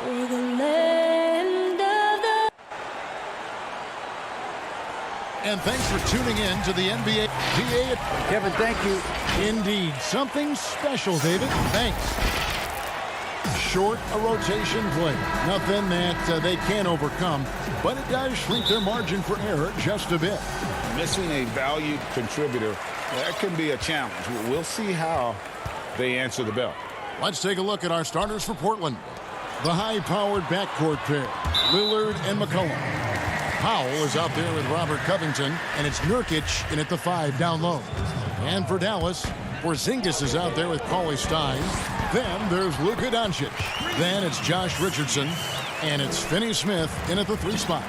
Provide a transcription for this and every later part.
for the land of the... And thanks for tuning in to the NBA. Kevin, thank you. Indeed, something special, David. Thanks. Short a rotation play. Nothing that they can't overcome, but it does shrink their margin for error just a bit. Missing a valued contributor, that can be a challenge. We'll see how they answer the bell. Let's take a look at our starters for Portland. The high-powered backcourt pair, Lillard and McCollum. Powell is out there with Robert Covington, and it's Nurkic in at the 5 down low. And for Dallas, Porzingis is out there with Cauley Stein. Then there's Luka Doncic. Then it's Josh Richardson, and it's Finney-Smith in at the 3 spot.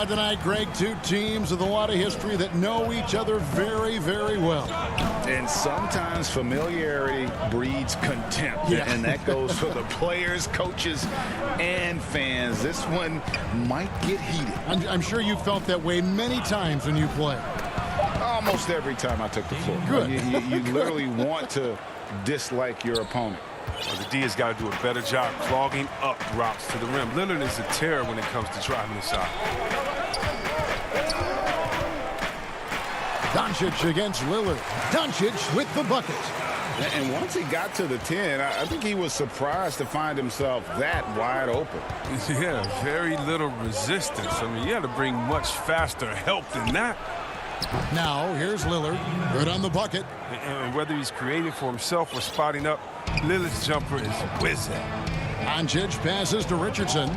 Tonight, Greg, two teams with a lot of history that know each other very, very well. And sometimes familiarity breeds contempt. Yeah. And that goes for the players, coaches, and fans. This one might get heated. I'm sure you felt that way many times when you play. Almost every time I took the floor. Good. You literally want to dislike your opponent. Well, the D has got to do a better job clogging up drops to the rim. Lillard is a terror when it comes to driving the shot. Doncic against Lillard. Doncic with the bucket. And once he got to the 10, I think he was surprised to find himself that wide open. Yeah, very little resistance. I mean, you had to bring much faster help than that. Now, here's Lillard. Good on the bucket. And whether he's creating for himself or spotting up, Lillard's jumper is whizzing. Doncic passes to Richardson.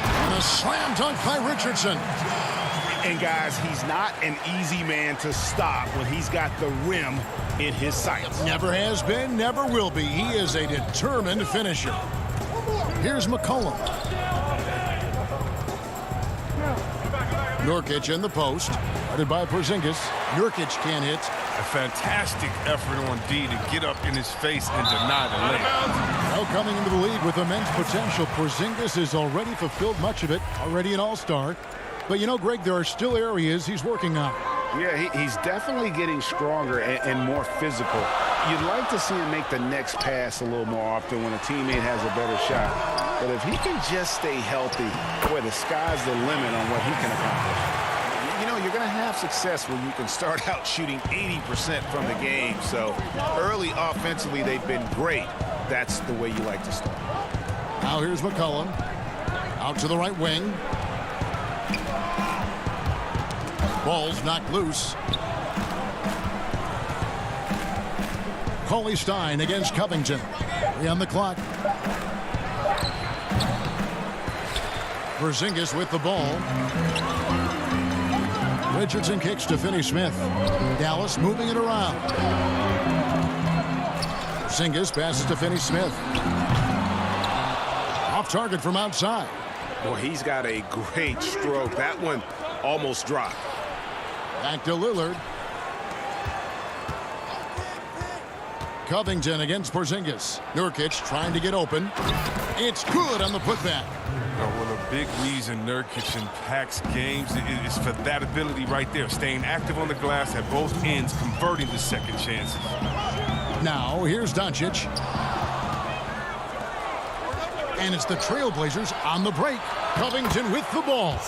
And a slam dunk by Richardson. And guys, he's not an easy man to stop when he's got the rim in his sights. Never has been, never will be. He is a determined finisher. Here's McCollum. Nurkic in the post. Guarded by Porzingis. Nurkic can't hit. A fantastic effort on D to get up in his face and deny the layup. Now coming into the league with immense potential, Porzingis has already fulfilled much of it. Already an all-star. But you know, Greg, there are still areas he's working on. Yeah, he's definitely getting stronger and more physical. You'd like to see him make the next pass a little more often when a teammate has a better shot. But if he can just stay healthy, boy, the sky's the limit on what he can accomplish. You know, you're going to have success when you can start out shooting 80% from the game. So early offensively, they've been great. That's the way you like to start. Now here's McCollum. Out to the right wing. Ball's knocked loose. Cauley Stein against Covington. 3 on the clock. Porzingis with the ball. Richardson kicks to Finney-Smith. Dallas moving it around. Porzingis passes to Finney-Smith. Off target from outside. Well, he's got a great stroke. That one almost dropped. Back to Lillard. Covington against Porzingis. Nurkic trying to get open. It's good on the putback. Well, a big reason Nurkic impacts games is for that ability right there, staying active on the glass at both ends, converting the second chances. Now, here's Doncic. And it's the Trailblazers on the break. Covington with the ball.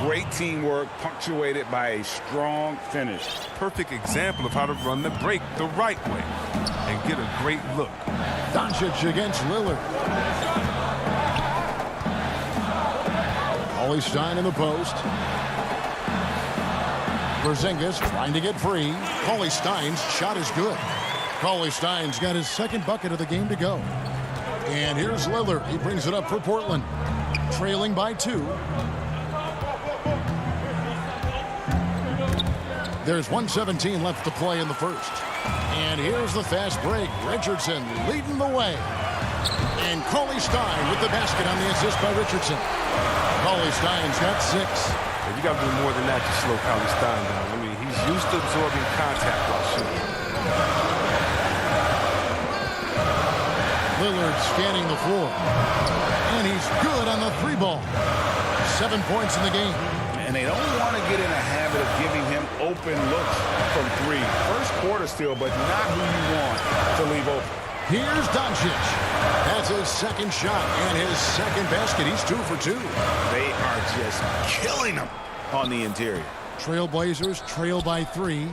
Great teamwork, punctuated by a strong finish. Perfect example of how to run the break the right way and get a great look. Doncic against Lillard. Cauley Stein in the post. Porzingis trying to get free. Cauley Stein's shot is good. Cauley Stein's got his second bucket of the game to go. And here's Lillard. He brings it up for Portland. Trailing by 2. There's 1:17 left to play in the first. And here's the fast break. Richardson leading the way. And Cauley Stein with the basket on the assist by Richardson. Cauley Stein's got 6. You got to do more than that to slow Cauley Stein down. I mean, he's used to absorbing contact while shooting. Lillard scanning the floor. And he's good on the 3 ball. 7 points in the game. And they don't want to get in a habit of giving him open looks from 3. First quarter still, but not who you want to leave open. Here's Doncic. That's his second shot and his second basket. He's 2 for 2. They are just killing them on the interior. Trailblazers trail by 3.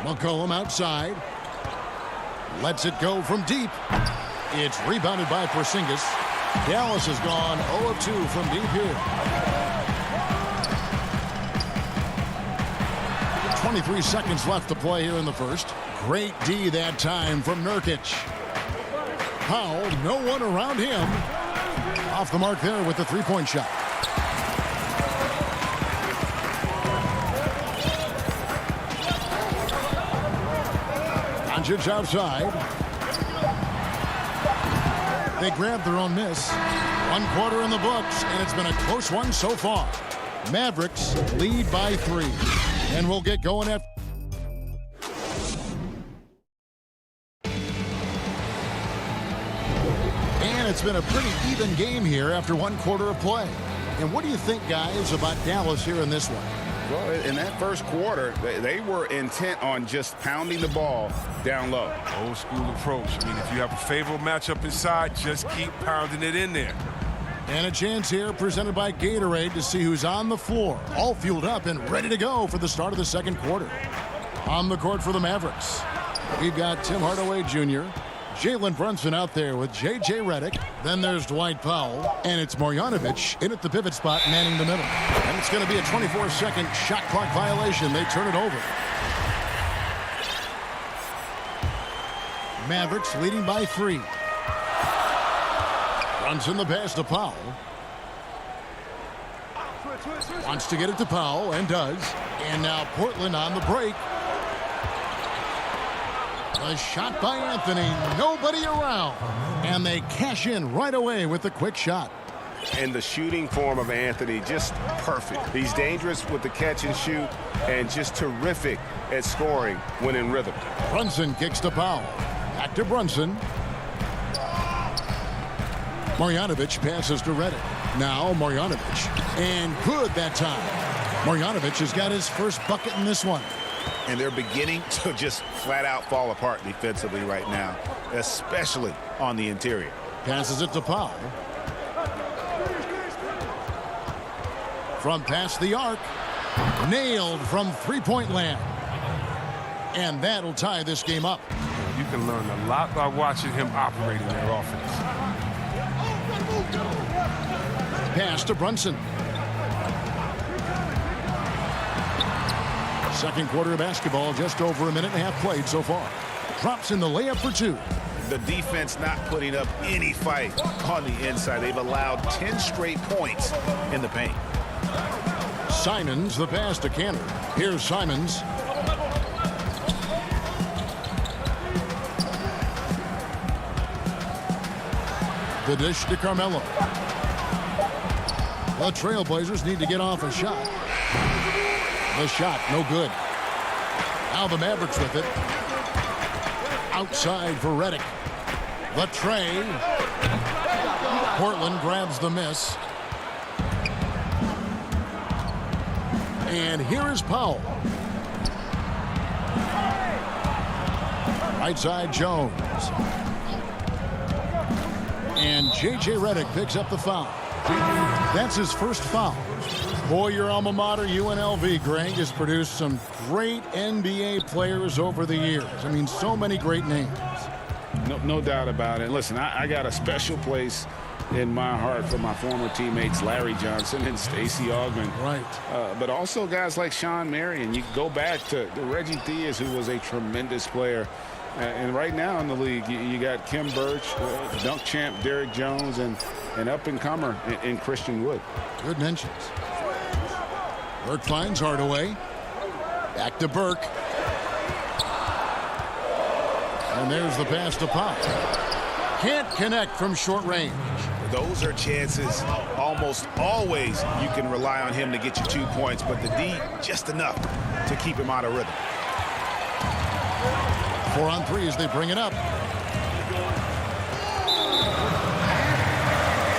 McCollum outside. Lets it go from deep. It's rebounded by Porzingis. Dallas has gone 0 of 2 from deep here. 23 seconds left to play here in the first. Great D that time from Nurkic. Powell, no one around him. Off the mark there with the three-point shot. Doncic outside. They grabbed their own miss. 1 quarter in the books, and it's been a close one so far. Mavericks lead by 3. And we'll get going at... And it's been a pretty even game here after 1 quarter of play. And what do you think, guys, about Dallas here in this one? Well, in that first quarter, they were intent on just pounding the ball down low. Old school approach. I mean, if you have a favorable matchup inside, just keep pounding it in there. And a chance here presented by Gatorade to see who's on the floor. All fueled up and ready to go for the start of the second quarter. On the court for the Mavericks, we've got Tim Hardaway Jr., Jalen Brunson out there with J.J. Redick. Then there's Dwight Powell. And it's Marjanovic in at the pivot spot, manning the middle. And it's going to be a 24-second shot clock violation. They turn it over. Mavericks leading by 3. Brunson the pass to Powell. Wants to get it to Powell and does. And now Portland on the break. A shot by Anthony. Nobody around. And they cash in right away with the quick shot. And the shooting form of Anthony, just perfect. He's dangerous with the catch and shoot and just terrific at scoring when in rhythm. Brunson kicks to Powell. Back to Brunson. Marjanovic passes to Redick. Now Marjanovic. And good that time. Marjanovic has got his first bucket in this one. And they're beginning to just flat out fall apart defensively right now, especially on the interior. Passes it to Powell. From past the arc. Nailed from three-point land. And that'll tie this game up. You can learn a lot by watching him operating their offense. Pass to Brunson. Second quarter of basketball, just over a minute and a half played so far. Drops in the layup for 2. The defense not putting up any fight on the inside. They've allowed 10 straight points in the paint. Simons the pass to Cantor. Here's Simons. The dish to Carmelo. The Trailblazers need to get off a shot. The shot, no good. Now the Mavericks with it. Outside for Redick. The tray. Portland grabs the miss. And here is Powell. Right side, Jones. And J.J. Redick picks up the foul. That's his first foul. Boy, your alma mater, UNLV, Greg, has produced some great NBA players over the years. I mean, so many great names. No doubt about it. Listen, I got a special place in my heart for my former teammates Larry Johnson and Stacey Augmon. Right. But also guys like Sean Marion. You go back to Reggie Theus, who was a tremendous player. And right now in the league, you got Kim Birch, dunk champ Derrick Jones, and an up-and-comer in Christian Wood. Good mentions. Burke finds Hardaway. Back to Burke. And there's the pass to Pop. Can't connect from short range. Those are chances almost always you can rely on him to get you 2 points, but the D just enough to keep him out of rhythm. 4 on 3 as they bring it up.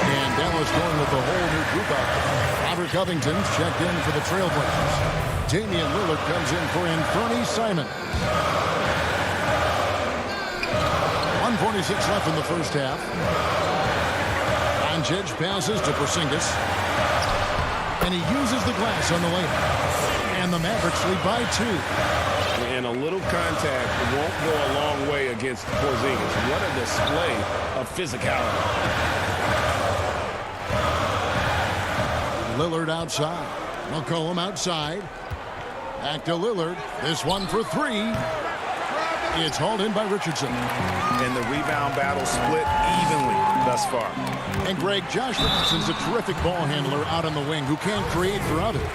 And Dallas going with a whole new group out there. Robert Covington's checked in for the Trailblazers. Damian Lillard comes in for Anthony Simon. 1:46 left in the first half. Doncic passes to Porzingis. And he uses the glass on the layup. And the Mavericks lead by 2. And a little contact won't go a long way against Porzingis. What a display of physicality. Lillard outside. McCollum outside. Back to Lillard. This one for 3. It's hauled in by Richardson. And the rebound battle split evenly thus far. And Greg, Josh Richardson's a terrific ball handler out on the wing who can create for others.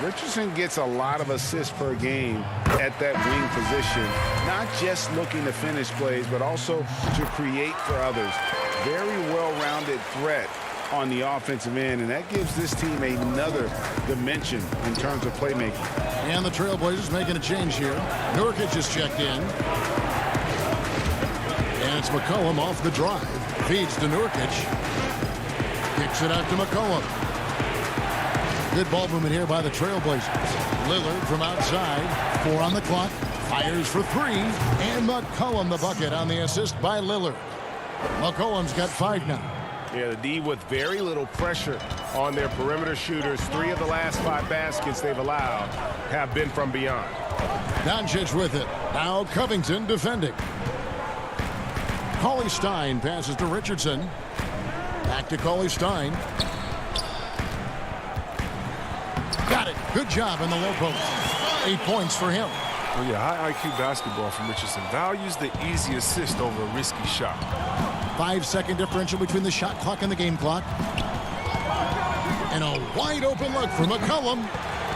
Richardson gets a lot of assists per game at that wing position, not just looking to finish plays, but also to create for others. Very well-rounded threat on the offensive end, and that gives this team another dimension in terms of playmaking. And the Trailblazers making a change here. Nurkic is checked in. And it's McCollum off the drive. Feeds to Nurkic. Kicks it out to McCollum. Good ball movement here by the Trailblazers. Lillard from outside. 4 on the clock. Fires for 3. And McCollum the bucket on the assist by Lillard. McCollum's got 5 now. Yeah, the D with very little pressure on their perimeter shooters. 3 of the last 5 baskets they've allowed have been from beyond. Doncic with it. Now Covington defending. Cauley Stein passes to Richardson. Back to Cauley Stein. Got it. Good job in the low post. 8 points for him. Well, yeah, high IQ basketball from Richardson. Values the easy assist over a risky shot. 5-second differential between the shot clock and the game clock. And a wide open look for McCollum.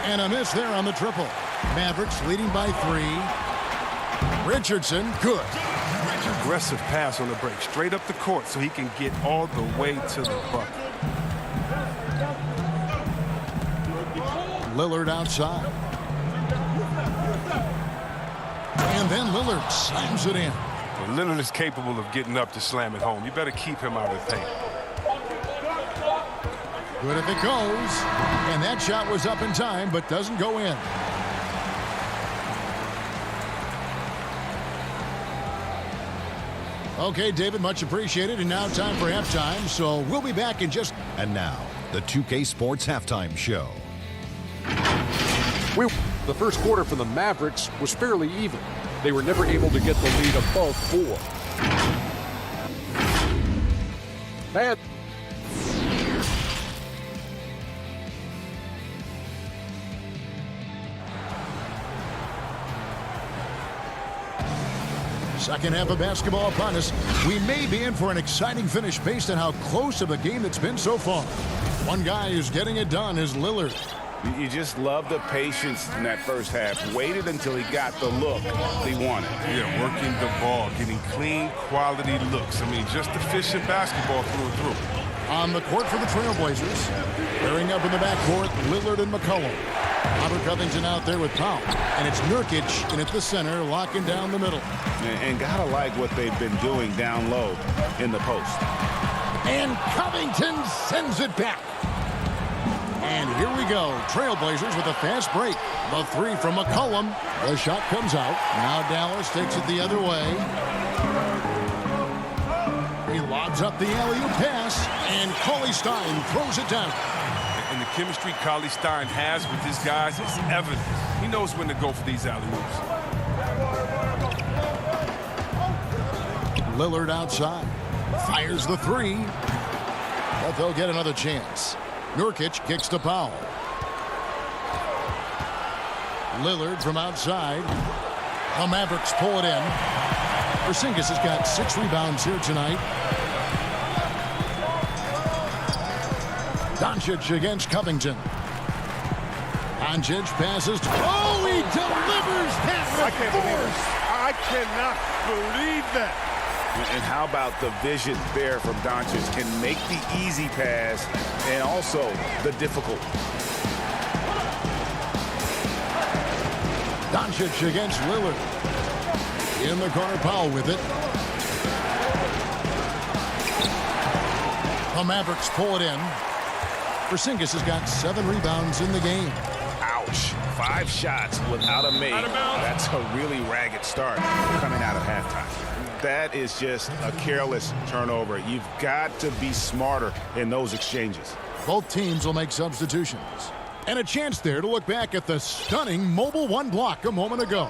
And a miss there on the triple. Mavericks leading by 3. Richardson, good. Aggressive pass on the break. Straight up the court so he can get all the way to the bucket. Lillard outside. And then Lillard slams it in. And Lillard is capable of getting up to slam it home. You better keep him out of the paint. Good if it goes. And that shot was up in time, but doesn't go in. Okay, David, much appreciated. And now time for halftime. So we'll be back in just... And now, the 2K Sports Halftime Show. The first quarter for the Mavericks was fairly even. They were never able to get the lead above 4. Bad. Second half of basketball upon us. We may be in for an exciting finish based on how close of a game it's been so far. One guy who's getting it done is Lillard. You just love the patience in that first half. Waited until he got the look he wanted. Yeah, working the ball, getting clean, quality looks. I mean, just efficient basketball through and through. On the court for the Trailblazers. Pairing up in the backcourt, Lillard and McCollum. Robert Covington out there with Powell. And it's Nurkic in at the center, locking down the middle. And gotta like what they've been doing down low in the post. And Covington sends it back. And here we go. Trailblazers with a fast break. The 3 from McCollum. The shot comes out. Now Dallas takes it the other way. He lobs up the alley-oop pass. And Cauley Stein throws it down. And the chemistry Cauley Stein has with his guys is evident. He knows when to go for these alley-oops. Lillard outside. Fires the 3. But they'll get another chance. Nurkic kicks to Powell. Lillard from outside. The Mavericks pull it in. Porzingis has got 6 rebounds here tonight. Doncic against Covington. Doncic passes. Oh, he delivers that with force. I cannot believe that. And how about the vision there from Doncic? Can make the easy pass and also the difficult. Doncic against Lillard. In the corner, Powell with it. The Mavericks pull it in. Porzingis has got 7 rebounds in the game. Ouch. 5 shots without a make. That's a really ragged start coming out of halftime. that is just a careless turnover. You've got to be smarter in those exchanges. Both teams will make substitutions. And a chance there to look back at the stunning Mobile One block a moment ago.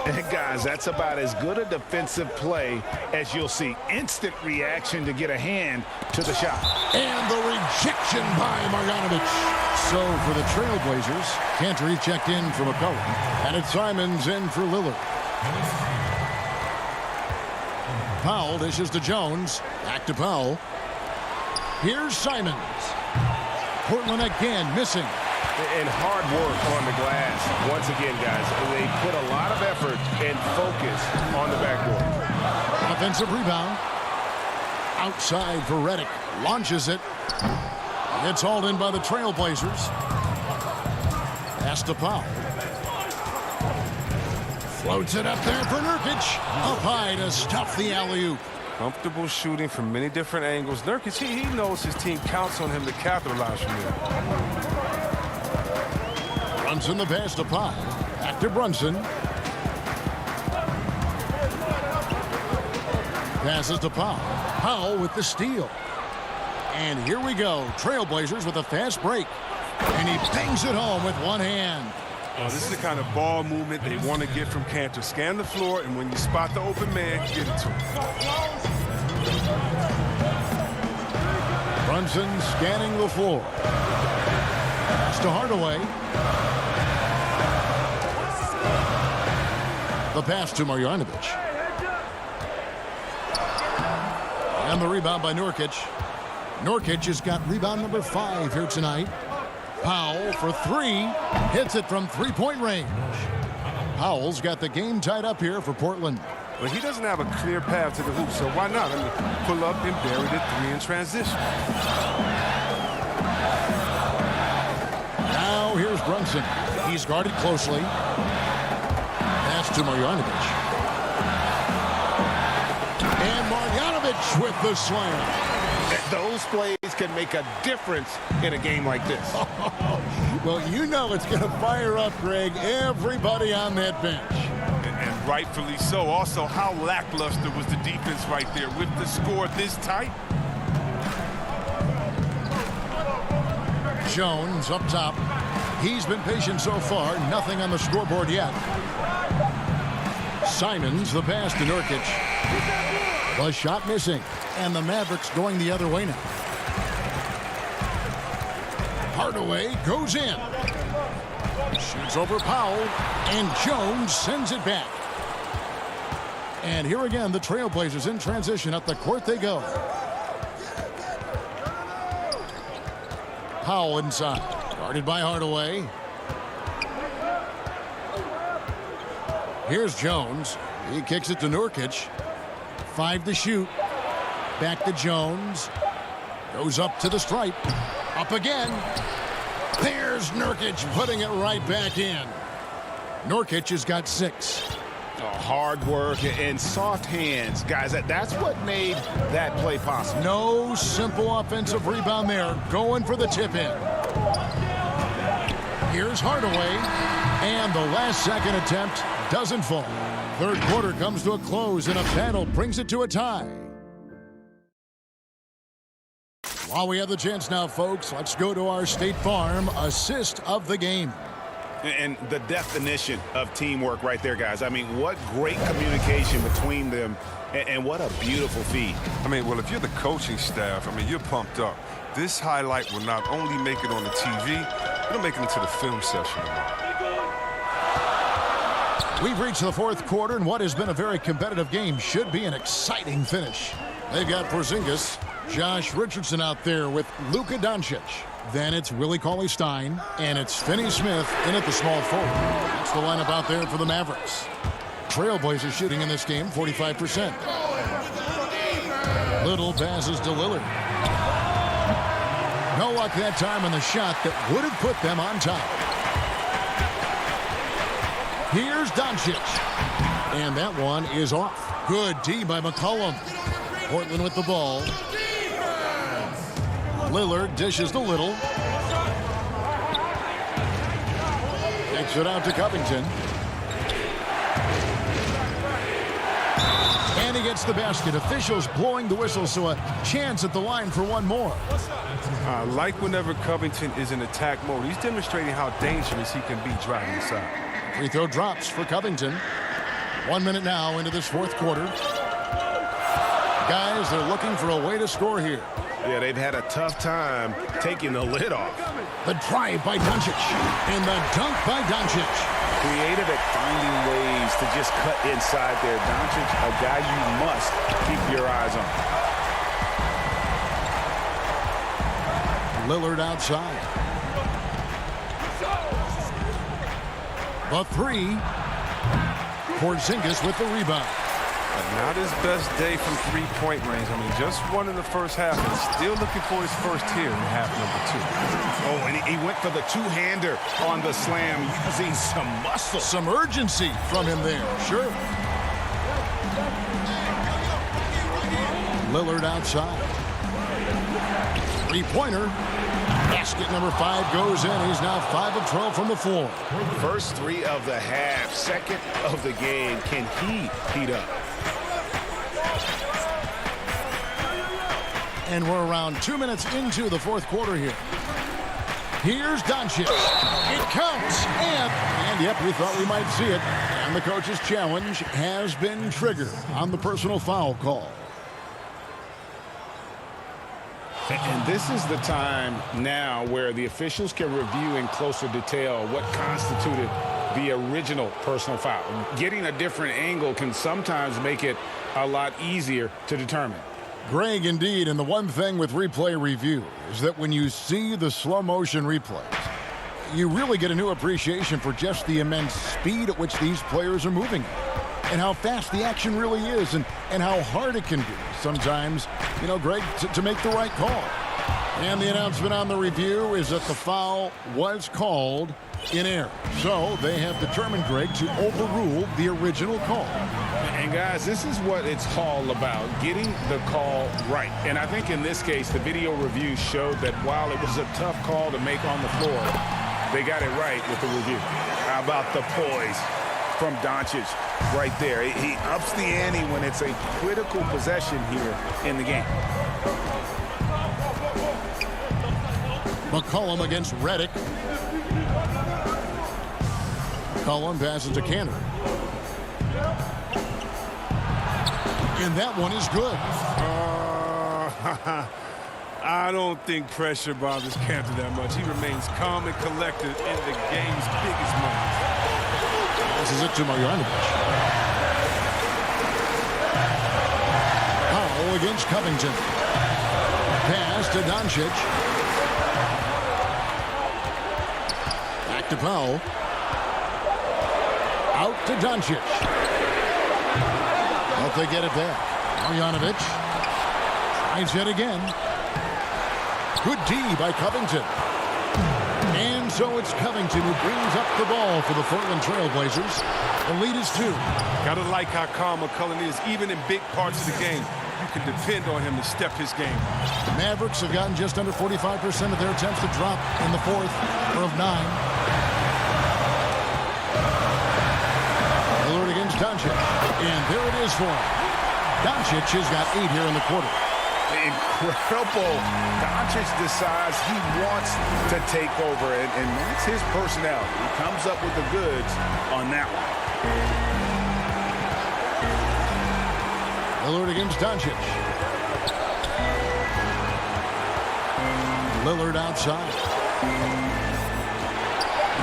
And guys, that's about as good a defensive play as you'll see. Instant reaction to get a hand to the shot. And the rejection by Marjanovic. So for the Trailblazers, Cantor checked in for McCollum. And it's Simons in for Lillard. Powell dishes to Jones. Back to Powell. Here's Simons. Portland again missing. And hard work on the glass. Once again, guys, they put a lot of effort and focus on the backboard. Offensive rebound. Outside for Redick. Launches it. It's hauled in by the Trailblazers. Pass to Powell. Floats it up there for Nurkic. Up high to stuff the alley-oop. Comfortable shooting from many different angles. Nurkic, he knows his team counts on him to capitalize from there. Brunson the pass to Powell. Back to Brunson. Passes to Powell. Powell with the steal. And here we go. Trailblazers with a fast break. And he bangs it home with one hand. This is the kind of ball movement they want to get from Cantor. Scan the floor, and when you spot the open man, get it to him. Brunson scanning the floor. Pass to Hardaway. The pass to Marjanovic. And the rebound by Nurkic. Nurkic has got rebound number 5 here tonight. Powell for 3. Hits it from three-point range. Powell's got the game tied up here for Portland. Well, he doesn't have a clear path to the hoop, so why not? I mean, pull up and bury the 3 in transition. Now here's Brunson. He's guarded closely. Pass to Marjanovic. And Marjanovic with the slam. Those plays can make a difference in a game like this. Well, you know it's going to fire up, Greg, everybody on that bench. And rightfully so. Also, how lackluster was the defense right there with the score this tight? Jones up top. He's been patient so far. Nothing on the scoreboard yet. Simons, the pass to Nurkic. The shot missing. And the Mavericks going the other way now. Hardaway goes in. Shoots over Powell. And Jones sends it back. And here again, the Trailblazers in transition. Up the court they go. Powell inside. Guarded by Hardaway. Here's Jones. He kicks it to Nurkic. 5 to shoot. Back to Jones. Goes up to the stripe. Up again. There's Nurkic putting it right back in. Nurkic has got 6. Hard work and soft hands. Guys, that's what made that play possible. No simple offensive rebound there. Going for the tip-in. Here's Hardaway. And the last second attempt doesn't fall. Third quarter comes to a close, and a battle brings it to a tie. While we have the chance now, folks, let's go to our State Farm assist of the game. And the definition of teamwork right there, guys. I mean, what great communication between them, and what a beautiful feed. I mean, well, if you're the coaching staff, I mean, you're pumped up. This highlight will not only make it on the TV, it'll make it into the film session. We've reached the fourth quarter, and what has been a very competitive game should be an exciting finish. They've got Porzingis, Josh Richardson out there with Luka Doncic. Then it's Willie Cauley-Stein, and it's Finney Smith in at the small forward. That's the lineup out there for the Mavericks. Trailblazers shooting in this game 45%. Little passes to Lillard. No luck that time on the shot that would have put them on top. Here's Doncic. And that one is off. Good D by McCollum. Portland with the ball. Lillard dishes to Little. Takes it out to Covington. And he he gets the basket. Officials blowing the whistle, so a chance at the line for one more. Like whenever Covington is in attack mode, he's demonstrating how dangerous he can be driving inside. Free throw drops for Covington. 1 minute now into this fourth quarter. Guys, they're looking for a way to score here. Yeah, they've had a tough time taking the lid off. The drive by Doncic and the dunk by Doncic. Creative at finding ways to just cut inside there. Doncic, a guy you must keep your eyes on. Lillard outside. The three. Porzingis with the rebound. Not his best day from three-point range. I mean, just one in the first half and still looking for his first here in half number 2. Oh, and he went for the two-hander on the slam, using some muscle. Some urgency from him there, sure. Lillard outside. Three-pointer. Basket number 5 goes in. He's now 5 of 12 from the floor. First 3 of the half, second of the game. Can he heat up? And we're around 2 minutes into the fourth quarter here. Here's Doncic. It counts. And yep, we thought we might see it. And the coach's challenge has been triggered on the personal foul call. And this is the time now where the officials can review in closer detail what constituted the original personal foul. Getting a different angle can sometimes make it a lot easier to determine. Greg, indeed, and the one thing with replay review is that when you see the slow motion replays, you really get a new appreciation for just the immense speed at which these players are moving and how fast the action really is and how hard it can be sometimes, you know, Greg, to make the right call. And the announcement on the review is that the foul was called in error. So they have determined, Greg, to overrule the original call. And guys, this is what it's all about, getting the call right. And I think in this case, the video review showed that while it was a tough call to make on the floor, they got it right with the review. How about the poise from Doncic right there? He ups the ante when it's a critical possession here in the game. McCollum against Redick. McCollum passes to Cantor. And that one is good. I don't think pressure bothers Cantor that much. He remains calm and collected in the game's biggest moments. This is it to Marjanovic. Powell against Covington. Pass to Doncic. Back to Powell. Out to Doncic. Hope they get it back. Marjanovic tries it again. Good D by Covington. And so it's Covington who brings up the ball for the Portland Trailblazers. The lead is 2. Gotta like how calm McCollum is. Even in big parts of the game, you can depend on him to step his game. The Mavericks have gotten just under 45% of their attempts to drop in the fourth of 9. Lillard against Doncic. And there it is for him. Doncic has got 8 here in the quarter. Incredible. Doncic decides he wants to take over, and that's his personality. He comes up with the goods on that one. Lillard against Doncic. Lillard outside.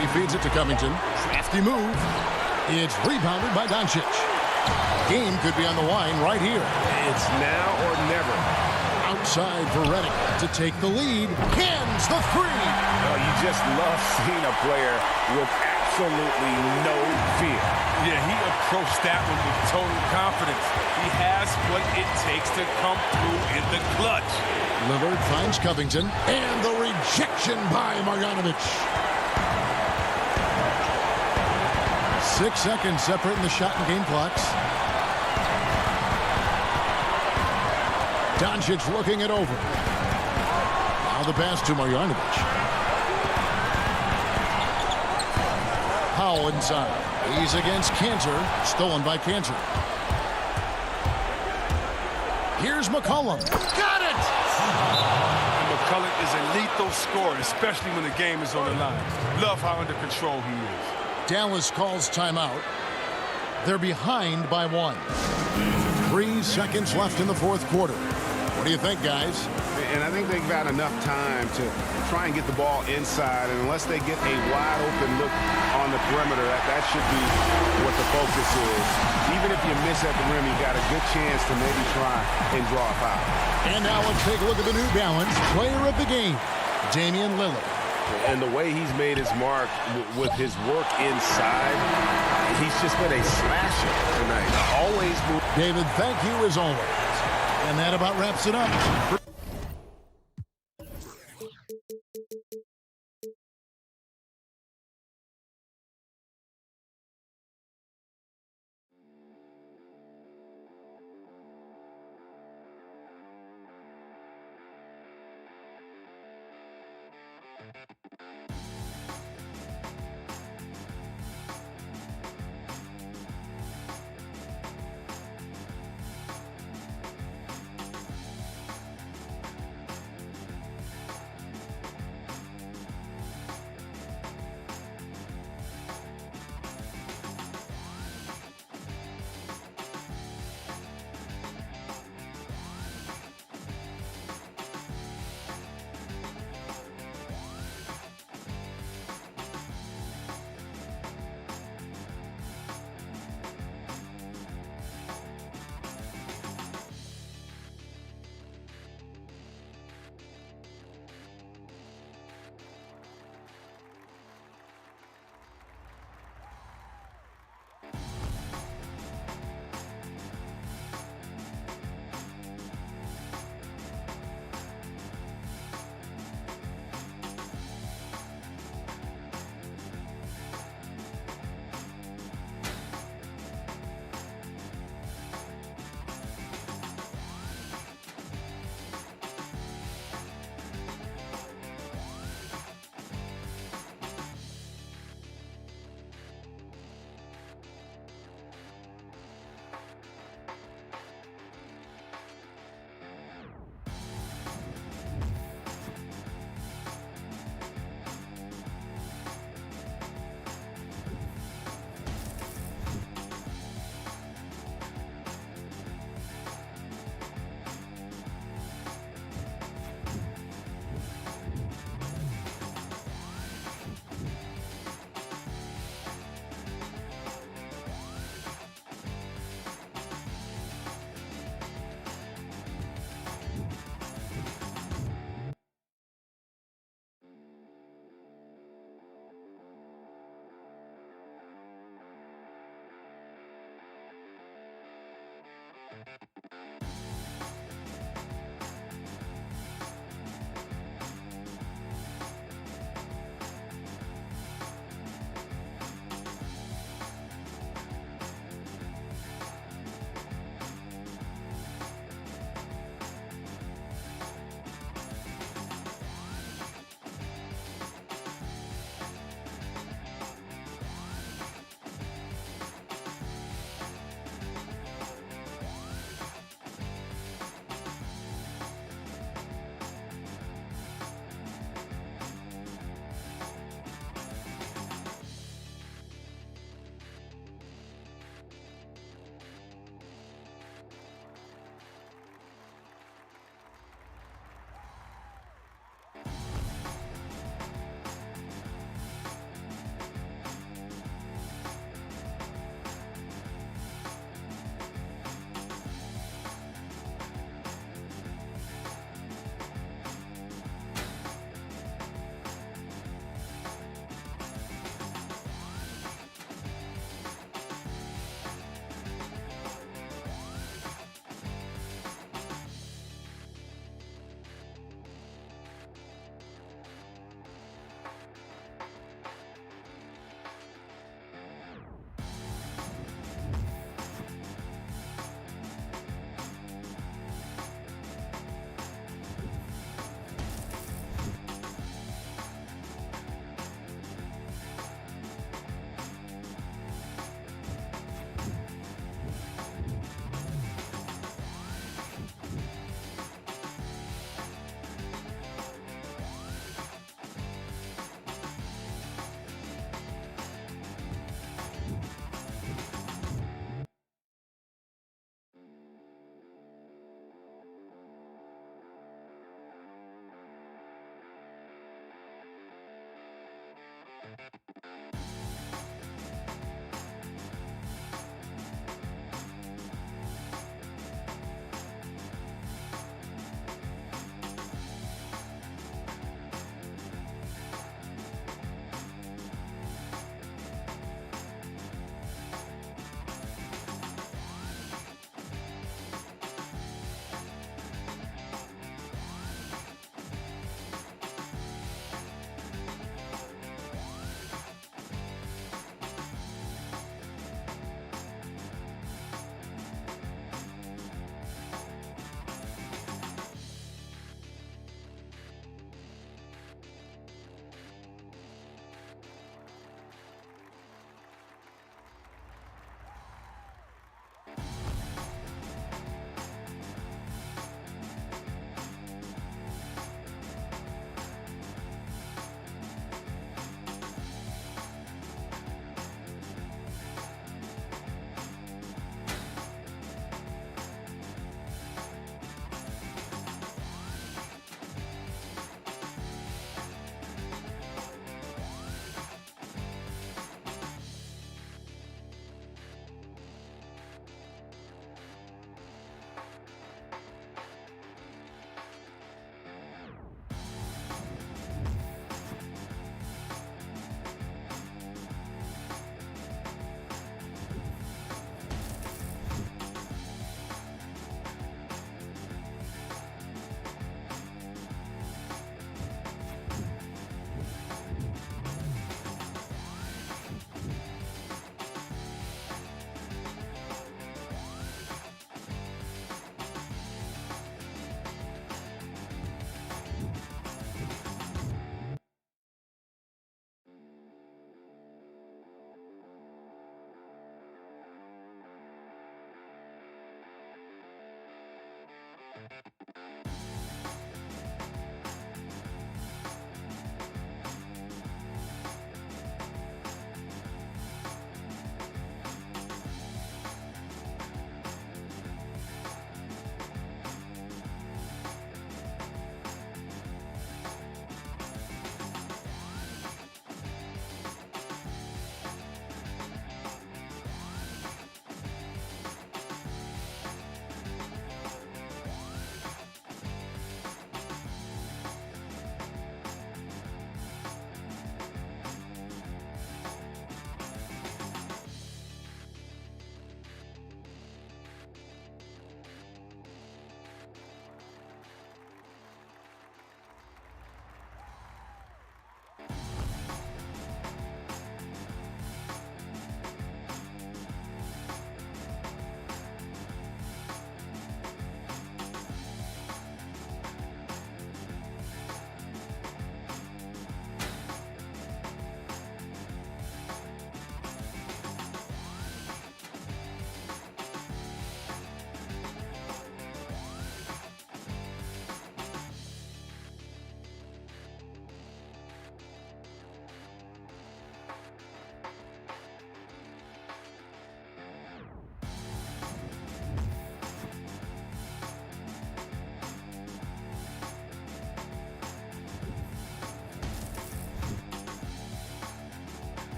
He feeds it to Covington. Crafty move. It's rebounded by Doncic. Game could be on the line right here. It's now or never. Outside for Redick to take the lead. Hands the 3. Oh, you just love seeing a player with absolutely no fear. Yeah, he approached that one with total confidence. He has what it takes to come through in the clutch. Lillard finds Covington. And the rejection by Marjanovic. 6 seconds separating the shot and game clocks. Doncic looking it over. Now the pass to Marjanovic. Powell inside. He's against Cantor. Stolen by Cantor. Here's McCollum. Got it! And McCullough is a lethal scorer, especially when the game is on the line. Love how under control he is. Dallas calls timeout. They're behind by 1. 3 seconds left in the fourth quarter. What do you think, guys? And I think they've got enough time to try and get the ball inside. And unless they get a wide open look on the perimeter, that should be what the focus is. Even if you miss at the rim, you got a good chance to maybe try and draw a foul. And now let's take a look at the New Balance player of the game, Damian Lillard. And the way he's made his mark with his work inside, he's just been a slasher tonight. Always move. David, thank you as always. And that about wraps it up.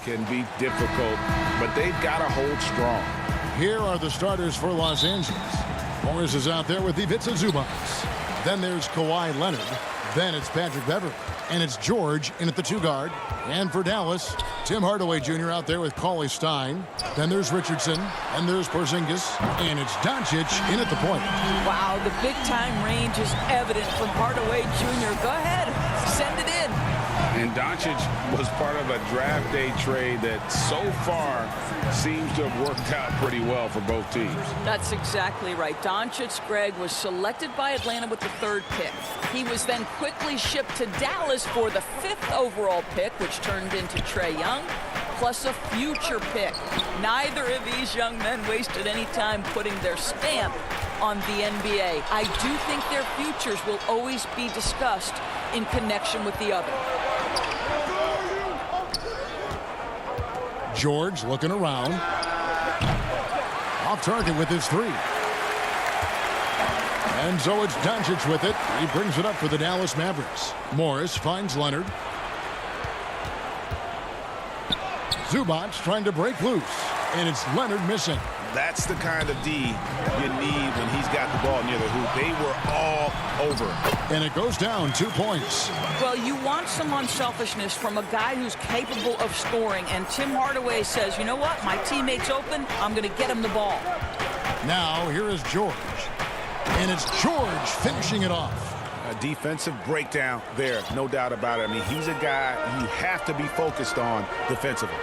can be difficult, but they've got to hold strong. Here are the starters for Los Angeles. Morris is out there with Ivica Zubac. Then there's Kawhi Leonard. Then it's Patrick Beverley. And it's George in at the 2 guard. And for Dallas, Tim Hardaway Jr. out there with Cauley Stein. Then there's Richardson. And there's Porzingis. And it's Doncic in at the point. Wow, the big-time range is evident from Hardaway Jr. Go ahead, send it in. And Doncic was part of a draft day trade that so far seems to have worked out pretty well for both teams. That's exactly right. Doncic, Greg, was selected by Atlanta with the 3rd pick. He was then quickly shipped to Dallas for the 5th overall pick, which turned into Trae Young, plus a future pick. Neither of these young men wasted any time putting their stamp on the NBA. I do think their futures will always be discussed in connection with the other. George looking around. Off target with his 3. And so it's Doncic with it. He brings it up for the Dallas Mavericks. Morris finds Leonard. Zubac trying to break loose. And it's Leonard missing. That's the kind of D you need when he's got the ball near the hoop. They were all over. And it goes down 2 points. Well, you want some unselfishness from a guy who's capable of scoring. And Tim Hardaway says, you know what? My teammate's open. I'm going to get him the ball. Now, here is George. And it's George finishing it off. A defensive breakdown there, no doubt about it. I mean, he's a guy you have to be focused on defensively.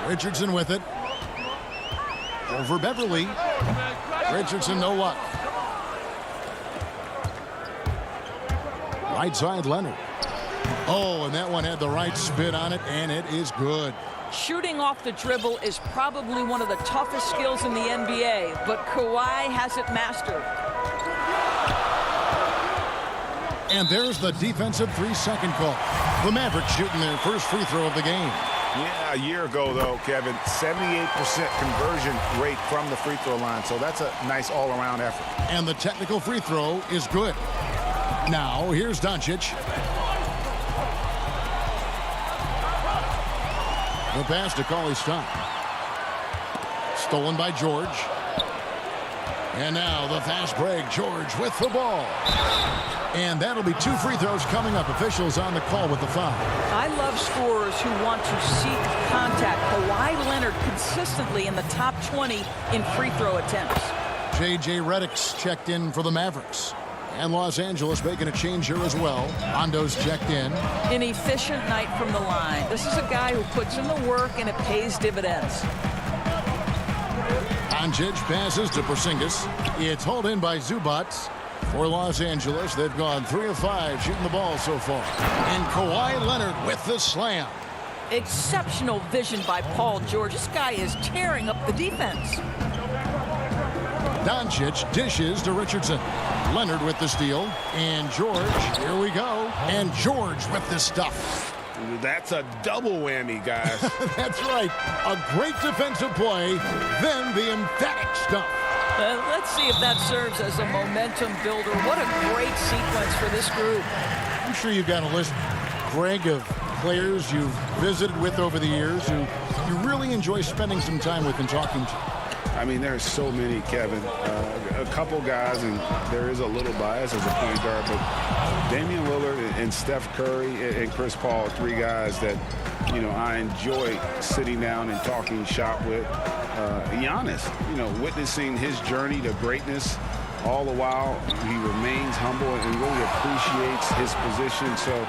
Richardson with it. Over Beverley. Richardson, no luck. Right side, Leonard. Oh, and that one had the right spin on it, and it is good. Shooting off the dribble is probably one of the toughest skills in the NBA, but Kawhi has it mastered. And there's the defensive 3-second call. The Mavericks shooting their first free throw of the game. Yeah, a year ago, though, Kevin, 78% conversion rate from the free throw line. So that's a nice all-around effort. And the technical free throw is good. Now, here's Doncic. The pass to Cauley Stein. Stolen by George. And now the fast break. George with the ball. And that'll be 2 free throws coming up. Officials on the call with the foul. I love scorers who want to seek contact. Kawhi Leonard consistently in the top 20 in free throw attempts. J.J. Redick's checked in for the Mavericks. And Los Angeles making a change here as well. Hondo's checked in. An efficient night from the line. This is a guy who puts in the work and it pays dividends. Doncic passes to Porzingis. It's hauled in by Zubac. For Los Angeles, they've gone 3 of 5 shooting the ball so far. And Kawhi Leonard with the slam. Exceptional vision by Paul George. This guy is tearing up the defense. Doncic dishes to Richardson. Leonard with the steal. And George, here we go. And George with the stuff. That's a double whammy, guys. That's right. A great defensive play, then the emphatic stuff. Let's see if that serves as a momentum builder. What a great sequence for this group. I'm sure you've got a list, Greg, of players you've visited with over the years who you really enjoy spending some time with and talking to. I mean, there's so many, Kevin. A couple guys, and there is a little bias as a point guard, but Damian Lillard and Steph Curry and Chris Paul, 3 guys that, you know, I enjoy sitting down and talking shop with. Giannis, you know, witnessing his journey to greatness, all the while he remains humble and really appreciates his position. So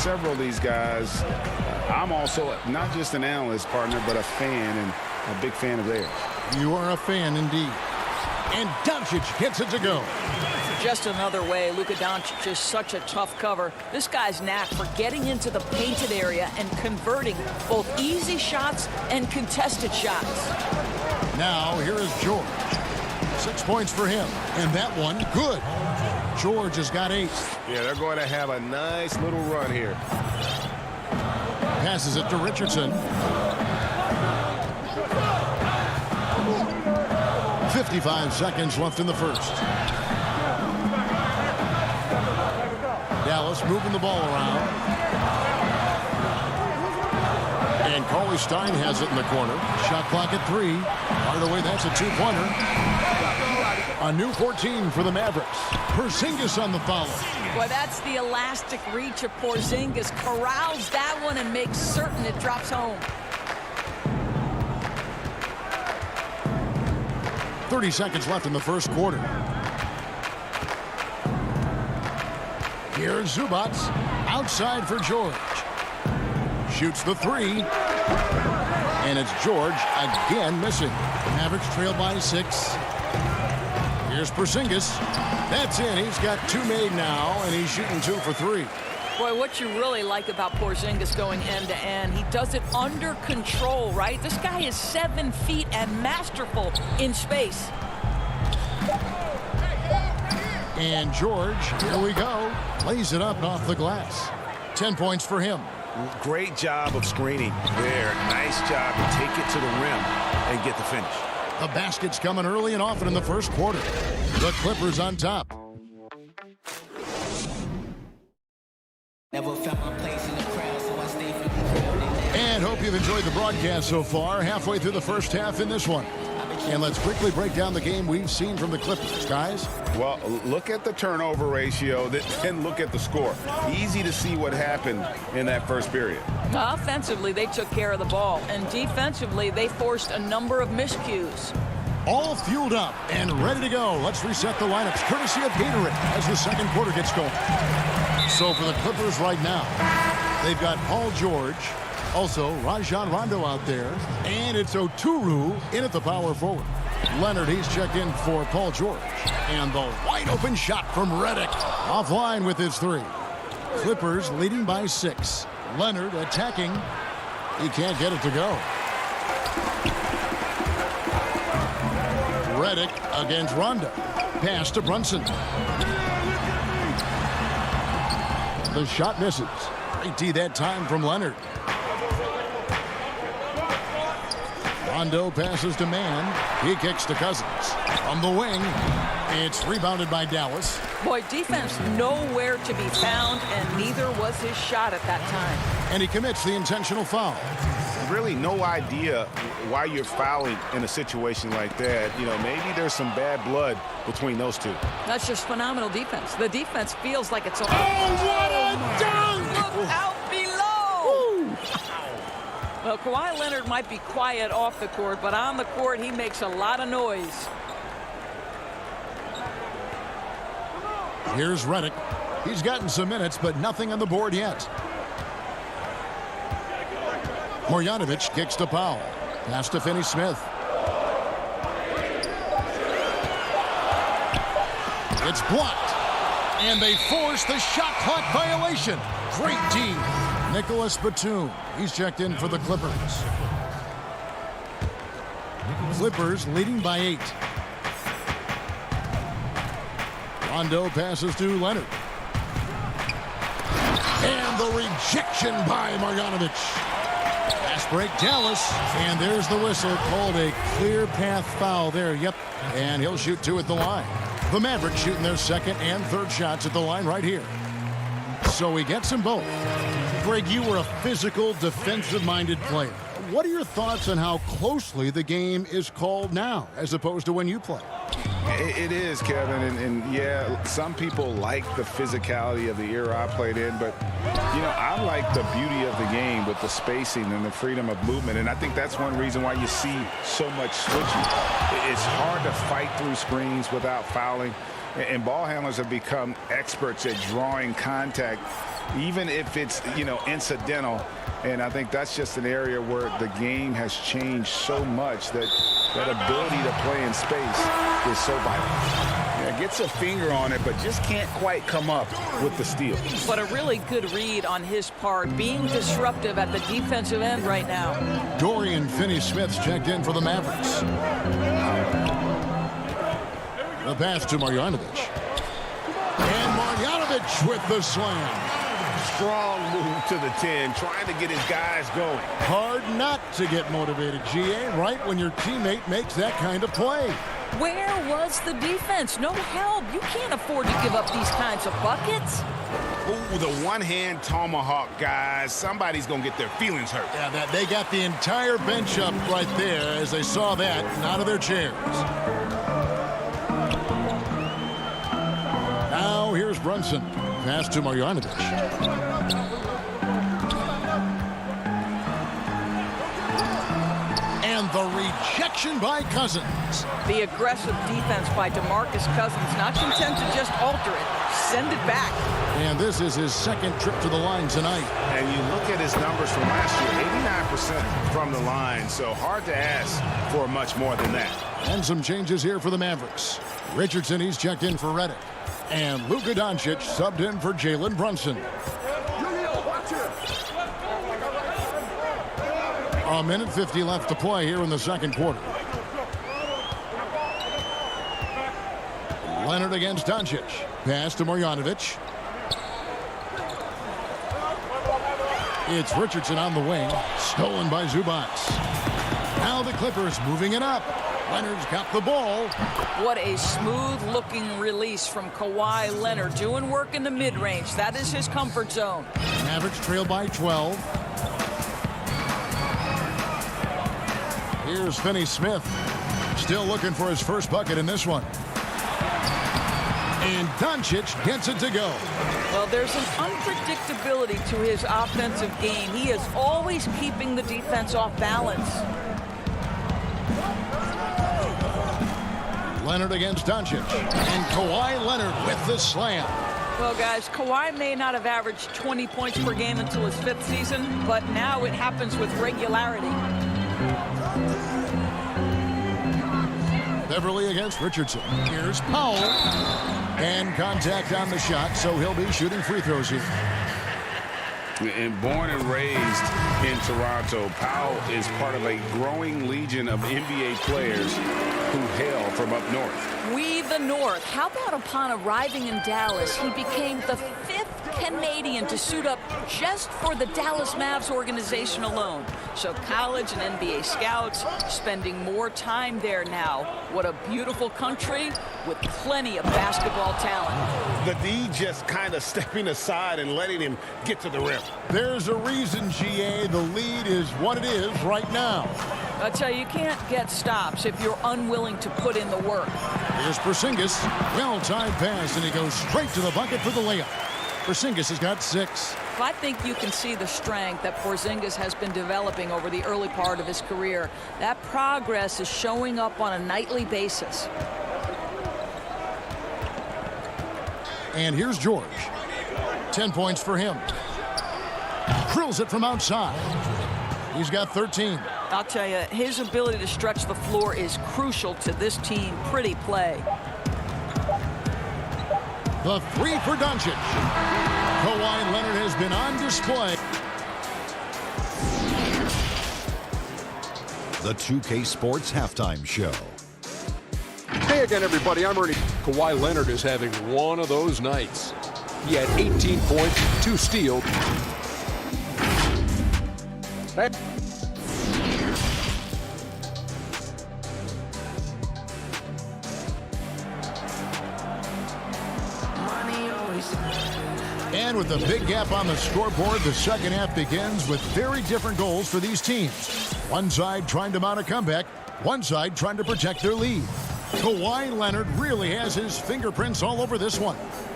several of these guys, I'm also not just an analyst partner, but a fan and a big fan of theirs. You are a fan indeed. And Doncic gets it to go. Just another way, Luka Doncic is such a tough cover. This guy's knack for getting into the painted area and converting both easy shots and contested shots. Now, here is George. 6 points for him. And that one, good. George has got 8. Yeah, they're going to have a nice little run here. Passes it to Richardson. 55 seconds left in the first. Dallas Dallas moving the ball around. And Cauley Stein has it in the corner. Shot clock at 3. Hardaway, that's a 2-pointer. A new 14 for the Mavericks. Porzingis on the follow. Boy, that's the elastic reach of Porzingis. Corrals that one and makes certain it drops home. 30 seconds left in the first quarter. Here's Zubac. Outside for George. Shoots the 3. And it's George again missing. Mavericks trail by 6. Here's Porzingis. That's in. He's got 2 made now, and he's shooting 2 for 3. Boy, what you really like about Porzingis going end-to-end, he does it under control, right? This guy is 7 feet and masterful in space. And George, here we go, lays it up off the glass. 10 points for him. Great job of screening there. Nice job to take it to the rim and get the finish. The basket's coming early and often in the first quarter. The Clippers on top. Never felt my place in the crowd, so I stay from the crowd. And hope you've enjoyed the broadcast so far. Halfway through the first half in this one. And let's quickly break down the game we've seen from the Clippers, guys. Well, look at the turnover ratio, then look at the score. Easy to see what happened in that first period. Offensively, they took care of the ball, and defensively, they forced a number of miscues. All fueled up and ready to go. Let's reset the lineups, courtesy of Gatorade, as the second quarter gets going. So for the Clippers right now, they've got Paul George, also Rajon Rondo out there, and it's Oturu in at the power forward. Leonard, he's checked in for Paul George. And the wide open shot from Redick. Offline with his 3. Clippers leading by 6. Leonard attacking. He can't get it to go. Redick against Rondo. Pass to Brunson. The shot misses. Great D that time from Leonard. Rondo passes to Mann. He kicks to Cousins. From the wing, it's rebounded by Dallas. Boy, defense nowhere to be found, and neither was his shot at that time. And he commits the intentional foul. Really no idea why you're fouling in a situation like that. You know, maybe there's some bad blood between those two. That's just phenomenal defense. The defense feels like it's... Oh, what a dunk! Look out below! Well, Kawhi Leonard might be quiet off the court, but on the court, he makes a lot of noise. Here's Redick. He's gotten some minutes, but nothing on the board yet. Marjanovic kicks to Powell. Pass to Finney-Smith. It's blocked. And they force the shot clock violation. Great D. Nicholas Batum. He's checked in for the Clippers. Clippers leading by 8. Rondo passes to Leonard. And the rejection by Marjanovic. Fast break, Dallas. And there's the whistle. Called a clear path foul there. Yep. And he'll shoot 2 at the line. The Mavericks shooting their second and third shots at the line right here. So he gets them both. Greg, you were a physical, defensive-minded player. What are your thoughts on how closely the game is called now as opposed to when you play? It is, Kevin, and yeah, some people like the physicality of the era I played in, but, you know, I like the beauty of the game with the spacing and the freedom of movement, and I think that's one reason why you see so much switching. It's hard to fight through screens without fouling, and ball handlers have become experts at drawing contact, even if it's, you know, incidental. And I think that's just an area where the game has changed so much that that ability to play in space is so vital. Yeah, gets a finger on it, but just can't quite come up with the steal. But a really good read on his part, being disruptive at the defensive end right now. Dorian Finney-Smith's checked in for the Mavericks. The pass to Marjanovic. And Marjanovic with the slam. Strong move to the 10, trying to get his guys going. Hard not to get motivated, GA, right when your teammate makes that kind of play. Where was the defense? No help. You can't afford to give up these kinds of buckets. Ooh, the one-hand tomahawk, guys. Somebody's going to get their feelings hurt. Yeah, they got the entire bench up right there as they saw that and out of their chairs. Now here's Brunson. Pass to Marjanovic. And the rejection by Cousins. The aggressive defense by DeMarcus Cousins, not content to just alter it, send it back. And this is his second trip to the line tonight. And you look at his numbers from last year, 89% from the line, so hard to ask for much more than that. And some changes here for the Mavericks. Richardson, he's checked in for Redick. And Luka Doncic subbed in for Jalen Brunson. A minute 50 left to play here in the second quarter. Leonard against Doncic. Pass to Marjanovic. It's Richardson on the wing. Stolen by Zubac. Now the Clippers moving it up. Leonard's got the ball. What a smooth-looking release from Kawhi Leonard. Doing work in the mid-range. That is his comfort zone. Mavericks trail by 12. Here's Finney-Smith. Still looking for his first bucket in this one. And Doncic gets it to go. Well, there's an unpredictability to his offensive game. He is always keeping the defense off balance. Leonard against Doncic. And Kawhi Leonard with the slam. Well, guys, Kawhi may not have averaged 20 points per game until his 5th season, but now it happens with regularity. Beverly against Richardson. Here's Powell. And contact on the shot, so he'll be shooting free throws here. And born and raised in Toronto, Powell is part of a growing legion of NBA players who hail from up north. We the North. How about upon arriving in Dallas, he became the 5th Canadian to suit up just for the Dallas Mavs organization alone. So college and NBA scouts spending more time there now. What a beautiful country with plenty of basketball talent. The D just kind of stepping aside and letting him get to the rim. There's a reason, GA, the lead is what it is right now. I tell you, you can't get stops if you're unwilling to put in the work. Here's Porzingis. Well-timed pass, and he goes straight to the bucket for the layup. Porzingis has got 6. I think you can see the strength that Porzingis has been developing over the early part of his career. That progress is showing up on a nightly basis. And here's George. 10 points for him. Drills it from outside. He's got 13. I'll tell you, his ability to stretch the floor is crucial to this team. Pretty play. The 3 for Doncic. Kawhi Leonard has been on display. The 2K Sports Halftime Show. Hey again, everybody. I'm Ernie. Kawhi Leonard is having one of those nights. He had 18 points, 2 steals. And with the big gap on the scoreboard, the second half begins with very different goals for these teams. One side trying to mount a comeback, one side trying to protect their lead. Kawhi Leonard really has his fingerprints all over this one.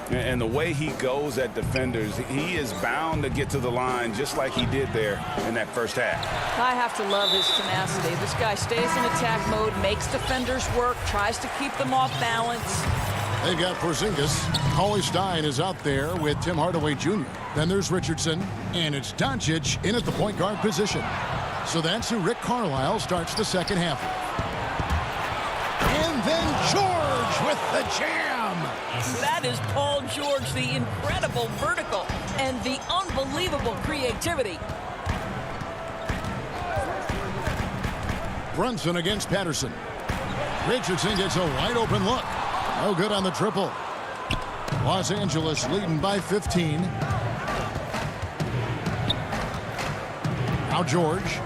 And the way he goes at defenders, he is bound to get to the line just like he did there in that first half. I have to love his tenacity. This guy stays in attack mode, makes defenders work, tries to keep them off balance. They've got Porzingis. Cauley Stein is out there with Tim Hardaway Jr. Then there's Richardson, and it's Doncic in at the point guard position. So that's who Rick Carlisle starts the second half with. And then George with the jam. That is Paul George, the incredible vertical and the unbelievable creativity. Brunson against Patterson. Richardson gets a wide open look. No good on the triple. Los Angeles leading by 15. Now George.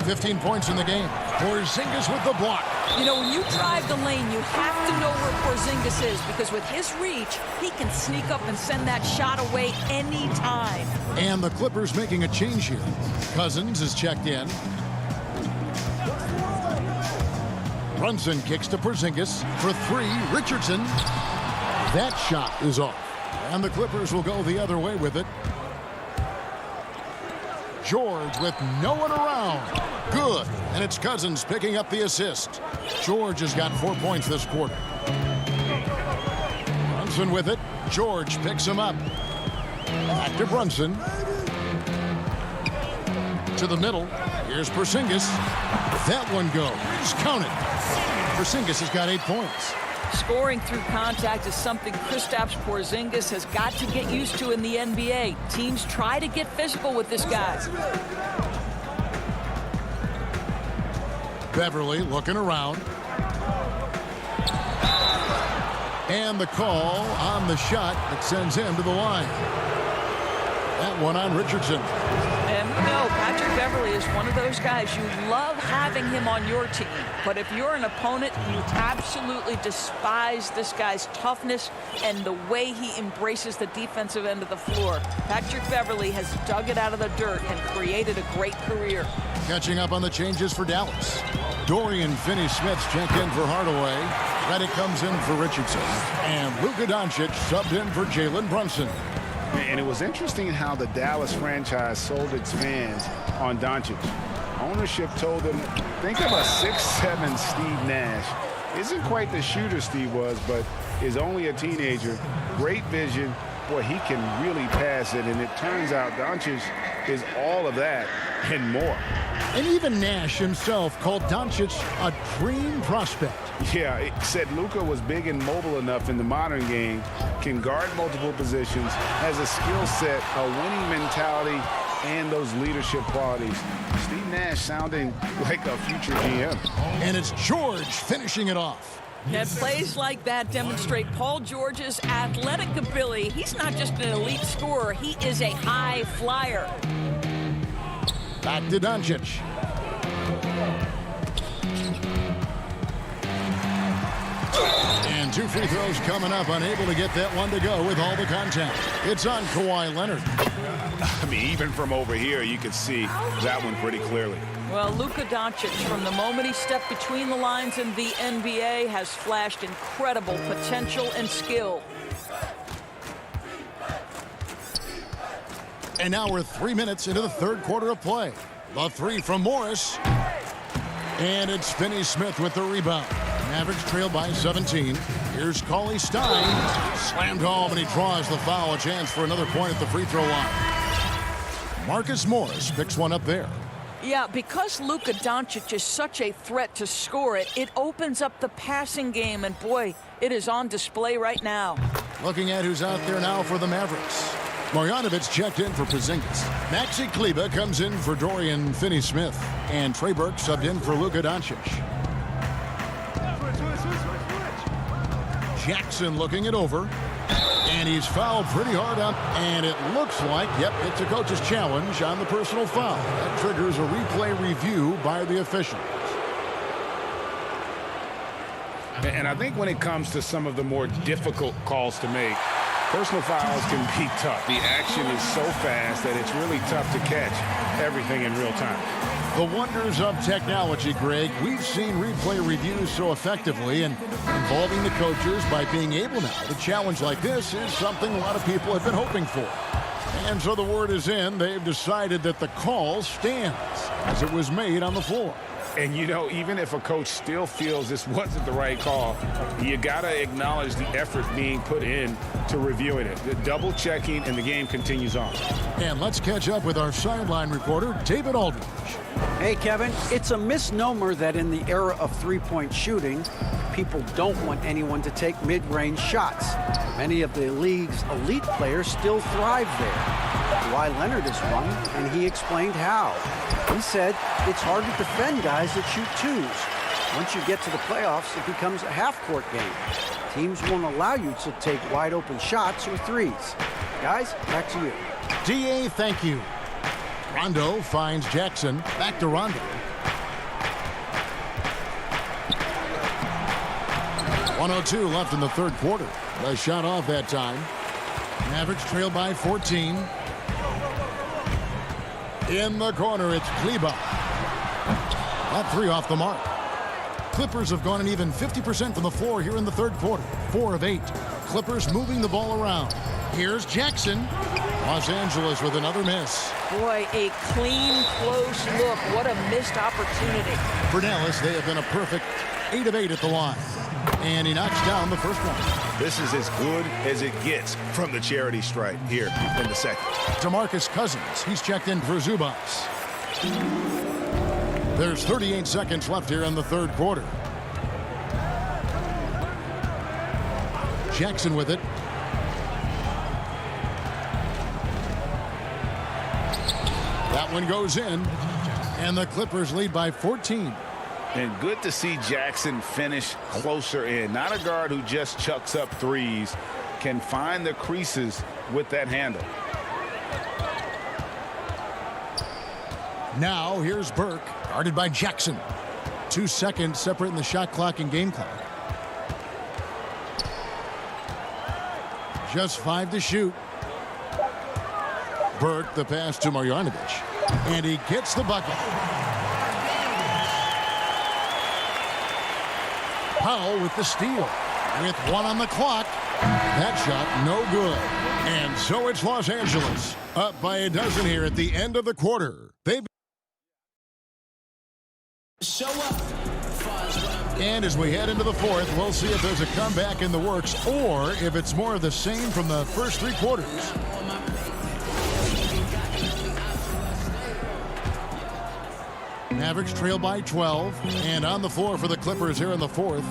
15 points in the game. Porzingis with the block. You know, when you drive the lane, you have to know where Porzingis is, because with his reach, he can sneak up and send that shot away anytime. And the Clippers making a change here. Cousins is checked in. Brunson kicks to Porzingis for three. Richardson. That shot is off. And the Clippers will go the other way with it. George with no one around. Good. And it's Cousins picking up the assist. George has got 4 points this quarter. Brunson with it. George picks him up. Back to Brunson. To the middle. Here's Porzingis. That one goes. Count it. Porzingis has got 8 points. Scoring through contact is something Kristaps Porzingis has got to get used to in the NBA. Teams try to get physical with this guy. Beverly looking around. And the call on the shot that sends him to the line. That one on Richardson. And we know Patrick Beverly is one of those guys. You love having him on your team. But if you're an opponent, you absolutely despise this guy's toughness and the way he embraces the defensive end of the floor. Patrick Beverly has dug it out of the dirt and created a great career. Catching up on the changes for Dallas. Dorian Finney-Smith's checked in for Hardaway. Redick comes in for Richardson. And Luka Doncic subbed in for Jalen Brunson. And it was interesting how the Dallas franchise sold its fans on Doncic. Ownership told them, think of a 6'7" Steve Nash. Isn't quite the shooter Steve was, but is only a teenager. Great vision. Boy, he can really pass it. And it turns out Doncic is all of that and more. And even Nash himself called Doncic a dream prospect. Yeah, it said Luka was big and mobile enough in the modern game, can guard multiple positions, has a skill set, a winning mentality, and those leadership qualities. Steve Nash sounding like a future GM. And it's George finishing it off. And plays like that demonstrate Paul George's athletic ability. He's not just an elite scorer, he is a high flyer. Back to Doncic. And 2 free throws coming up, unable to get that one to go with all the contact. It's on Kawhi Leonard. I mean, even from over here, you can see that one pretty clearly. Well, Luka Doncic, from the moment he stepped between the lines in the NBA, has flashed incredible potential and skill. And now we're 3 minutes into the third quarter of play. The three from Morris. And it's Finney-Smith with the rebound. Mavericks trail by 17. Here's Cauley Stein. Slammed home, and he draws the foul. A chance for another point at the free throw line. Marcus Morris picks one up there. Yeah, because Luka Doncic is such a threat to score it, it opens up the passing game, and boy, it is on display right now. Looking at who's out there now for the Mavericks. Marjanovic checked in for Porzingis. Maxi Kleber comes in for Dorian Finney-Smith. And Trey Burke subbed in for Luka Doncic. Jackson looking it over. And he's fouled pretty hard up. And it looks like, yep, it's a coach's challenge on the personal foul. That triggers a replay review by the officials. And I think when it comes to some of the more difficult calls to make, personal fouls can be tough. The action is so fast that it's really tough to catch everything in real time. The wonders of technology, Greg. We've seen replay reviews so effectively, and involving the coaches by being able now to challenge like this is something a lot of people have been hoping for. And so the word is in. They've decided that the call stands as it was made on the floor. And, you know, even if a coach still feels this wasn't the right call, you got to acknowledge the effort being put in to reviewing it. The double checking, and the game continues on. And let's catch up with our sideline reporter, David Aldridge. Hey, Kevin, it's a misnomer that in the era of three-point shooting, people don't want anyone to take mid-range shots. Many of the league's elite players still thrive there. Kawhi Leonard is one, and he explained how. He said it's hard to defend guys that shoot twos. Once you get to the playoffs, it becomes a half-court game. Teams won't allow you to take wide-open shots or threes. Guys, back to you. D.A., thank you. Rondo finds Jackson. Back to Rondo. 1:02 left in the third quarter. A shot off that time. Mavericks trail by 14. In the corner, it's Kleber. That three off the mark. Clippers have gone an even 50% from the floor here in the third quarter. 4 of 8. Clippers moving the ball around. Here's Jackson. Los Angeles with another miss. Boy, a clean, close look. What a missed opportunity. For Dallas, they have been a perfect 8 of 8 at the line. And he knocks down the first one. This is as good as it gets from the charity stripe here in the second. DeMarcus Cousins, he's checked in for Zubac. There's 38 seconds left here in the third quarter. Jackson with it. That one goes in, and the Clippers lead by 14. And good to see Jackson finish closer in. Not a guard who just chucks up threes, can find the creases with that handle. Now here's Burke, guarded by Jackson. 2 seconds separating the shot clock and game clock. Just 5 to shoot. Burke, the pass to Marjanovic. And he gets the bucket. Powell with the steal. With 1 on the clock. That shot no good. And so it's Los Angeles. Up by a dozen here at the end of the quarter. They've Show up. And as we head into the fourth, we'll see if there's a comeback in the works or if it's more of the same from the first 3 quarters. Mavericks trail by 12. And on the floor for the Clippers here in the fourth,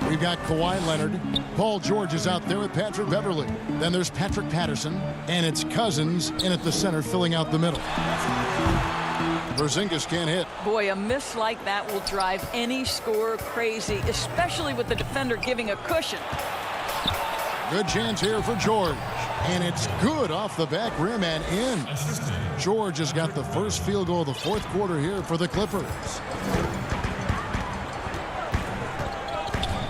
we've got Kawhi Leonard. Paul George is out there with Patrick Beverley. Then there's Patrick Patterson. And it's Cousins in at the center filling out the middle. Porzingis can't hit. Boy, a miss like that will drive any scorer crazy, especially with the defender giving a cushion. Good chance here for George. And it's good off the back rim and in. George has got the first field goal of the fourth quarter here for the Clippers.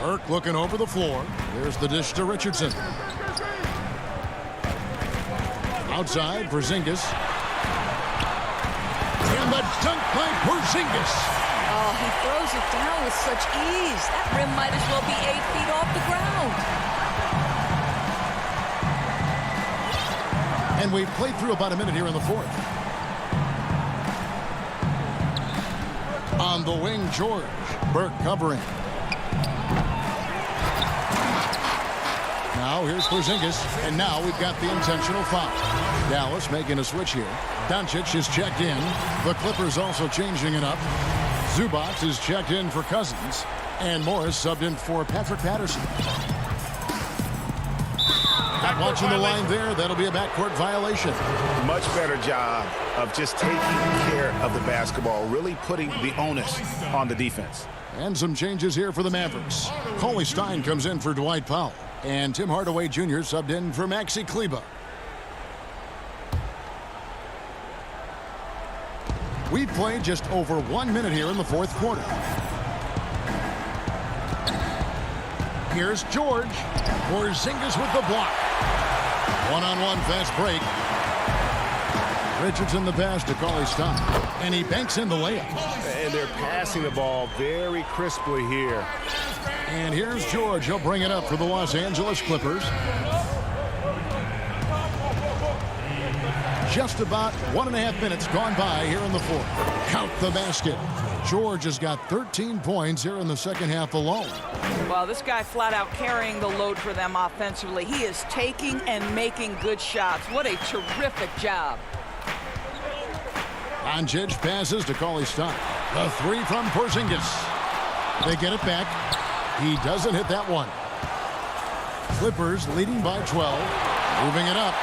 Burke looking over the floor. There's the dish to Richardson. Outside, Porzingis. And the dunk by Porzingis. Oh, he throws it down with such ease. That rim might as well be 8 feet off the ground. And we've played through about a minute here in the fourth. On the wing, George. Burke covering. Now here's Porzingis. And now we've got the intentional foul. Dallas making a switch here. Doncic is checked in. The Clippers also changing it up. Zubac is checked in for Cousins. And Morris subbed in for Patrick Patterson. Watching the line there, that'll be a backcourt violation. Much better job of just taking care of the basketball, really putting the onus on the defense. And some changes here for the Mavericks. Cauley Stein comes in for Dwight Powell. And Tim Hardaway Jr. subbed in for Maxi Kleber. We've played just over 1 minute here in the fourth quarter. Here's George. Porzingis with the block. One-on-one fast break. Richardson the pass to Cauley Stein. And he banks in the layup. And they're passing the ball very crisply here. And here's George. He'll bring it up for the Los Angeles Clippers. Just about 1.5 minutes gone by here in the fourth. Count the basket. George has got 13 points here in the second half alone. Well, this guy flat out carrying the load for them offensively. He is taking and making good shots. What a terrific job. Doncic passes to Cauley Stein. The three from Porzingis. They get it back. He doesn't hit that one. Clippers leading by 12. Moving it up.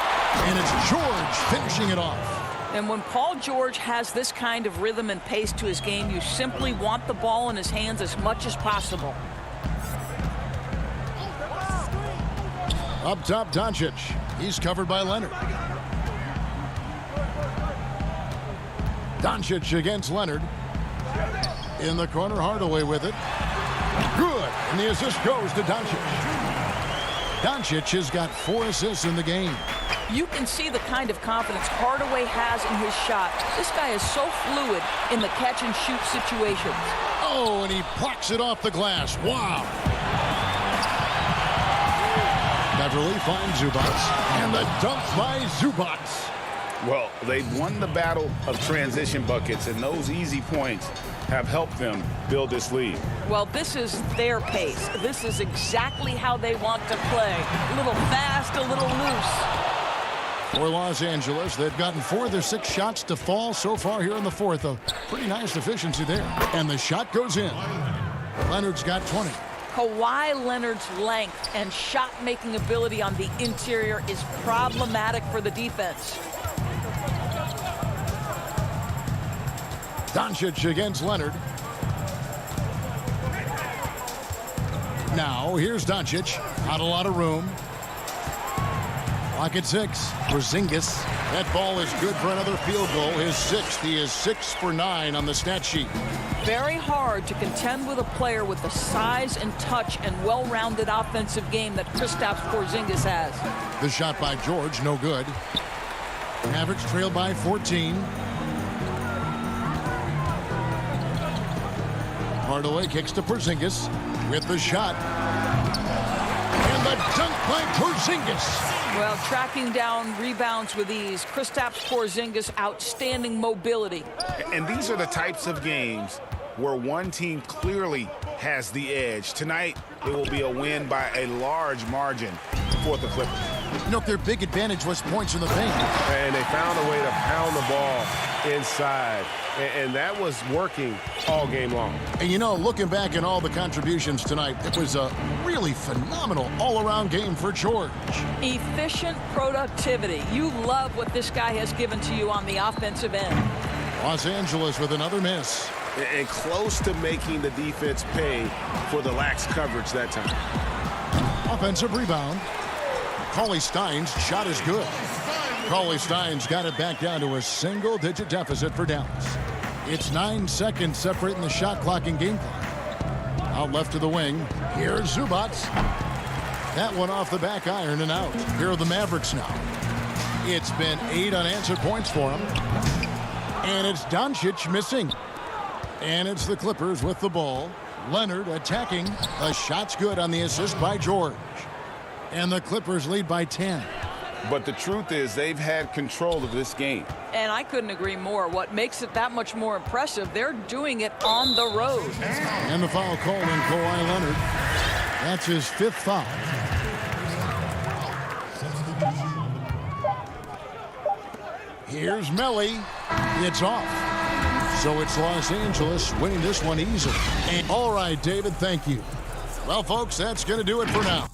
And it's George finishing it off. And when Paul George has this kind of rhythm and pace to his game, you simply want the ball in his hands as much as possible. Up top, Doncic. He's covered by Leonard. Doncic against Leonard. In the corner, Hardaway with it. Good. And the assist goes to Doncic. Doncic has got 4 assists in the game. You can see the kind of confidence Hardaway has in his shot. This guy is so fluid in the catch-and-shoot situations. Oh, and he plucks it off the glass. Wow. Beverly finds Zubats. And the dunk by Zubats. Well, they've won the battle of transition buckets, and those easy points have helped them build this lead. Well, this is their pace. This is exactly how they want to play. A little fast, a little loose. For Los Angeles, they've gotten 4 of their 6 shots to fall so far here in the 4th. A pretty nice efficiency there. And the shot goes in. Leonard's got 20. Kawhi Leonard's length and shot-making ability on the interior is problematic for the defense. Doncic against Leonard. Now, here's Doncic. Not a lot of room. Clock at 6. Porzingis. That ball is good for another field goal. His 6th. He is 6 for 9 on the stat sheet. Very hard to contend with a player with the size and touch and well-rounded offensive game that Kristaps Porzingis has. The shot by George, no good. Mavericks trailed by 14. Hardaway kicks to Porzingis with the shot. And the dunk by Porzingis. Well, tracking down rebounds with ease. Kristaps Porzingis, outstanding mobility. And these are the types of games where one team clearly has the edge. Tonight, it will be a win by a large margin for the Clippers. You know, their big advantage was points in the paint. And they found a way to pound the ball inside. And that was working all game long. And, you know, looking back at all the contributions tonight, it was a really phenomenal all-around game for George. Efficient productivity. You love what this guy has given to you on the offensive end. Los Angeles with another miss. And close to making the defense pay for the lax coverage that time. Offensive rebound. Cauley-Stein's shot is good. Cauley-Stein's got it back down to a single-digit deficit for Dallas. It's 9 seconds separating the shot clock and game clock. Out left to the wing. Here's Zubats. That one off the back iron and out. Here are the Mavericks now. It's been 8 unanswered points for them. And it's Doncic missing. And it's the Clippers with the ball. Leonard attacking. The shot's good on the assist by George. And the Clippers lead by 10. But the truth is they've had control of this game. And I couldn't agree more. What makes it that much more impressive, they're doing it on the road. And the foul called on Kawhi Leonard. That's his 5th foul. Here's Melly. It's off. So it's Los Angeles winning this one easily. And all right, David, thank you. Well, folks, that's going to do it for now.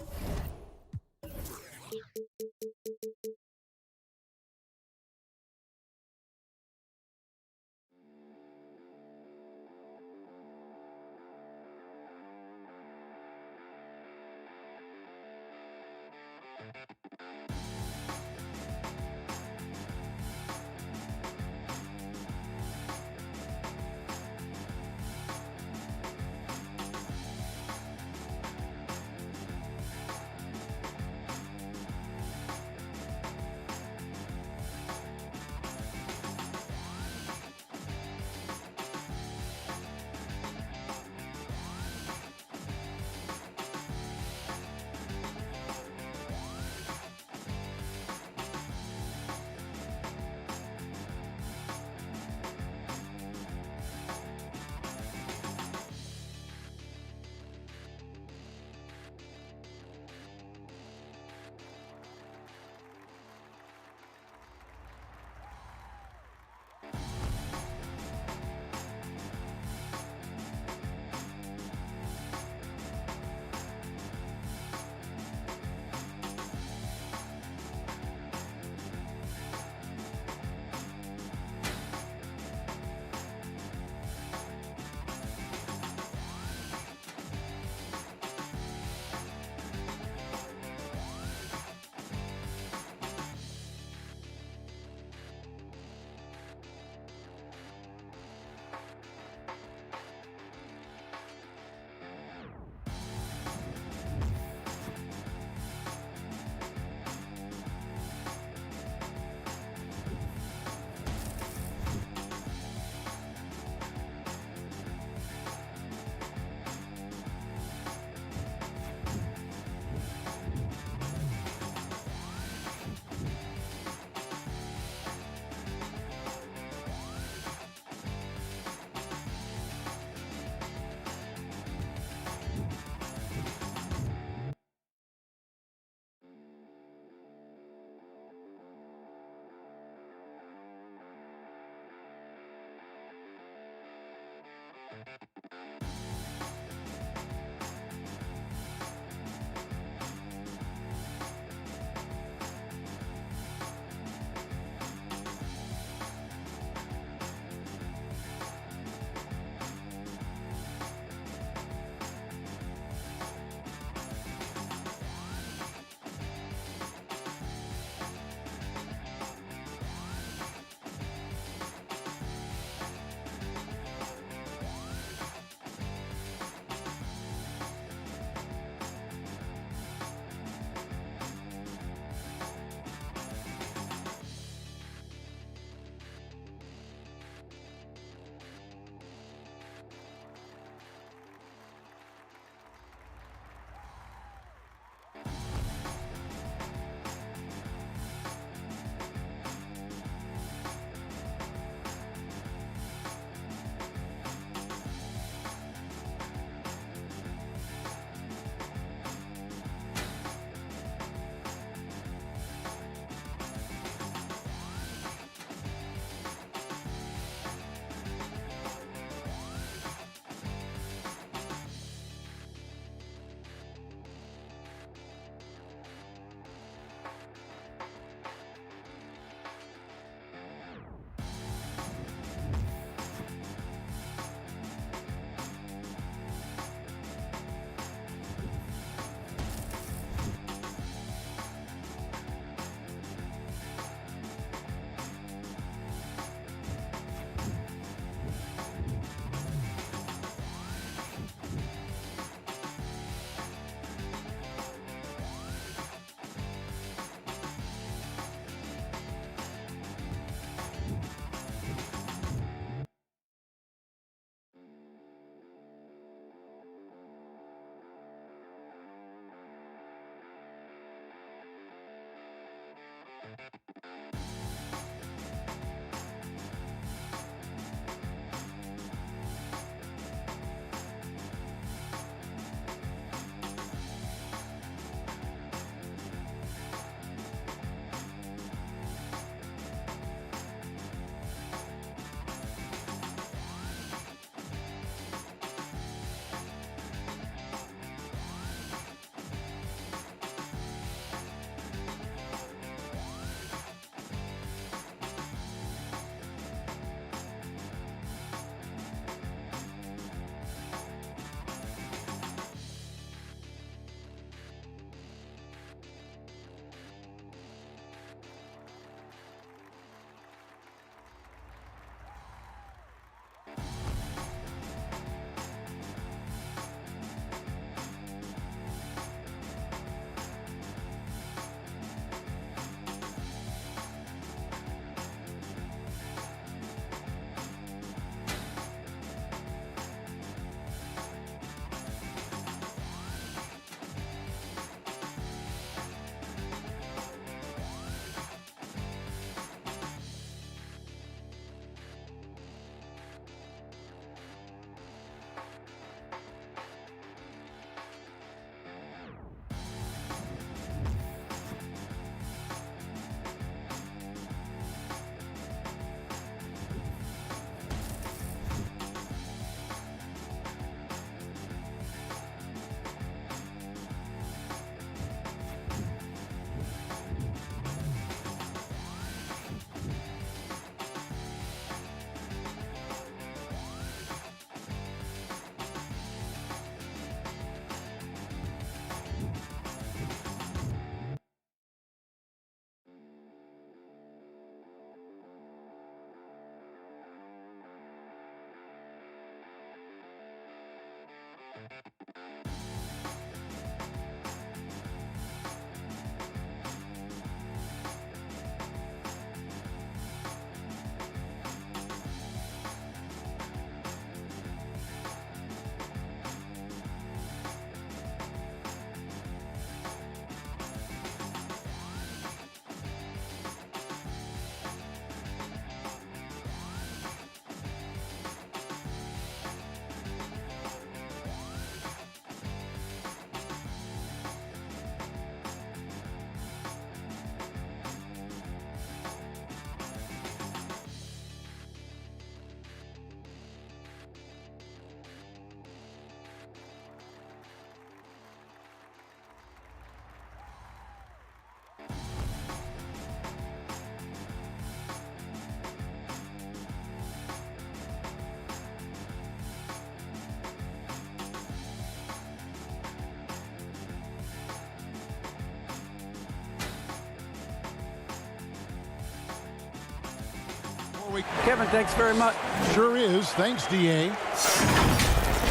Kevin, thanks very much. Sure is. Thanks, D.A.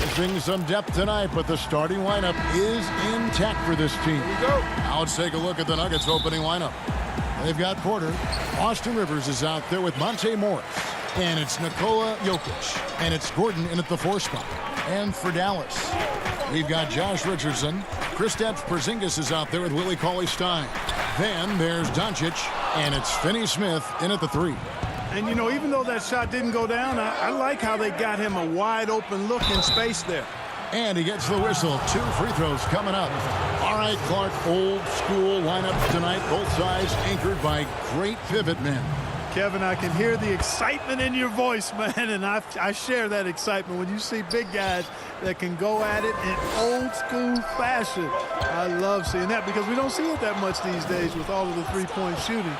Missing some depth tonight, but the starting lineup is intact for this team. Here we go. Now let's take a look at the Nuggets opening lineup. They've got Porter. Austin Rivers is out there with Monte Morris. And it's Nikola Jokic. And it's Gordon in at the 4 spot. And for Dallas, we've got Josh Richardson. Kristaps Porzingis is out there with Willie Cauley-Stein. Then there's Doncic. And it's Finney Smith in at the 3. And, you know, even though that shot didn't go down, I like how they got him a wide open look in space there. And he gets the whistle. 2 free throws coming up. All right, Clark, old school lineup tonight. Both sides anchored by great pivot men. Kevin, I can hear the excitement in your voice, man, and I share that excitement when you see big guys that can go at it in old school fashion. I love seeing that because we don't see it that much these days with all of the three-point shooting.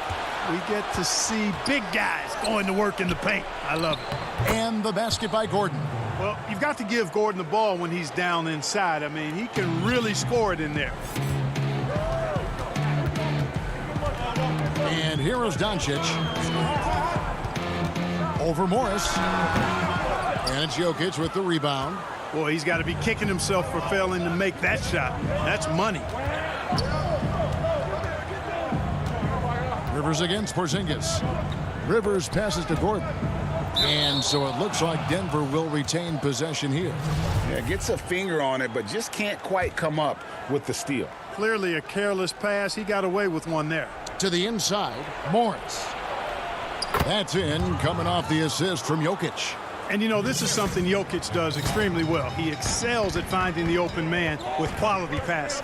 We get to see big guys going to work in the paint. I love it. And the basket by Gordon. Well, you've got to give Gordon the ball when he's down inside. I mean, he can really score it in there. And here is Doncic. Over Morris. And it's Jokic with the rebound. Boy, he's got to be kicking himself for failing to make that shot. That's money. Rivers against Porzingis. Rivers passes to Gordon. And so it looks like Denver will retain possession here. Yeah, gets a finger on it, but just can't quite come up with the steal. Clearly a careless pass. He got away with one there. To the inside, Morris. That's in, coming off the assist from Jokic. And, you know, this is something Jokic does extremely well. He excels at finding the open man with quality passes.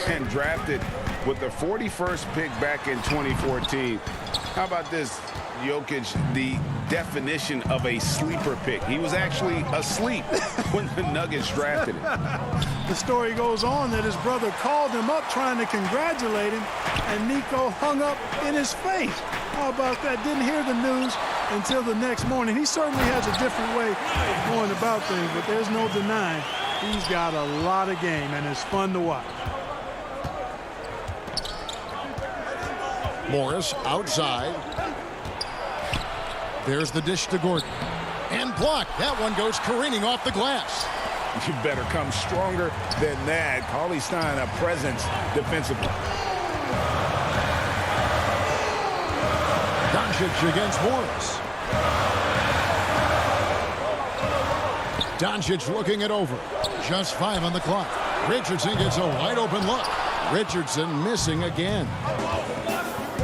And drafted with the 41st pick back in 2014. How about this? Jokic, the definition of a sleeper pick. He was actually asleep when the Nuggets drafted him. The story goes on that his brother called him up trying to congratulate him, and Nico hung up in his face. How about that? Didn't hear the news until the next morning. He certainly has a different way of going about things, but there's no denying he's got a lot of game, and it's fun to watch. Morris outside. There's the dish to Gordon. And blocked. That one goes careening off the glass. You better come stronger than that. Cauley-Stein, a presence defensively. Doncic against Morris. Doncic looking it over. Just 5 on the clock. Richardson gets a wide open look. Richardson missing again.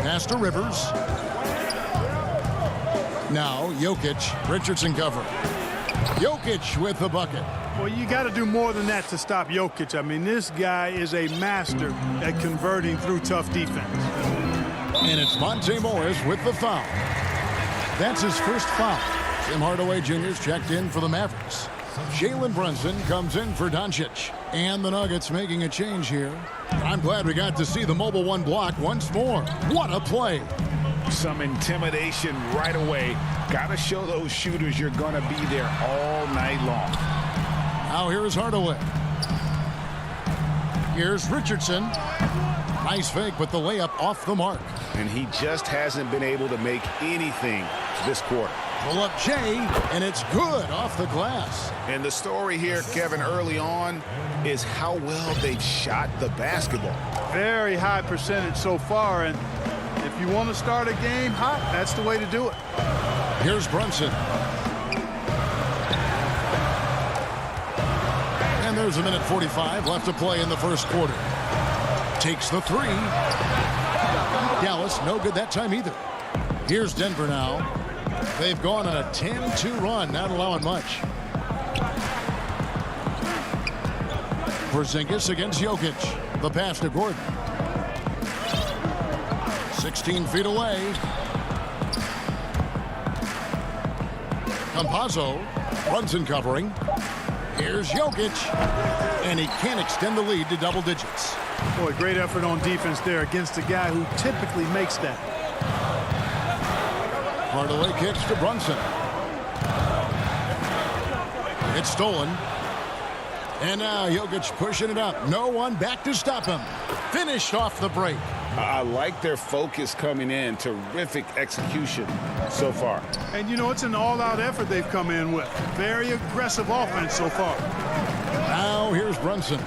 Pass to Rivers. Now Jokic, Richardson cover. Jokic with the bucket. Well, you got to do more than that to stop Jokic. I mean, this guy is a master at converting through tough defense. And it's Monte Morris with the foul. That's his first foul. Tim Hardaway Jr.'s checked in for the Mavericks. Jalen Brunson comes in for Doncic. And the Nuggets making a change here. I'm glad we got to see the mobile one block once more. What a play. Some intimidation right away. Got to show those shooters you're going to be there all night long. Now here's Hardaway. Here's Richardson. Nice fake, but the layup off the mark. And he just hasn't been able to make anything this quarter. Pull up Jay, and it's good off the glass. And the story here, Kevin, early on is how well they've shot the basketball. Very high percentage so far, and if you want to start a game hot, that's the way to do it. Here's Brunson. And there's a minute 45 left to play in the first quarter. Takes the 3. Dallas, no good that time either. Here's Denver now. They've gone on a 10-2 run, not allowing much. Porzingis against Jokic. The pass to Gordon. 16 feet away. Campazzo. Brunson covering. Here's Jokic. And he can't extend the lead to double digits. Boy, great effort on defense there against a guy who typically makes that. Hardaway kicks to Brunson. It's stolen. And now Jokic pushing it up. No one back to stop him. Finished off the break. I like their focus coming in. Terrific execution so far. And, you know, it's an all-out effort they've come in with. Very aggressive offense so far. Now here's Brunson.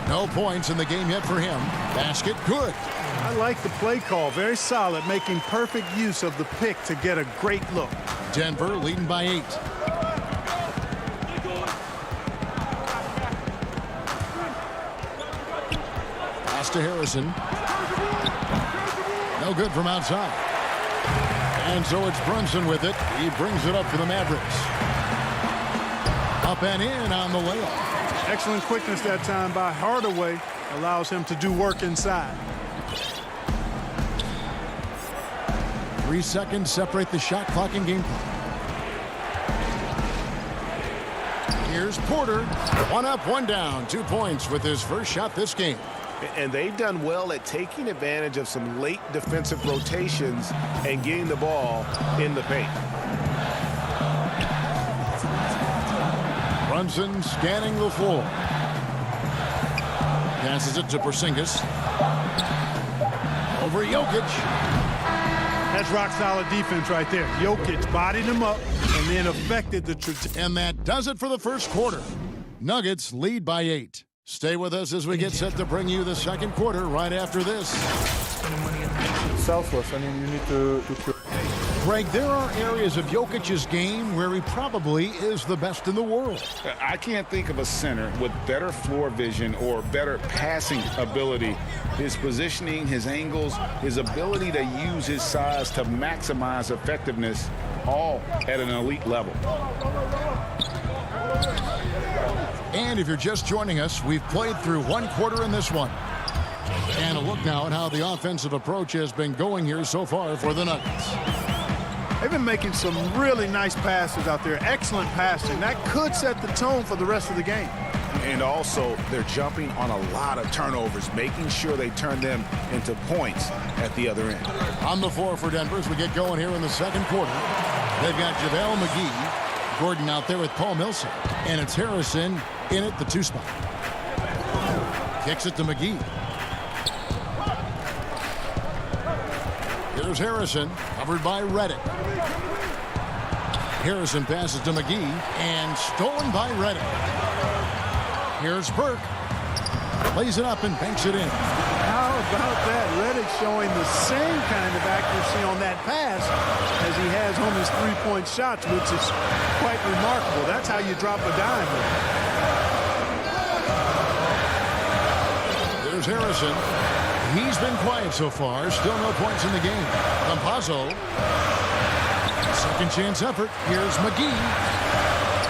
No points in the game yet for him. Basket good. I like the play call. Very solid, making perfect use of the pick to get a great look. Denver leading by 8. Pass to Harrison. No good from outside. And so it's Brunson with it. He brings it up for the Mavericks. Up and in on the layup. Excellent quickness that time by Hardaway. Allows him to do work inside. 3 seconds separate the shot clock and game clock. Here's Porter. 1 up, 1 down. 2 points with his first shot this game. And they've done well at taking advantage of some late defensive rotations and getting the ball in the paint. Brunson scanning the floor. Passes it to Porzingis. Over Jokic. That's rock-solid defense right there. Jokic bodied him up and then affected the trajectory. And that does it for the first quarter. Nuggets lead by 8. Stay with us as we get set to bring you the second quarter right after this. Selfless. I mean, you need to Greg, there are areas of Jokic's game where he probably is the best in the world. I can't think of a center with better floor vision or better passing ability. His positioning, his angles, his ability to use his size to maximize effectiveness, all at an elite level. And if you're just joining us, we've played through 1 quarter in this one. And a look now at how the offensive approach has been going here so far for the Nuggets. They've been making some really nice passes out there. Excellent passing. That could set the tone for the rest of the game. And also, they're jumping on a lot of turnovers, making sure they turn them into points at the other end. On the floor for Denver as we get going here in the second quarter. They've got JaVale McGee, Gordon out there with Paul Millsap, and it's Harrison in at the 2 spot. Kicks it to McGee. Here's Harrison, covered by Redick. Harrison passes to McGee, and stolen by Redick. Here's Burke. Lays it up and banks it in. How about that? Redick showing the same kind of accuracy on that pass as he has on his three-point shots, which is quite remarkable. That's how you drop a dime. There's Harrison. He's been quiet so far. Still no points in the game. Campazzo. Second chance effort. Here's McGee.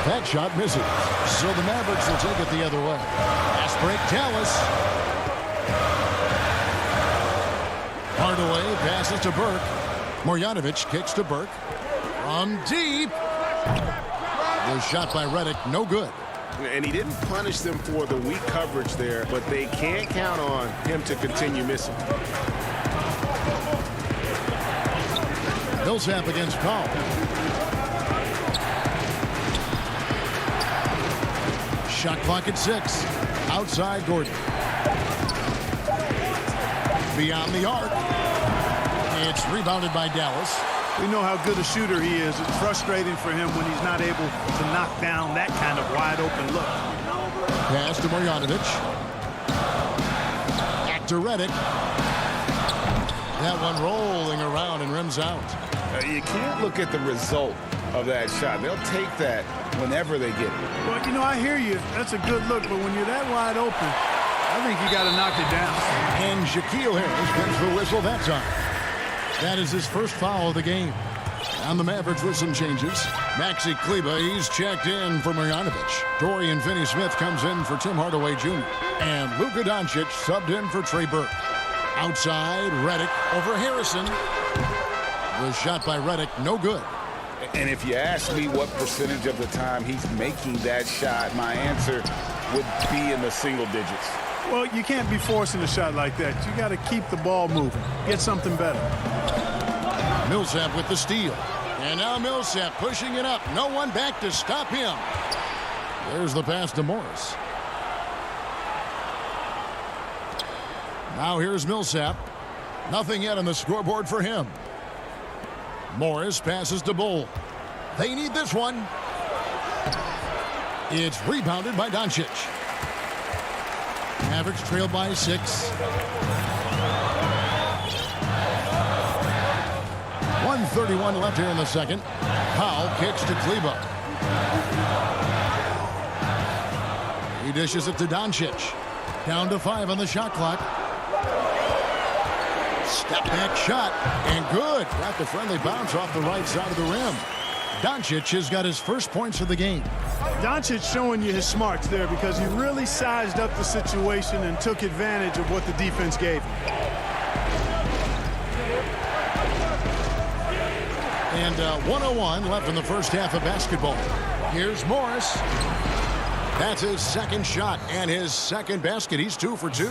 That shot misses. So the Mavericks will take it the other way. Fast break, Dallas. Hardaway passes to Burke. Marjanovic kicks to Burke. From deep. The shot by Redick, no good. And he didn't punish them for the weak coverage there, but they can't count on him to continue missing. Millsap against Powell. Shot clock at 6. Outside Gordon. Beyond the arc. It's rebounded by Dallas. We know how good a shooter he is. It's frustrating for him when he's not able to knock down that kind of wide-open look. Pass to Marjanovic. Back to Redick. That one rolling around and rims out. You can't look at the result of that shot. They'll take that whenever they get it. Well, you know, I hear you. That's a good look, but when you're that wide open, I think you got to knock it down. And Shaquille Harris gets the whistle that time. That is his first foul of the game. On the Mavericks with some changes. Maxi Kleber, he's checked in for Marjanovic. Dorian Finney-Smith comes in for Tim Hardaway Jr. And Luka Doncic subbed in for Trey Burke. Outside, Redick over Harrison. The shot by Redick, no good. And if you ask me what percentage of the time he's making that shot, my answer would be in the single digits. Well, you can't be forcing a shot like that. You got to keep the ball moving. Get something better. Millsap with the steal. And now Millsap pushing it up. No one back to stop him. There's the pass to Morris. Now here's Millsap. Nothing yet on the scoreboard for him. Morris passes to Bull. They need this one. It's rebounded by Doncic. Mavericks trail by 6. 1:31 left here in the second. Powell kicks to Kleba. He dishes it to Doncic. Down to 5 on the shot clock. Step back shot, and good. Got the friendly bounce off the right side of the rim. Doncic has got his first points of the game. Doncic showing you his smarts there because he really sized up the situation and took advantage of what the defense gave him. And 1:01 left in the first half of basketball. Here's Morris. That's his second shot and his second basket. He's 2 for 2.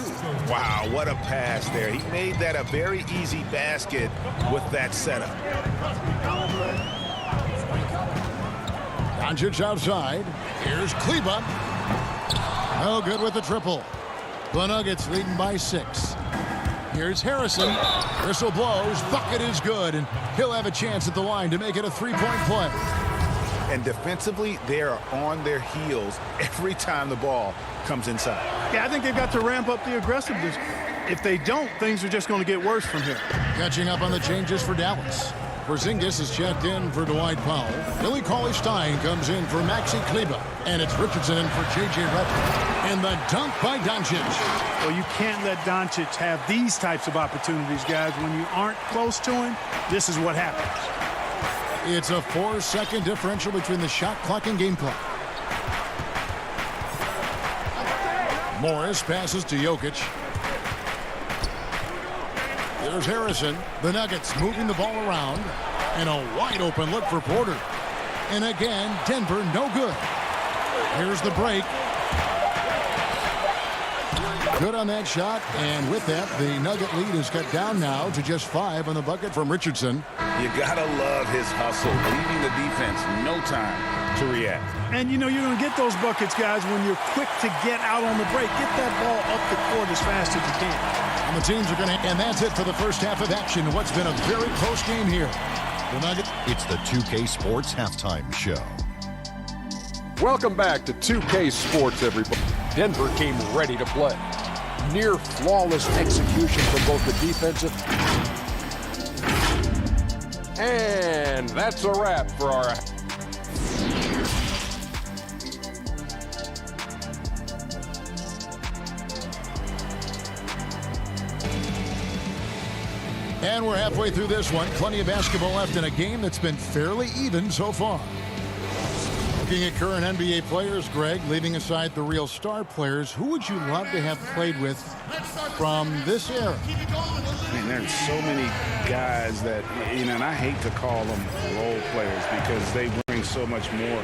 Wow, what a pass there. He made that a very easy basket with that setup. Doncic outside. Here's Kleba. No good with the triple. The Nuggets leading by 6. Here's Harrison. Whistle blows. Bucket is good, and he'll have a chance at the line to make it a 3-point play. And defensively, they are on their heels every time the ball comes inside. Yeah, I think they've got to ramp up the aggressiveness. If they don't, things are just going to get worse from here. Catching up on the changes for Dallas. Porzingis is checked in for Dwight Powell. Billy Cauley-Stein comes in for Maxi Kleba. And it's Richardson in for J.J. Redick. And the dunk by Doncic. Well, you can't let Doncic have these types of opportunities, guys. When you aren't close to him, this is what happens. It's a 4-second differential between the shot clock and game clock. Morris passes to Jokic. There's Harrison. The Nuggets moving the ball around. And a wide open look for Porter. And again, Denver no good. Here's the break. Good on that shot. And with that, the Nugget lead is cut down now to just 5 on the bucket from Richardson. You gotta love his hustle, leaving the defense no time to react. And you know you're going to get those buckets, guys, when you're quick to get out on the break. Get that ball up the court as fast as you can. And the teams are going to, and that's it for the first half of action. What's been a very close game here. The Nuggets. It's the 2K Sports Halftime Show. Welcome back to 2K Sports, everybody. Denver came ready to play. Near flawless execution from both the defensive. And that's a wrap for our... And we're halfway through this one. Plenty of basketball left in a game that's been fairly even so far. Looking at current NBA players, Greg, leaving aside the real star players, who would you love to have played with from this era? Man, there's so many guys that, you know, and I hate to call them role players because they bring so much more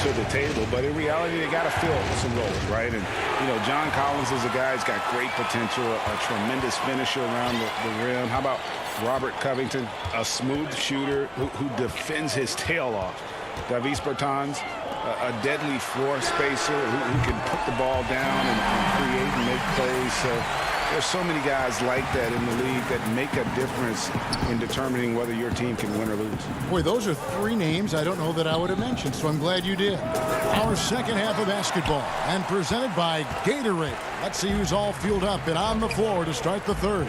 to the table. But in reality, they got to fill some roles, right? And, you know, John Collins is a guy who's got great potential, a tremendous finisher around the rim. How about Robert Covington, a smooth shooter who defends his tail off? Davis Bertans, a deadly floor spacer who can put the ball down and create and make plays. So there's so many guys like that in the league that make a difference in determining whether your team can win or lose. Boy, those are 3 names I don't know that I would have mentioned, so I'm glad you did. Our second half of basketball, and presented by Gatorade. Let's see who's all fueled up and on the floor to start the third.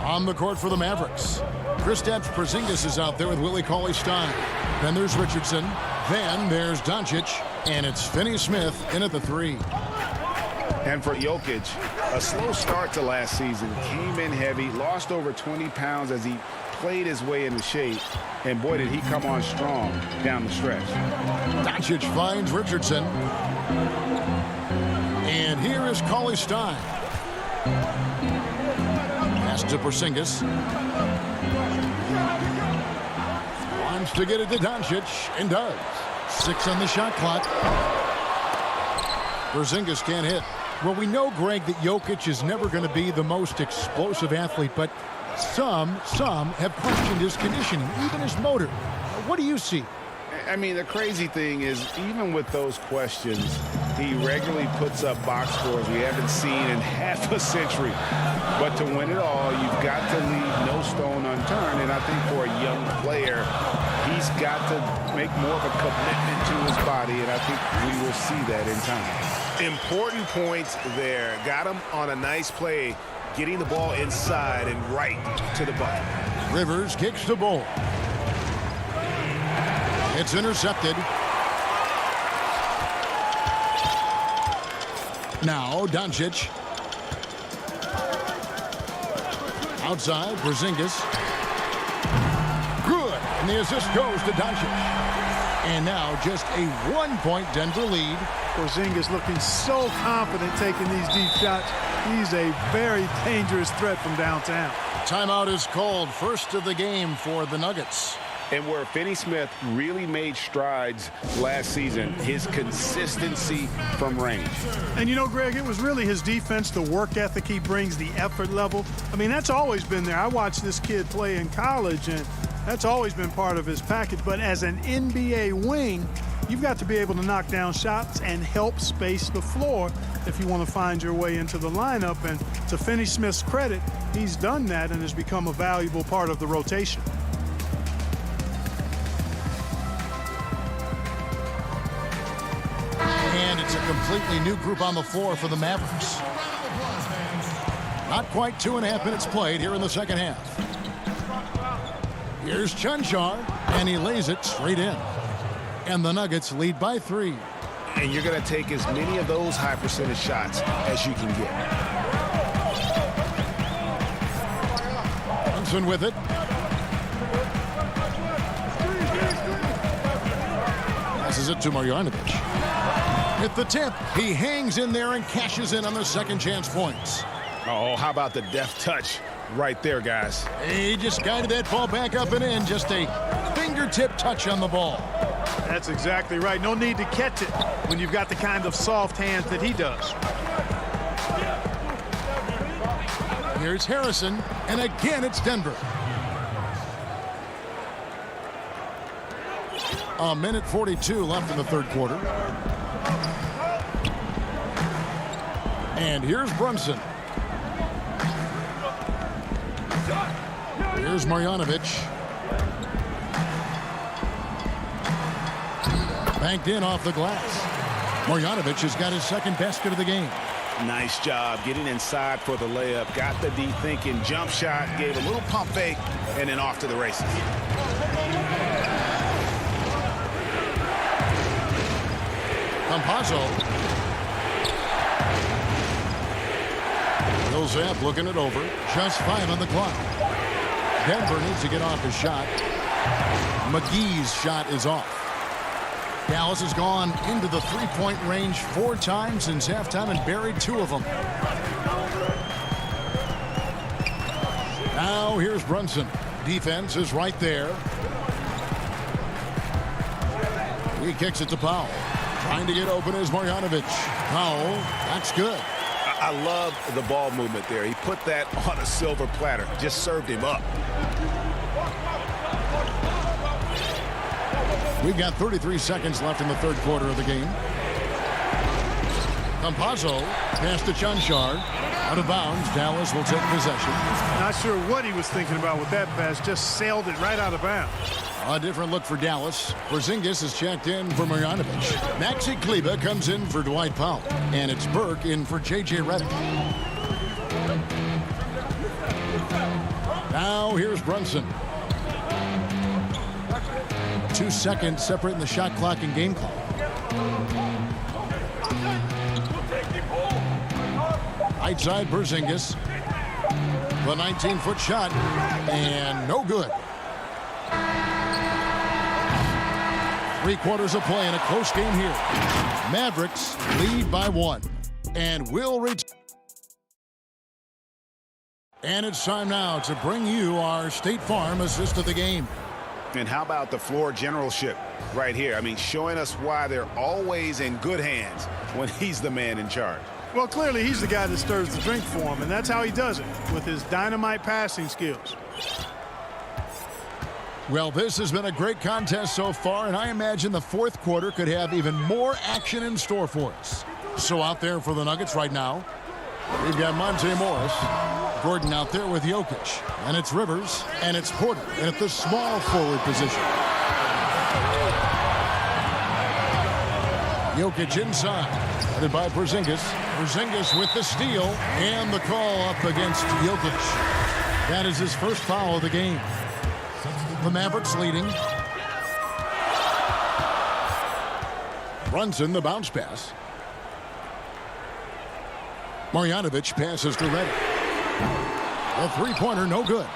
On the court for the Mavericks, Kristaps Porzingis is out there with Willie Cauley-Stein. Then there's Richardson. Then there's Doncic. And it's Finney-Smith in at the 3. And for Jokic, a slow start to last season. Came in heavy, lost over 20 pounds as he played his way into shape. And boy, did he come on strong down the stretch. Doncic finds Richardson. And here is Cauley-Stein. Pass to Porzingis. Wants to get it to Doncic, and does. 6 on the shot clock. Porzingis can't hit. Well, we know, Greg, that Jokic is never going to be the most explosive athlete, but some have questioned his conditioning, even his motor. What do you see? I mean, the crazy thing is, even with those questions, He regularly puts up box scores we haven't seen in half a century. But to win it all, you've got to leave no stone unturned. And I think for a young player, he's got to make more of a commitment to his body, and I think we will see that in time. Important points there. Got him on a nice play, getting the ball inside and right to the bucket. Rivers kicks the ball. It's intercepted. Now Doncic. Outside, Porzingis. Good. And the assist goes to Doncic. And now just a 1-point Denver lead. Porzingis looking so confident taking these deep shots. He's a very dangerous threat from downtown. Timeout is called. First of the game for the Nuggets. And where Finney-Smith really made strides last season, his consistency from range. And you know, Greg, it was really his defense, the work ethic he brings, the effort level. I mean, that's always been there. I watched this kid play in college, and that's always been part of his package. But as an NBA wing, you've got to be able to knock down shots and help space the floor if you want to find your way into the lineup. And to Finney-Smith's credit, he's done that and has become a valuable part of the rotation. And it's a completely new group on the floor for the Mavericks. Not quite 2.5 minutes played here in the second half. Here's Chunchar, and he lays it straight in. And the Nuggets lead by 3. And you're going to take as many of those high percentage shots as you can get. Thompson with it. Passes it to Marjanovic. At the tip, he hangs in there and cashes in on the second chance points. Oh, how about the deft touch right there, guys? He just guided that ball back up and in. Just a fingertip touch on the ball. That's exactly right. No need to catch it when you've got the kind of soft hands that he does. Here's Harrison, and again it's Denver. A minute 42 left in the third quarter. And here's Brunson. Here's Marjanovic. Banked in off the glass. Marjanovic has got his second basket of the game. Nice job getting inside for the layup. Got the deep thinking jump shot, gave a little pump fake, and then off to the races. Campazzo. Millsap looking it over. Just 5 on the clock. Denver needs to get off his shot. McGee's shot is off. Dallas has gone into the three-point range 4 times since halftime and buried 2 of them. Now here's Brunson. Defense is right there. He kicks it to Powell. Trying to get open is Marjanovic. Powell, that's good. I love the ball movement there. He put that on a silver platter. Just served him up. We've got 33 seconds left in the third quarter of the game. Campazzo pass to Chunchar. Out of bounds. Dallas will take possession. Not sure what he was thinking about with that pass. Just sailed it right out of bounds. A different look for Dallas. Porzingis is checked in for Marjanovic. Maxi Kleber comes in for Dwight Powell. And it's Burke in for J.J. Redick. Now here's Brunson. 2 seconds separating the shot clock and game clock. Right side, Porzingis. The 19-foot shot. And no good. 3 quarters of play in a close game here. Mavericks lead by 1. And will reach. And it's time now to bring you our State Farm assist of the game. And how about the floor generalship right here? I mean, showing us why they're always in good hands when he's the man in charge. Well, clearly he's the guy that stirs the drink for him, and that's how he does it, with his dynamite passing skills. Well, this has been a great contest so far, and I imagine the fourth quarter could have even more action in store for us. So out there for the Nuggets right now, we've got Monte Morris. Gordon out there with Jokic. And it's Rivers, and it's Porter at the small forward position. Jokic inside, headed by Porzingis. Porzingis with the steal, and the call up against Jokic. That is his first foul of the game. The Mavericks leading. Brunson, the bounce pass. Marjanovic passes to Redick. A three-pointer, no good.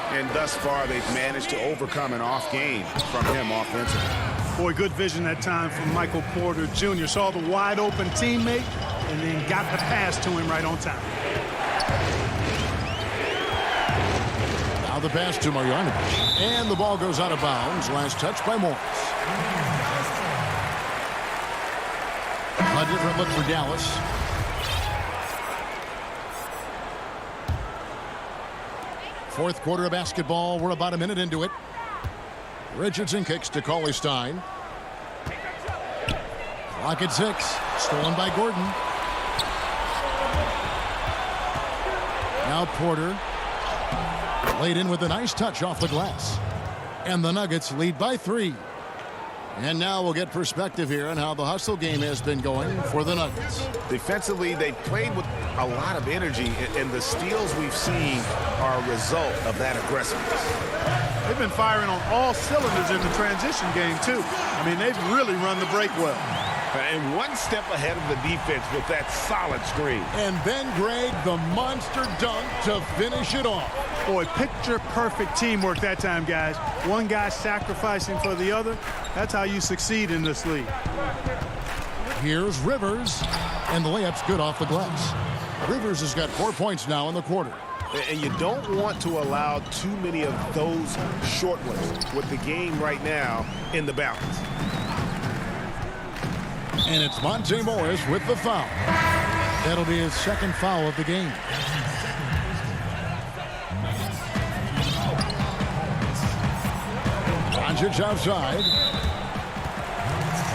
And thus far, they've managed to overcome an off game from him offensively. Boy, good vision that time from Michael Porter Jr. Saw the wide-open teammate and then got the pass to him right on time. Now the pass to Marjanovic. And the ball goes out of bounds. Last touch by Morris. A different look for Dallas. Fourth quarter of basketball. We're about a minute into it. Richardson kicks to Cauley Stein. Clock at 6. Stolen by Gordon. Now Porter. Laid in with a nice touch off the glass. And the Nuggets lead by 3. And now we'll get perspective here on how the hustle game has been going for the Nuggets. Defensively, they played with a lot of energy, and the steals we've seen are a result of that aggressiveness. They've been firing on all cylinders in the transition game, too. I mean, they've really run the break well. And one step ahead of the defense with that solid screen. And then, Greg, the monster dunk to finish it off. Boy, picture-perfect teamwork that time, guys. One guy sacrificing for the other. That's how you succeed in this league. Here's Rivers, and the layup's good off the glass. Rivers has got 4 points now in the quarter. And you don't want to allow too many of those short ones with the game right now in the balance. And it's Monte Morris with the foul. That'll be his second foul of the game. Doncic outside.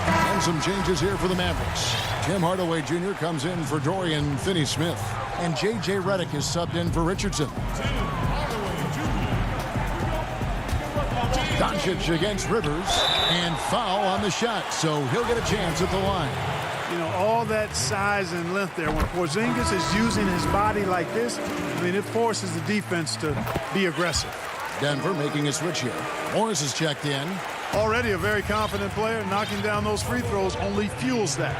And some changes here for the Mavericks. Tim Hardaway Jr. comes in for Dorian Finney-Smith. And J.J. Redick is subbed in for Richardson. Doncic against Rivers. And foul on the shot, so he'll get a chance at the line. You know, all that size and length there. When Porzingis is using his body like this, I mean, it forces the defense to be aggressive. Denver making a switch here. Morris is checked in. Already a very confident player. Knocking down those free throws only fuels that.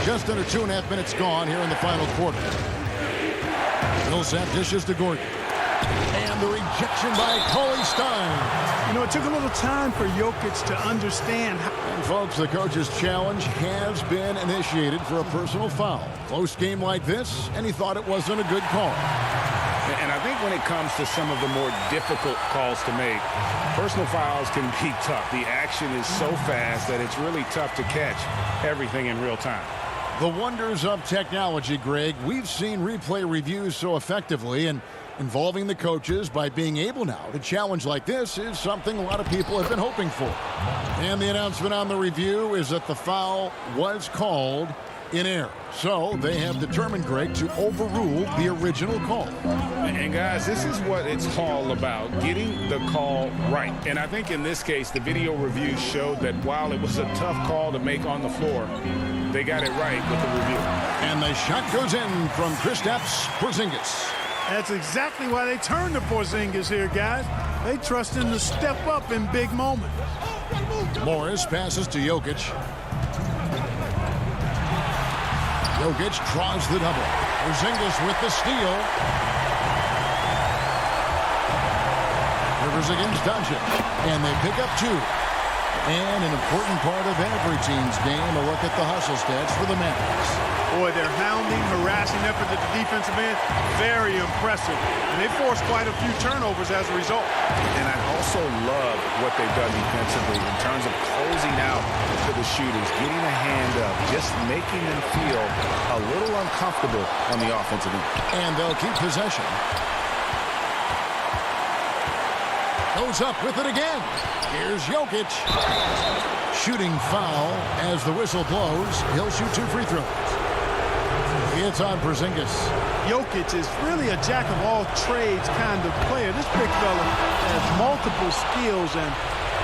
Just under 2.5 minutes gone here in the final quarter. Millsap dishes to Gordon. And the rejection by Cauley Stein. You know, it took a little time for Jokic to understand. And folks, the coach's challenge has been initiated for a personal foul. Close game like this, and he thought it wasn't a good call. And I think when it comes to some of the more difficult calls to make, personal fouls can be tough. The action is so fast that it's really tough to catch everything in real time. The wonders of technology, Greg. We've seen replay reviews so effectively, and involving the coaches by being able now to challenge like this is something a lot of people have been hoping for. And the announcement on the review is that the foul was called in error. So they have determined, Greg, to overrule the original call. And guys, this is what it's all about, getting the call right. And I think in this case, the video review showed that while it was a tough call to make on the floor, they got it right with the review. And the shot goes in from Kristaps Porzingis. That's exactly why they turned to Porzingis here, guys. They trust him to step up in big moments. Morris passes to Jokic. Jokic draws the double. Porzingis with the steal. Rivers against Doncic. And they pick up 2. And an important part of every team's game, a look at the hustle stats for the Mavericks. Boy, their hounding, harassing effort at the defensive end, very impressive. And they forced quite a few turnovers as a result. And I also love what they've done defensively in terms of closing out to the shooters, getting a hand up, just making them feel a little uncomfortable on the offensive end. And they'll keep possession. Goes up with it again. Here's Jokic. Shooting foul as the whistle blows. He'll shoot 2 free throws. It's on Porzingis. Jokic is really a jack-of-all-trades kind of player. This big fella has multiple skills, and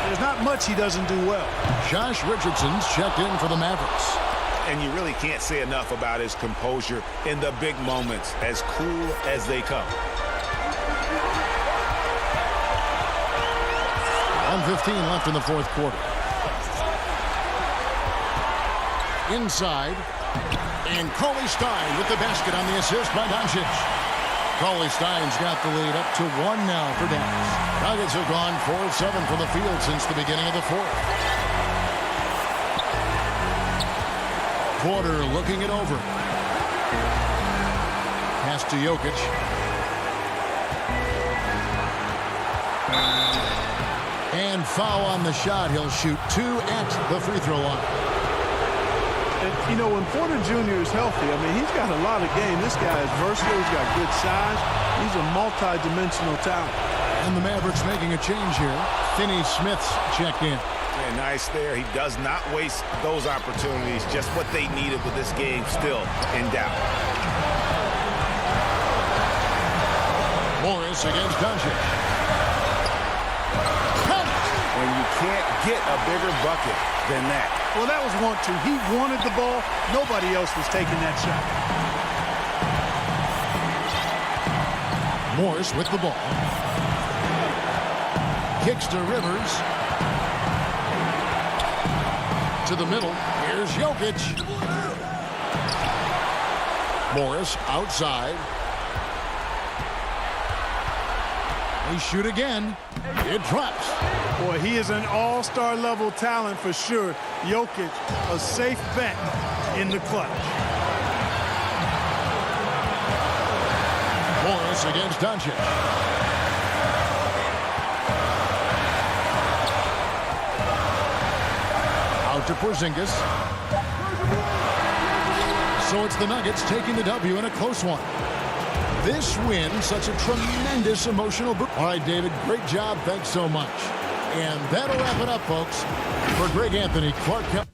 there's not much he doesn't do well. Josh Richardson's checked in for the Mavericks. And you really can't say enough about his composure in the big moments, as cool as they come. 1:15 left in the fourth quarter. Inside. And Cauley-Stein with the basket on the assist by Doncic. Cauley-Stein's got the lead up to 1 now for Dallas. Nuggets have gone 4-7 from the field since the beginning of the fourth. Porter looking it over. Pass to Jokic. And foul on the shot. He'll shoot 2 at the free throw line. And, you know, when Porter Jr. is healthy, I mean, he's got a lot of game. This guy is versatile. He's got good size. He's a multi-dimensional talent. And the Mavericks making a change here. Finney Smith's checked in. And nice there. He does not waste those opportunities. Just what they needed with this game still in doubt. Morris against Doncic. And you can't get a bigger bucket than that. Well, that was 1-2. He wanted the ball. Nobody else was taking that shot. Morris with the ball. Kicks to Rivers. To the middle. Here's Jokic. Morris outside. They shoot again. It drops. Boy, he is an all-star level talent for sure. Jokic, a safe bet in the clutch. Morris against Doncic. Out to Porzingis. So it's the Nuggets taking the W in a close one. This win, such a tremendous emotional boost. All right, David, great job. Thanks so much. And that'll wrap it up, folks. For Greg Anthony, Clark Kelly.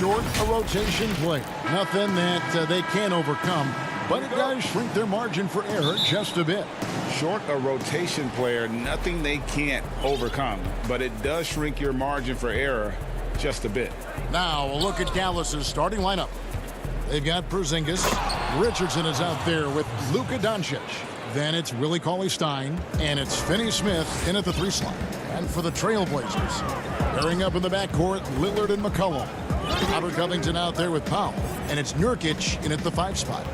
short a rotation play. Nothing that they can't overcome, but it does shrink their margin for error just a bit. Short a rotation player, nothing they can't overcome, but it does shrink your margin for error just a bit. Now a look at Dallas's starting lineup. They've got Porzingis. Richardson is out there with Luka Doncic. Then it's Willie Cauley-Stein, and it's Finney Smith in at the 3 slot. And for the Trailblazers, pairing up in the backcourt, Lillard and McCollum. Robert Covington out there with Powell, and it's Nurkic in at the 5 spot.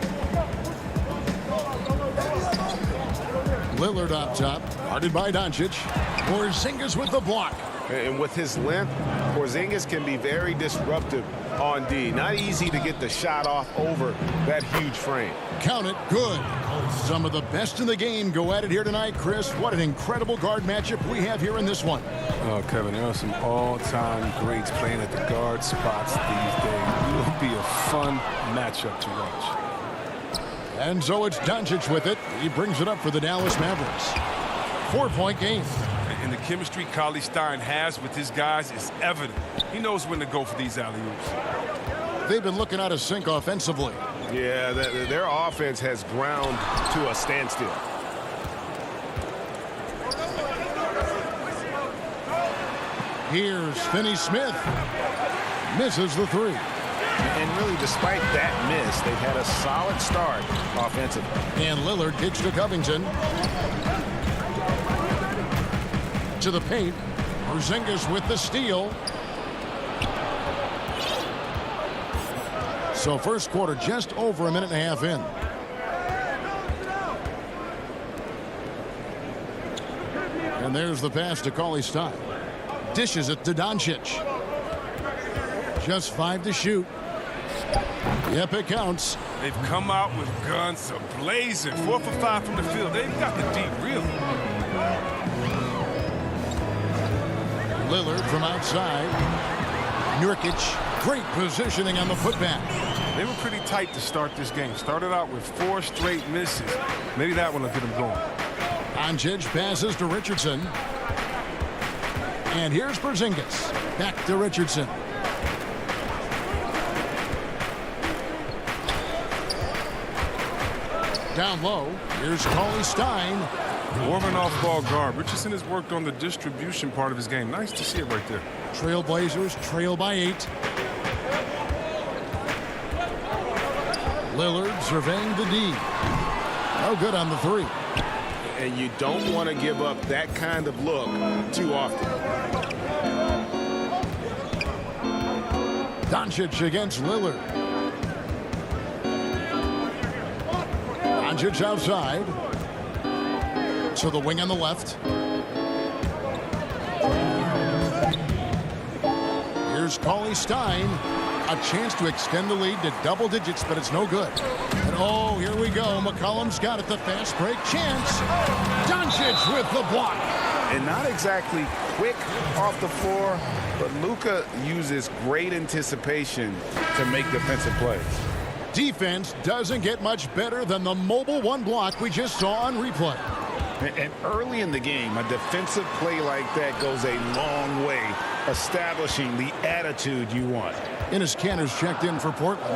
Lillard up top, guarded by Doncic. Porzingis with the block. And with his length, Porzingis can be very disruptive on D. Not easy to get the shot off over that huge frame. Count it, good. Some of the best in the game go at it here tonight, Chris. What an incredible guard matchup we have here in this one. Oh, Kevin, there are some all-time greats playing at the guard spots these days. It will be a fun matchup to watch. And so it's Doncic with it. He brings it up for the Dallas Mavericks. 4-point game. And the chemistry Cauley-Stein has with his guys is evident. He knows when to go for these alley-oops. They've been looking out of sync offensively. Yeah, their offense has ground to a standstill. Here's Finney Smith. Misses the 3. And really, despite that miss, they've had a solid start offensively. And Lillard kicks to Covington. To the paint. Porzingis with the steal. So first quarter just over a minute and a half in. And there's the pass to Cauley-Stein. Dishes it to Doncic. Just 5 to shoot. Yep, it counts. They've come out with guns blazing. 4 for 5 from the field. They've got the deep, really. Lillard from outside. Nurkic, great positioning on the putback. They were pretty tight to start this game. Started out with 4 straight misses. Maybe that one will get them going. Doncic passes to Richardson. And here's Porzingis. Back to Richardson. Down low, here's Cauley-Stein. Warming off ball guard. Richardson has worked on the distribution part of his game. Nice to see it right there. Trailblazers trail by 8. Lillard surveying the D. No good on the 3. And you don't want to give up that kind of look too often. Doncic against Lillard. Doncic outside. To the wing on the left. Here's Cauley-Stein. A chance to extend the lead to double digits, but it's no good. And oh, here we go. McCollum's got it. The fast break chance. Doncic with the block. And not exactly quick off the floor, but Luka uses great anticipation to make defensive plays. Defense doesn't get much better than the mobile 1 block we just saw on replay. And early in the game, a defensive play like that goes a long way, establishing the attitude you want. Enes Kanter's checked in for Portland.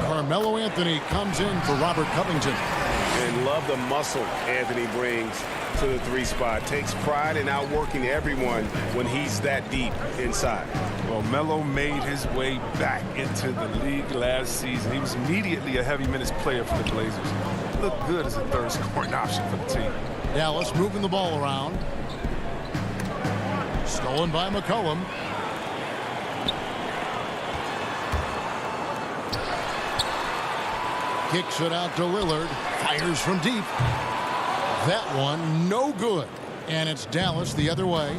Carmelo Anthony comes in for Robert Covington. And love the muscle Anthony brings to the 3 spot. Takes pride in outworking everyone when he's that deep inside. Well, Melo made his way back into the league last season. He was immediately a heavy minutes player for the Blazers. Looked good as a third scoring option for the team. Dallas moving the ball around. Stolen by McCollum. Kicks it out to Lillard. Fires from deep. That one no good. And it's Dallas the other way.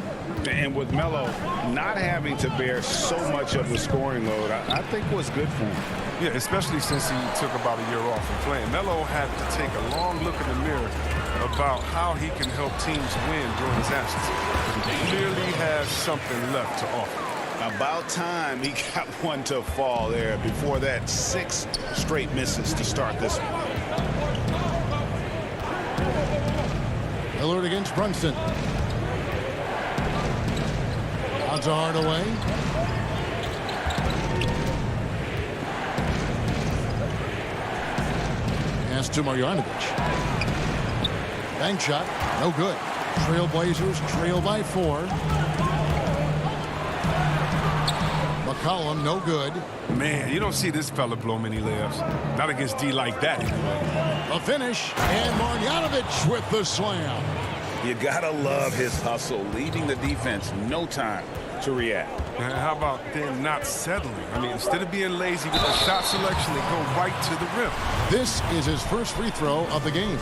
And with Melo not having to bear so much of the scoring load, I think was good for him. Yeah, especially since he took about a year off from playing. Melo had to take a long look in the mirror about how he can help teams win during his absence. He clearly has something left to offer. About time he got one to fall there. Before that, 6 straight misses to start this one. Lillard against Brunson. Odds are away. pass to Marjanovic. Bank shot, no good. Trailblazers trail by 4. McCollum, no good. Man, you don't see this fella blow many layups. Not against D like that, anyway. A finish, and Marjanovic with the slam. You gotta love his hustle, leaving the defense no time to react. And how about then not settling? I mean, instead of being lazy with the shot selection, they go right to the rim. This is his first free throw of the game.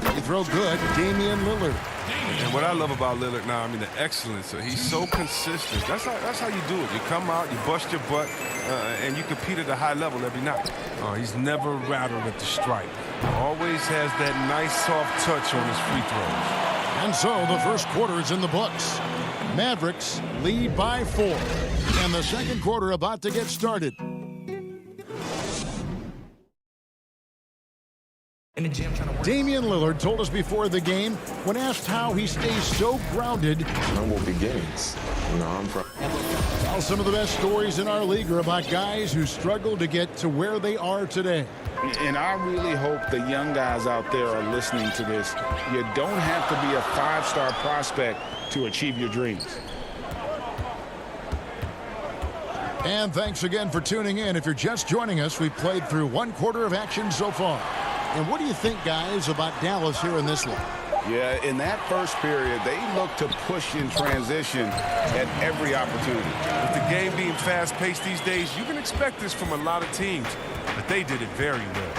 Free throw good, Damian Lillard. And what I love about Lillard now, I mean, the excellence. He's so consistent. That's how you do it. You come out, you bust your butt, and you compete at a high level every night. He's never rattled at the stripe. Always has that nice soft touch on his free throws. And so the first quarter is in the books. Mavericks lead by 4. And the second quarter about to get started. Damian Lillard told us before the game, when asked how he stays so grounded. Humble beginnings. Well, some of the best stories in our league are about guys who struggled to get to where they are today. And I really hope the young guys out there are listening to this. You don't have to be a 5-star prospect to achieve your dreams. And thanks again for tuning in. If you're just joining us, we've played through one quarter of action so far. And what do you think, guys, about Dallas here in this one? Yeah, in that first period, they looked to push in transition at every opportunity. With the game being fast-paced these days, you can expect this from a lot of teams, but they did it very well.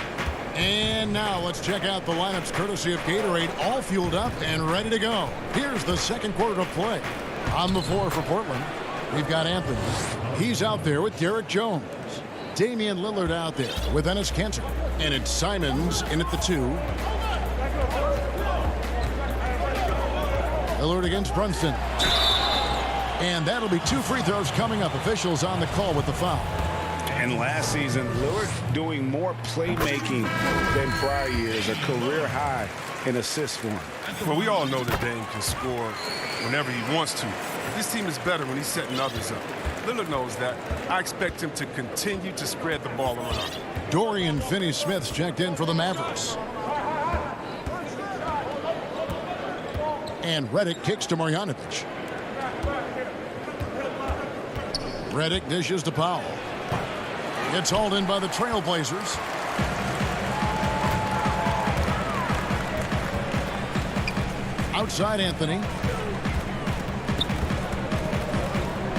And now let's check out the lineups courtesy of Gatorade, all fueled up and ready to go. Here's the second quarter of play. On the floor for Portland, we've got Anthony. He's out there with Derek Jones. Damian Lillard out there with Enes Kanter. And it's Simons in at the 2. Lillard against Brunson. And that'll be 2 free throws coming up. Officials on the call with the foul. And last season, Lillard doing more playmaking than prior years, a career high in assists for him. Well, we all know that Dame can score whenever he wants to. But this team is better when he's setting others up. Lillard knows that. I expect him to continue to spread the ball around. Dorian Finney-Smith's checked in for the Mavericks. And Redick kicks to Marjanovic. Redick dishes to Powell. Gets hauled in by the Trailblazers. Outside Anthony.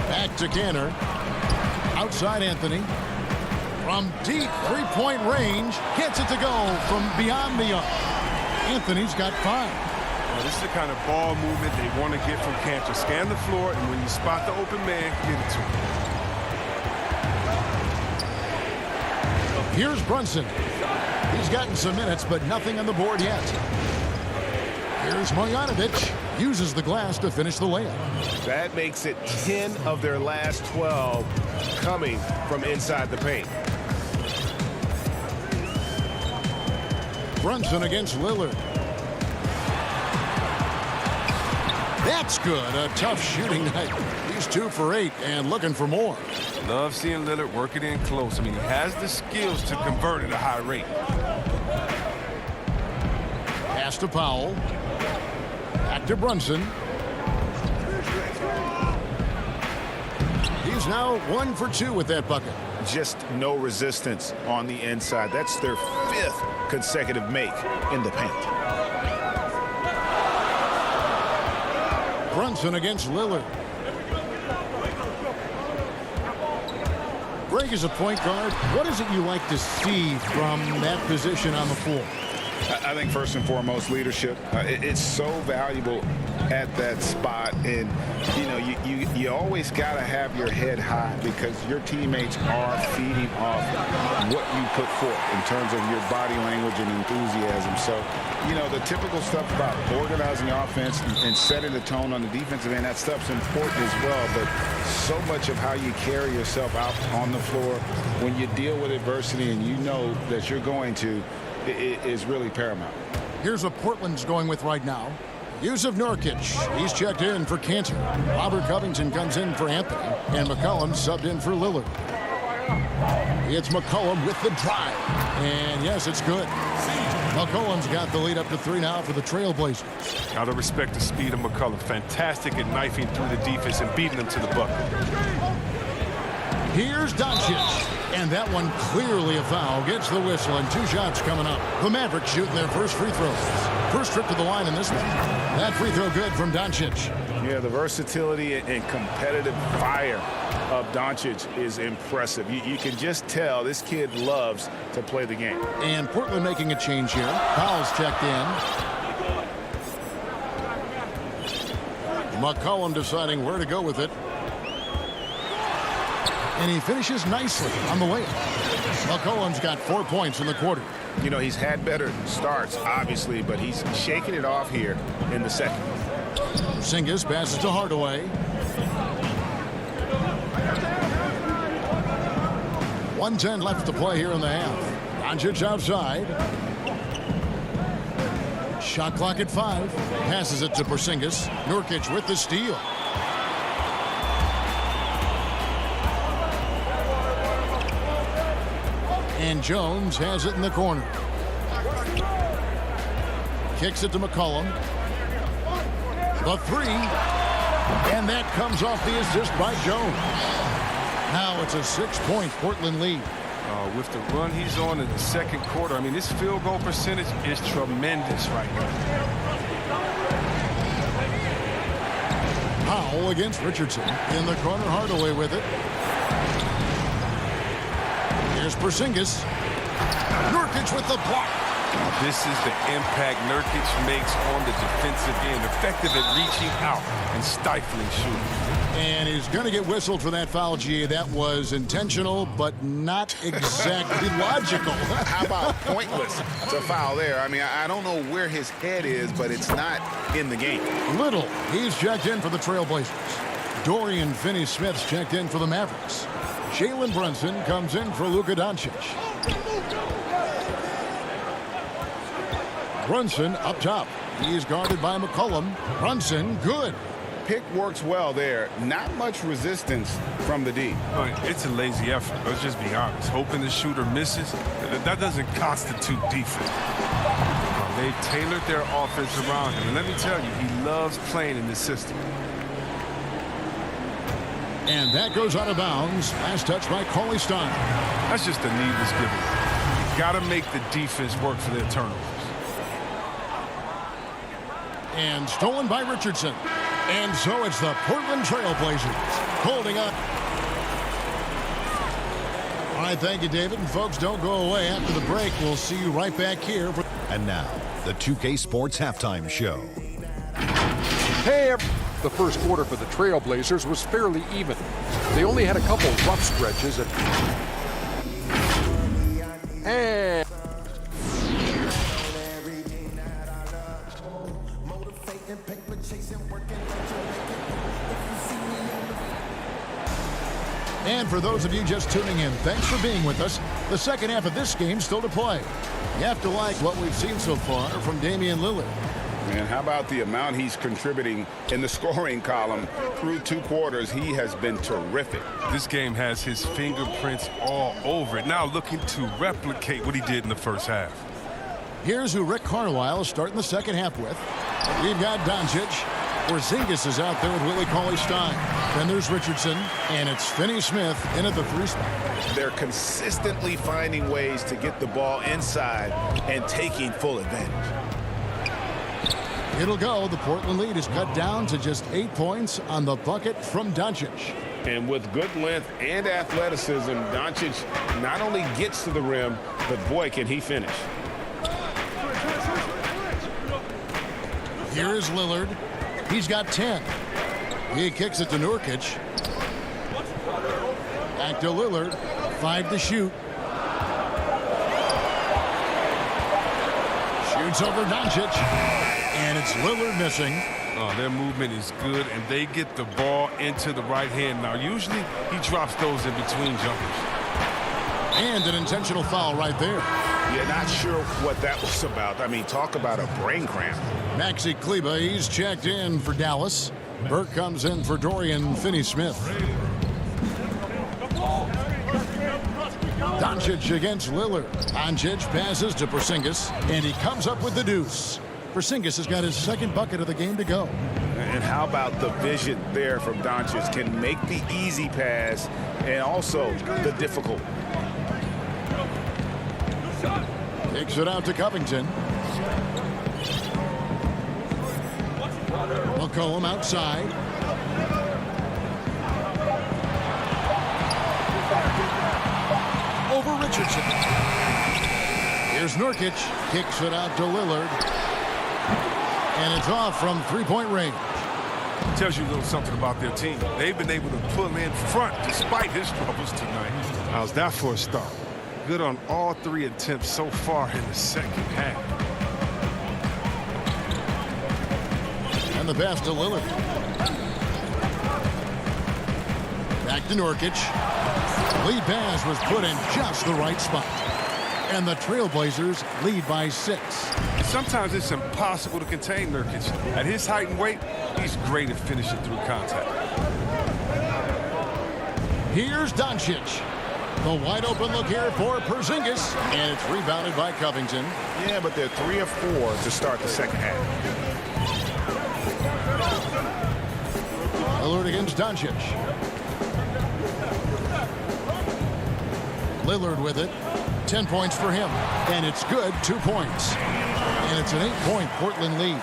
Back to Kanter. Outside Anthony. From deep three-point range. Gets it to go from beyond the arc. Anthony's got 5. Well, this is the kind of ball movement they want to get from Kanter. Scan the floor, and when you spot the open man, get it to him. Here's Brunson. He's gotten some minutes, but nothing on the board yet. Here's Marjanovic. Uses the glass to finish the layup. That makes it 10 of their last 12 coming from inside the paint. Brunson against Lillard. That's good. A tough shooting night. He's 2 for 8 and looking for more. Love seeing Lillard work it in close. I mean, he has the skills to convert at a high rate. Pass to Powell. Back to Brunson. He's now 1 for 2 with that bucket. Just no resistance on the inside. That's their 5th consecutive make in the paint. Brunson against Lillard. Greg is a point guard. What is it you like to see from that position on the floor? I think first and foremost, leadership. It's so valuable at that spot, and you always got to have your head high because your teammates are feeding off what you put forth in terms of your body language and enthusiasm. So, the typical stuff about organizing offense and setting the tone on the defensive end, that stuff's important as well. But so much of how you carry yourself out on the floor when you deal with adversity and you know that you're going to, is really paramount. Here's what Portland's going with right now. Yusuf Nurkic, he's checked in for Kanter. Robert Covington comes in for Anthony. And McCollum subbed in for Lillard. It's McCollum with the drive. And yes, it's good. McCollum's got the lead up to 3 now for the Trailblazers. Gotta respect the speed of McCollum. Fantastic at knifing through the defense and beating them to the bucket. Here's Doncic. And that one clearly a foul. Gets the whistle and 2 shots coming up. The Mavericks shooting their first free throws. First trip to the line in this one. That free throw good from Doncic. Yeah, the versatility and competitive fire of Doncic is impressive. You can just tell this kid loves to play the game. And Portland making a change here. Fouls checked in. McCollum deciding where to go with it. And he finishes nicely on the way. McCollum's got 4 points in the quarter. You know, he's had better starts, obviously, but he's shaking it off here in the second. Porzingis passes to Hardaway. 1:10 left to play here in the half. Doncic outside. Shot clock at 5. Passes it to Porzingis. Nurkic with the steal. And Jones has it in the corner. Kicks it to McCollum. The 3. And that comes off the assist by Jones. Now it's a 6-point Portland lead. With the run he's on in the second quarter, I mean, this field goal percentage is tremendous right now. Powell against Richardson. In the corner, Hardaway with it. Here's Porzingis. Nurkic with the block. This is the impact Nurkic makes on the defensive end. Effective at reaching out and stifling shooting. And he's going to get whistled for that foul, G. That was intentional, but not exactly logical. How about pointless? It's a foul there. I mean, I don't know where his head is, but it's not in the game. Little. He's checked in for the Trailblazers. Dorian Finney-Smith's checked in for the Mavericks. Jalen Brunson comes in for Luka Doncic. Brunson up top. He's guarded by McCollum. Brunson, good. Pick works well there. Not much resistance from the D. It's a lazy effort. Let's just be honest. Hoping the shooter misses, that doesn't constitute defense. They've tailored their offense around him. And let me tell you, he loves playing in this system. And that goes out of bounds. Last touch by Cauley Stein. That's just a needless giving. You got to make the defense work for their turnovers. And stolen by Richardson. And so it's the Portland Trailblazers holding up. All right, thank you, David. And folks, don't go away. After the break, we'll see you right back here. And now, the 2K Sports Halftime Show. Hey, the first quarter for the Trailblazers was fairly even. They only had a couple rough stretches. And for those of you just tuning in, thanks for being with us. The second half of this game still to play. You have to like what we've seen so far from Damian Lillard. And how about the amount he's contributing in the scoring column through 2 quarters? He has been terrific. This game has his fingerprints all over it. Now looking to replicate what he did in the first half. Here's who Rick Carlisle is starting the second half with. We've got Doncic. Porzingis is out there with Willie Cauley-Stein. Then there's Richardson, and it's Finney-Smith in at the 3 spot. They're consistently finding ways to get the ball inside and taking full advantage. It'll go. The Portland lead is cut down to just 8 points on the bucket from Doncic. And with good length and athleticism, Doncic not only gets to the rim, but boy, can he finish. Here is Lillard. He's got 10. He kicks it to Nurkic. Back to Lillard. 5 to shoot. Shoots over Doncic. And it's Lillard missing. Oh, their movement is good, and they get the ball into the right hand. Now, usually he drops those in between jumpers. And an intentional foul right there. Yeah, not sure what that was about. I mean, talk about a brain cramp. Maxi Kleber, he's checked in for Dallas. Burke comes in for Dorian Finney-Smith. Doncic against Lillard. Doncic passes to Porzingis, and he comes up with the deuce. Porzingis has got his second bucket of the game to go. And how about the vision there from Doncic? Can make the easy pass and also the difficult. Takes it out to Covington. McCollum outside. Over Richardson. Here's Nurkic. Kicks it out to Lillard. And it's off from three-point range. Tells you a little something about their team. They've been able to pull in front despite his troubles tonight. How's that for a start? Good on all three attempts so far in the second half. And the pass to Lillard. Back to Nurkic. Lead pass was put in just the right spot. And the Trailblazers lead by 6. Sometimes it's impossible to contain Nurkic. At his height and weight, he's great at finishing through contact. Here's Doncic. The wide open look here for Porzingis. And it's rebounded by Covington. Yeah, but they're 3 of 4 to start the second half. Lillard against Doncic. Lillard with it. 10 points for him. And it's good. 2 points. And it's an 8-point Portland lead.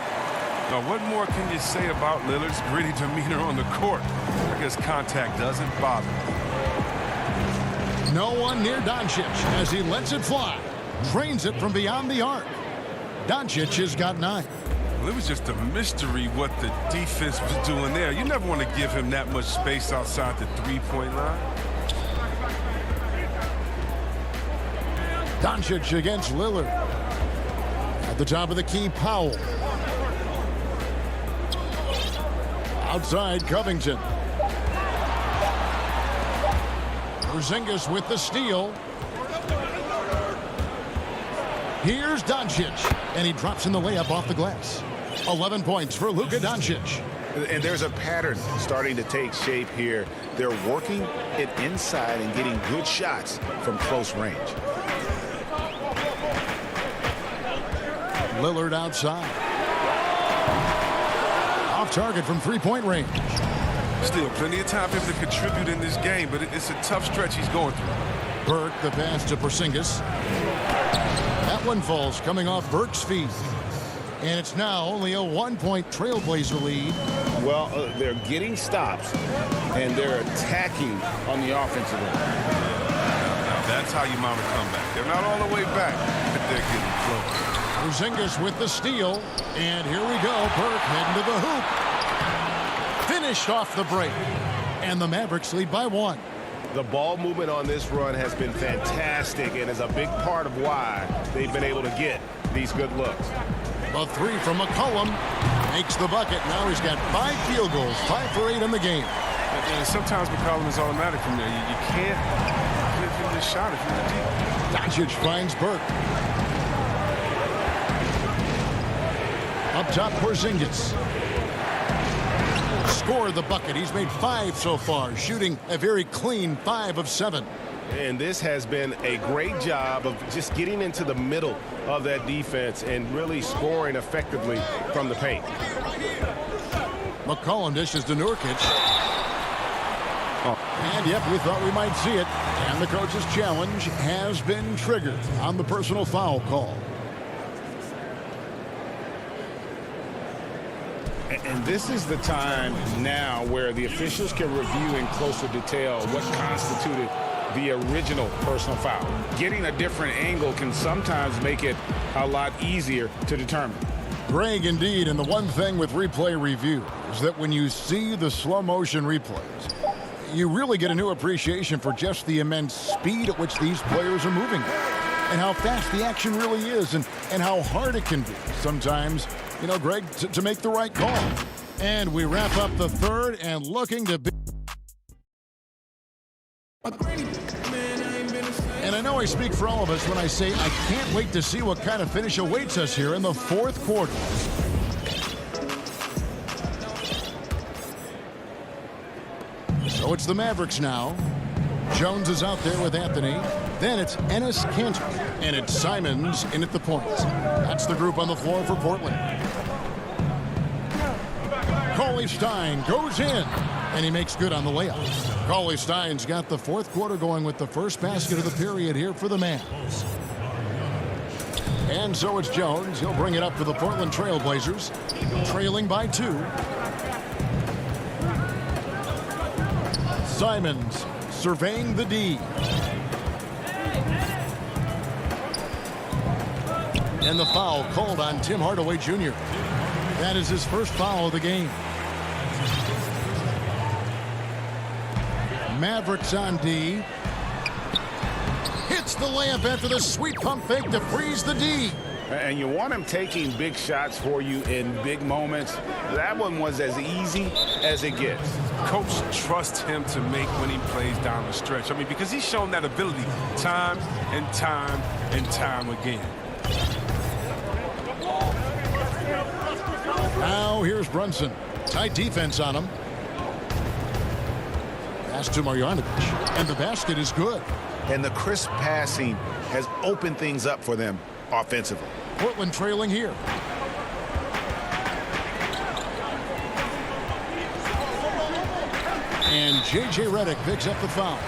Now, what more can you say about Lillard's gritty demeanor on the court? I guess contact doesn't bother him. No one near Doncic as he lets it fly. Trains it from beyond the arc. Doncic has got 9. Well, it was just a mystery what the defense was doing there. You never want to give him that much space outside the three-point line. Doncic against Lillard. At the top of the key, Powell. Outside, Covington. Porzingis with the steal. Here's Doncic. And he drops in the layup off the glass. 11 points for Luka Doncic. And there's a pattern starting to take shape here. They're working it inside and getting good shots from close range. Lillard outside. Off target from three-point range. Still plenty of time for him to contribute in this game, but it's a tough stretch he's going through. Burke, the pass to Porzingis. That one falls coming off Burke's feet. And it's now only a 1-point Trailblazer lead. Well, they're getting stops, and they're attacking on the offensive end. Now that's how you mount a comeback. They're not all the way back, but they're getting close. Porzingis with the steal. And here we go. Burke heading to the hoop. Finished off the break. And the Mavericks lead by 1. The ball movement on this run has been fantastic and is a big part of why they've been able to get these good looks. A 3 from McCollum makes the bucket. Now he's got 5 field goals, 5 for 8 in the game. And sometimes McCollum is automatic from there. You can't give him this shot if you're deep. Doncic finds Burke. Up top, Porzingis. Scored the bucket. He's made 5 so far, shooting a very clean 5 of 7. And this has been a great job of just getting into the middle of that defense and really scoring effectively from the paint. McCollum dishes to Nurkic. And yep, we thought we might see it. And the coach's challenge has been triggered on the personal foul call. And this is the time now where the officials can review in closer detail what constituted the original personal foul. Getting a different angle can sometimes make it a lot easier to determine. Greg, indeed, and the one thing with replay review is that when you see the slow motion replays, you really get a new appreciation for just the immense speed at which these players are moving and how fast the action really is and how hard it can be sometimes, you know, Greg, to make the right call. And we wrap up the third and looking to be. And I know I speak for all of us when I say I can't wait to see what kind of finish awaits us here in the fourth quarter. So it's the Mavericks now. Jones is out there with Anthony. Then it's Ennis Cantor. And it's Simons in at the point. That's the group on the floor for Portland. Cauley-Stein goes in. And he makes good on the layup. Cauley-Stein's got the fourth quarter going with the first basket of the period here for the Mavs. And so it's Jones. He'll bring it up for the Portland Trail Blazers. Trailing by 2. Simons surveying the D. And the foul called on Tim Hardaway Jr. That is his first foul of the game. Mavericks on D. Hits the layup after the sweet pump fake to freeze the D. And you want him taking big shots for you in big moments. That one was as easy as it gets. Coach trusts him to make when he plays down the stretch. I mean, because he's shown that ability time and time and time again. Now here's Brunson. Tight defense on him. Pass to Marjanovic. And the basket is good. And the crisp passing has opened things up for them offensively. Portland trailing here. And J.J. Redick picks up the foul.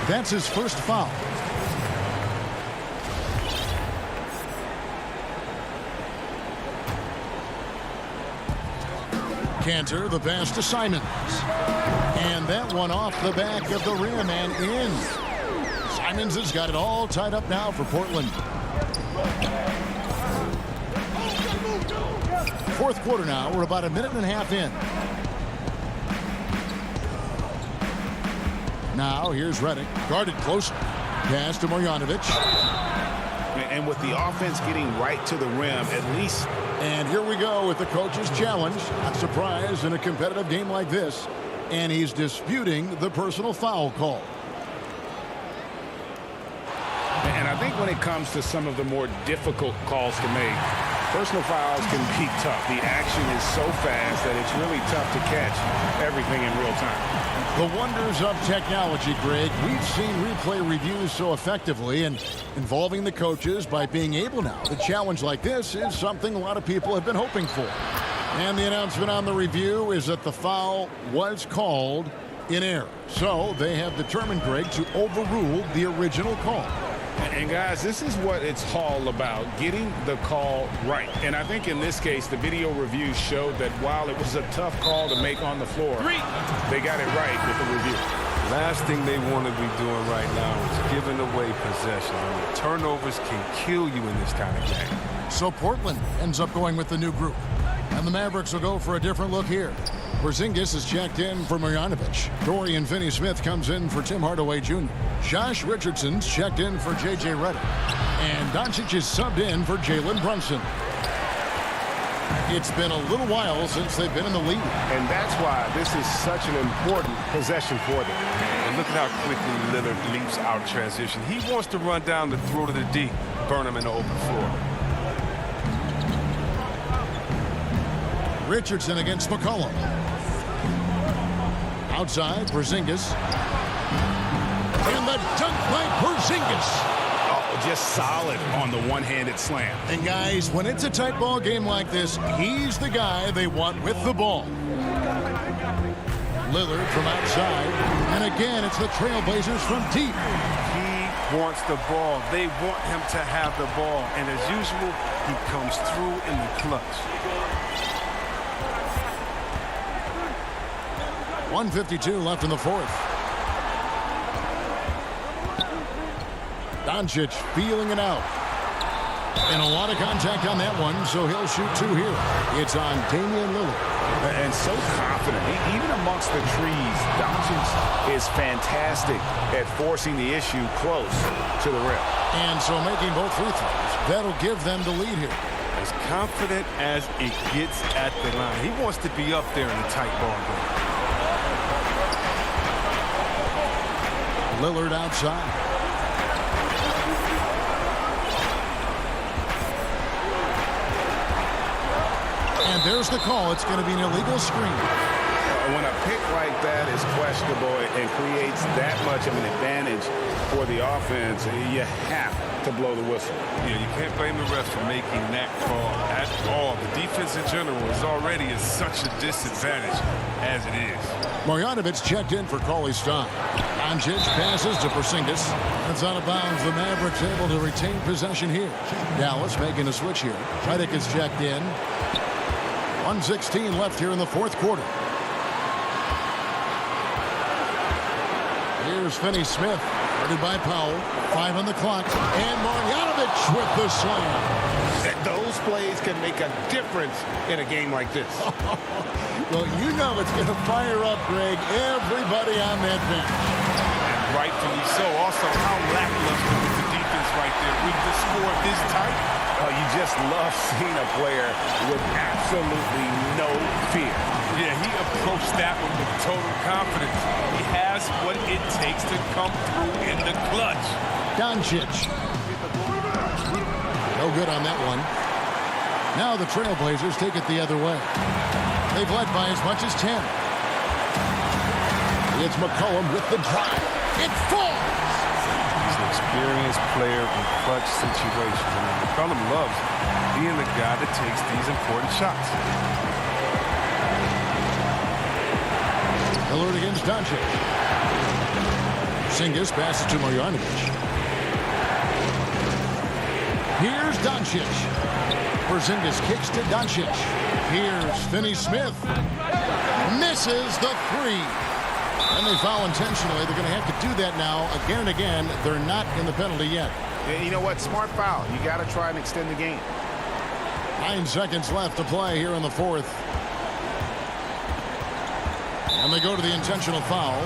That's his first foul. Cantor, the pass to Simons. And that one off the back of the rim and in. Simons has got it all tied up now for Portland. Fourth quarter now. We're about a minute and a half in. Now here's Redick. Guarded close. Pass to Marjanovic. And with the offense getting right to the rim, at least. And here we go with the coach's challenge. Not surprised in a competitive game like this. And he's disputing the personal foul call. And I think when it comes to some of the more difficult calls to make, personal fouls can be tough. The action is so fast that it's really tough to catch everything in real time. The wonders of technology, Greg. We've seen replay reviews so effectively, and involving the coaches by being able now to challenge like this is something a lot of people have been hoping for. And the announcement on the review is that the foul was called in error. So they have determined, Greg, to overrule the original call. And guys, this is what it's all about, getting the call right. And I think in this case, the video review showed that while it was a tough call to make on the floor, they got it right with the review. Last thing they want to be doing right now is giving away possession. I mean, turnovers can kill you in this kind of game. So Portland ends up going with the new group. And the Mavericks will go for a different look here. Porzingis is checked in for Marjanovic. Dorian Finney-Smith comes in for Tim Hardaway Jr. Josh Richardson's checked in for J.J. Redick. And Doncic is subbed in for Jalen Brunson. It's been a little while since they've been in the lead. And that's why this is such an important possession for them. And look at how quickly Lillard leaps out transition. He wants to run down the throat of the D, burn him in the open floor. Richardson against McCollum. Outside, Porzingis. And the dunk by Porzingis. Oh, just solid on the one-handed slam. And guys, when it's a tight ball game like this, he's the guy they want with the ball. Lillard from outside. And again, it's the Trailblazers from deep. He wants the ball. They want him to have the ball. And as usual, he comes through in the clutch. 1:52 left in the fourth. Doncic feeling it out. And a lot of contact on that one, so he'll shoot 2 here. It's on Damian Lillard. And so confident. Even amongst the trees, Doncic is fantastic at forcing the issue close to the rim. And so making both free throws, that'll give them the lead here. As confident as it gets at the line. He wants to be up there in a tight ball game. Lillard outside. And there's the call. It's going to be an illegal screen. When a pick like that is questionable and creates that much of an advantage for the offense. You have to blow the whistle. Yeah, you can't blame the refs for making that call at all. The defense in general is already at such a disadvantage as it is. Marjanovic checked in for Cauley Stein. Doncic passes to Porzingis. It's out of bounds. The Mavericks able to retain possession here. Dallas making a switch here. Redick is checked in. 1:16 left here in the fourth quarter. Here's Finney-Smith, guarded by Powell. 5 on the clock. And Marjanovic with the slam. Those plays can make a difference in a game like this. Well, you know it's going to fire up, Greg, everybody on that bench. And rightfully so. Also, how lackluster was the defense right there with the score this tight? You just love seeing a player with absolutely no fear. Yeah, he approached that one with total confidence. He has what it takes to come through in the clutch. Doncic. No good on that one. Now the Trailblazers take it the other way. They've led by as much as 10. It's McCollum with the drive. It falls! He's an experienced player in clutch situations. And McCollum loves being the guy that takes these important shots. Lillard against Doncic. Porzingis passes to Marjanovic. Here's Doncic. Porzingis kicks to Doncic. Here's Finney-Smith. Misses the three. And they foul intentionally. They're going to have to do that now again and again. They're not in the penalty yet. And you know what? Smart foul. You got to try and extend the game. 9 seconds left to play here in the fourth. And they go to the intentional foul.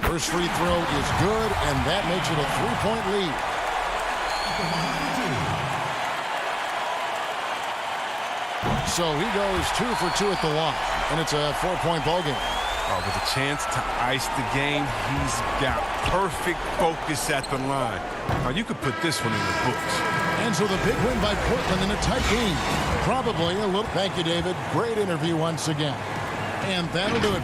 First free throw is good, and that makes it a 3-point lead. So he goes 2 for 2 at the line, and it's a 4-point ball game. With a chance to ice the game, he's got perfect focus at the line. Now, you could put this one in the books. And so the big win by Portland in a tight game. Probably a little... Thank you, David. Great interview once again. And that'll do it.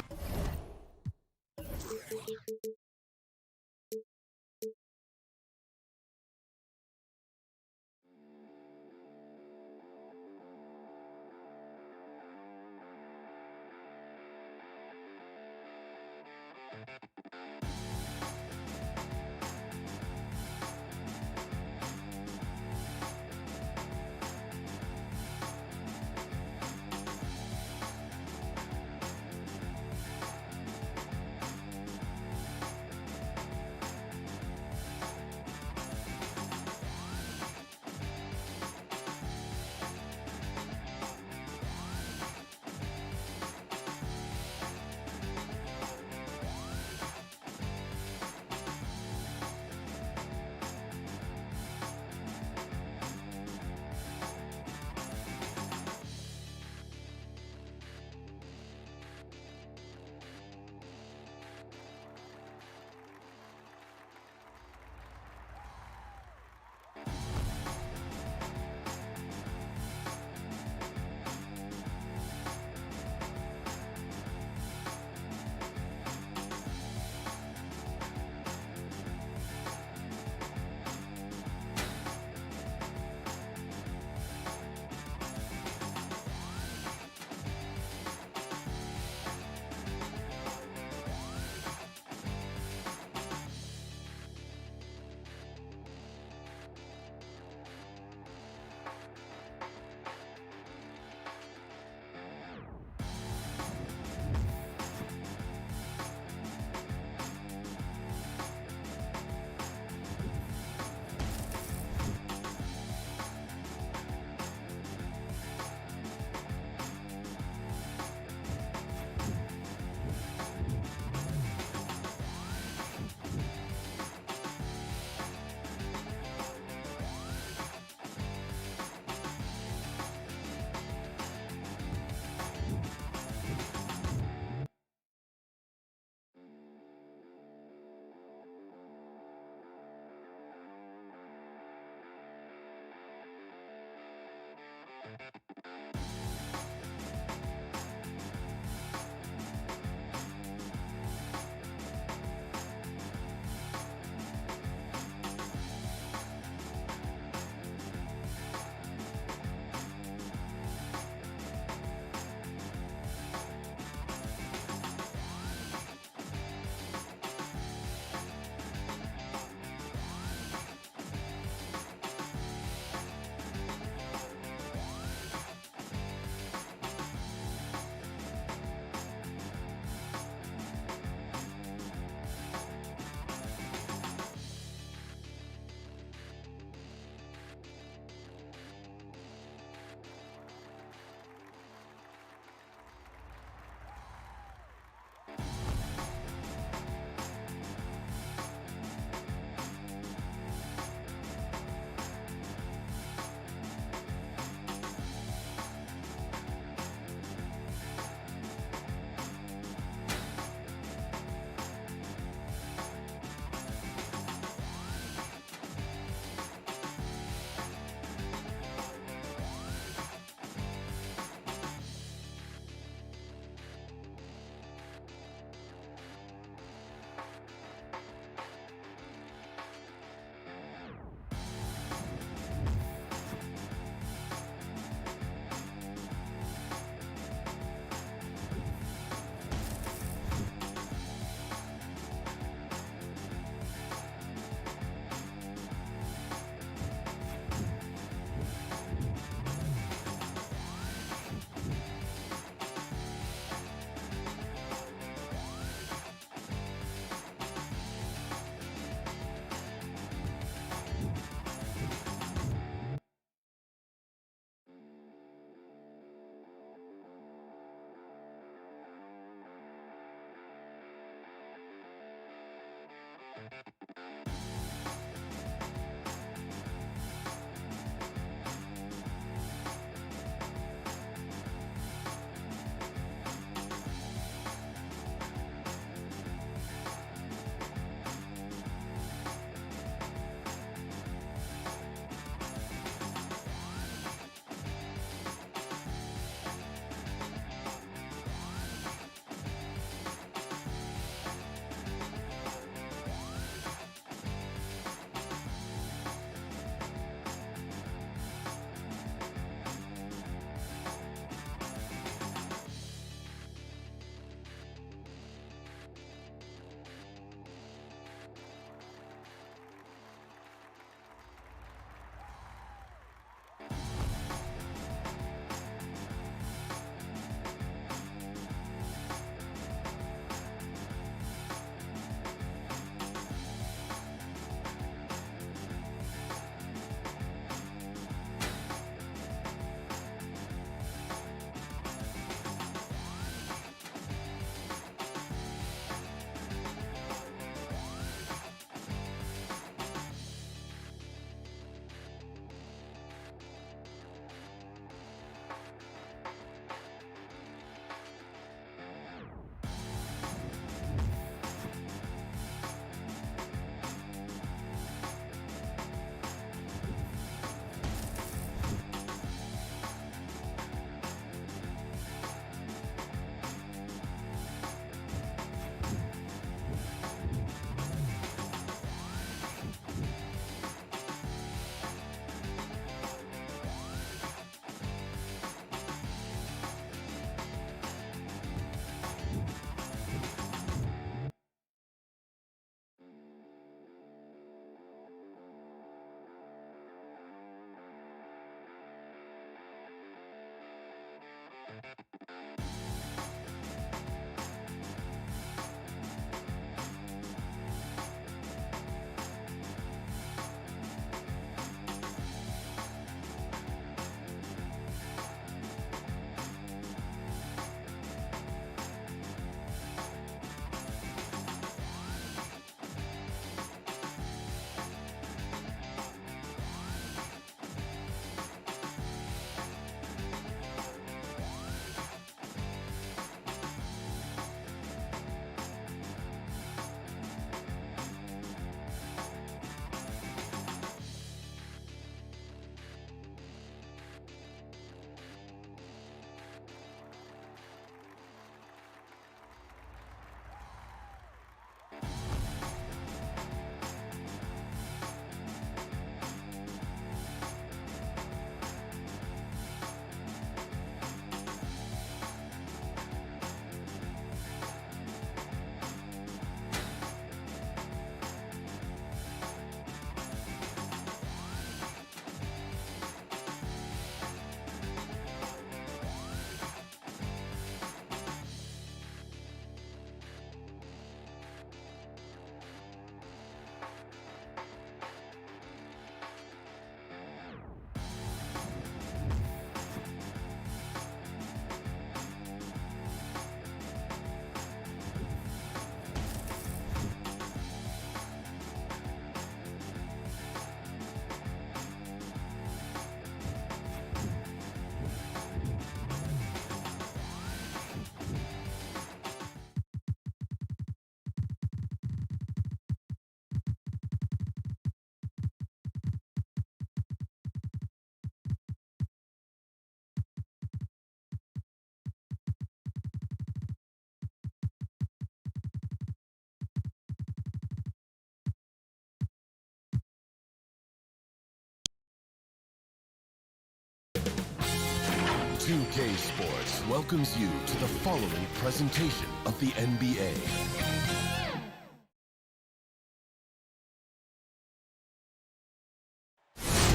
2K Sports welcomes you to the following presentation of the NBA.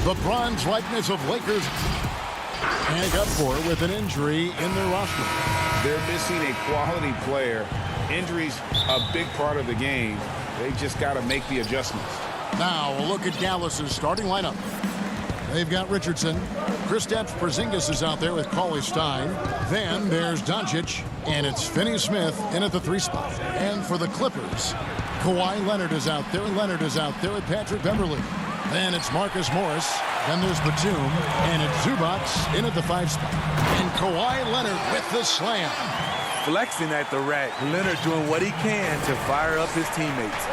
The bronze likeness of Lakers hang up for with an injury in their roster. They're missing a quality player. Injuries a big part of the game. They just got to make the adjustments. Now a look at Dallas's starting lineup. They've got Richardson. Kristaps Porzingis is out there with Cauley Stein. Then there's Doncic, and it's Finney Smith in at the 3 spot. And for the Clippers, Kawhi Leonard is out there. Leonard is out there with Patrick Beverley. Then it's Marcus Morris. Then there's Batum. And it's Zubac in at the 5 spot. And Kawhi Leonard with the slam. Flexing at the rack. Leonard doing what he can to fire up his teammates.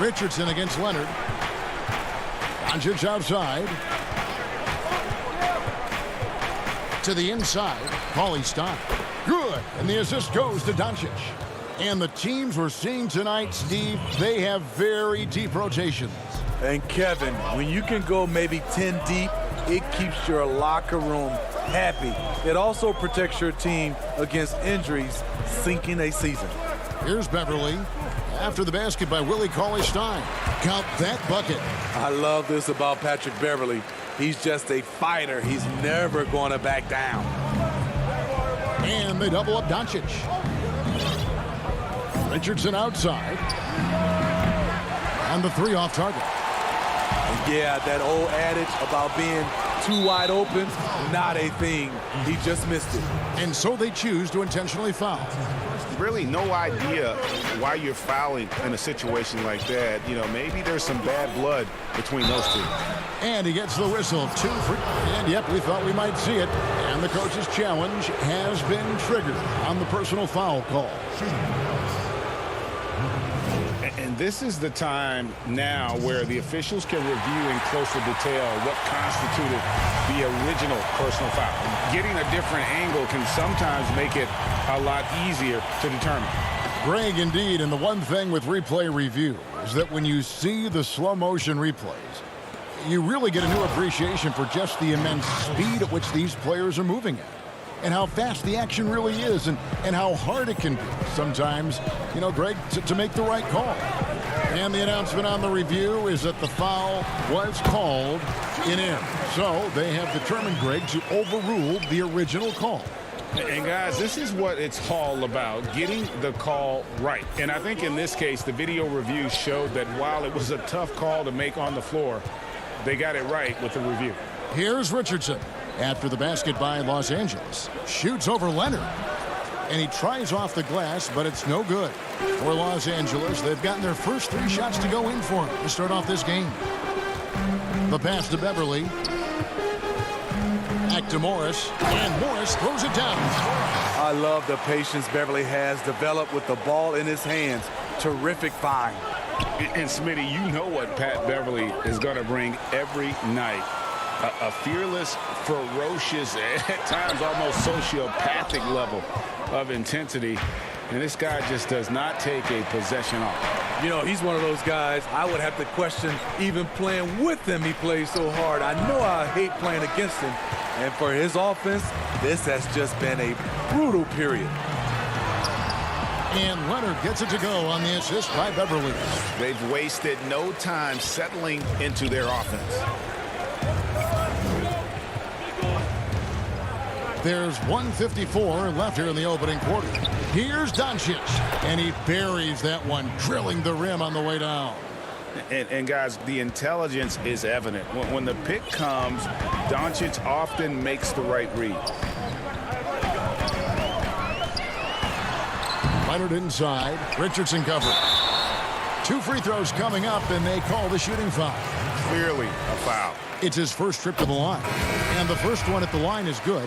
Richardson against Leonard. Doncic outside. To the inside. Cauley Stein. Good. And the assist goes to Doncic. And the teams we're seeing tonight, Steve, they have very deep rotations. And Kevin, when you can go maybe 10 deep, it keeps your locker room happy. It also protects your team against injuries sinking a season. Here's Beverley. After the basket by Willie Cauley-Stein. Count that bucket. I love this about Patrick Beverley. He's just a fighter. He's never going to back down. And they double up Doncic. Richardson outside. And the 3 off target. And yeah, that old adage about being too wide open, not a thing. He just missed it. And so they choose to intentionally foul. Really no idea why you're fouling in a situation like that. You know, maybe there's some bad blood between those two. And he gets the whistle. 2 free. And yep, we thought we might see it. And the coach's challenge has been triggered on the personal foul call. And this is the time now where the officials can review in closer detail what constituted the original personal foul. Getting a different angle can sometimes make it a lot easier to determine. Greg, indeed, and the one thing with replay review is that when you see the slow motion replays, you really get a new appreciation for just the immense speed at which these players are moving at. And how fast the action really is, and how hard it can be sometimes, you know, Greg, to make the right call. And the announcement on the review is that the foul was called in air. So they have determined, Greg, to overrule the original call. And guys, this is what it's all about, getting the call right. And I think in this case, the video review showed that while it was a tough call to make on the floor, they got it right with the review. Here's Richardson. After the basket by Los Angeles. Shoots over Leonard. And he tries off the glass, but it's no good. For Los Angeles, they've gotten their first 3 shots to go in for him to start off this game. The pass to Beverley. Back to Morris. And Morris throws it down. I love the patience Beverley has developed with the ball in his hands. Terrific find. And Smitty, you know what Pat Beverley is going to bring every night. A fearless, ferocious, at times almost sociopathic level of intensity. And this guy just does not take a possession off. You know, he's one of those guys I would have to question even playing with him. He plays so hard. I know I hate playing against him. And for his offense, this has just been a brutal period. And Leonard gets it to go on the assist by Beverley. They've wasted no time settling into their offense. There's 1:54 left here in the opening quarter. Here's Doncic, and he buries that one, drilling the rim on the way down. And guys, the intelligence is evident. When the pick comes, Doncic often makes the right read. Leonard inside. Richardson covered. 2 free throws coming up, and they call the shooting foul. Clearly a foul. It's his first trip to the line. And the first one at the line is good.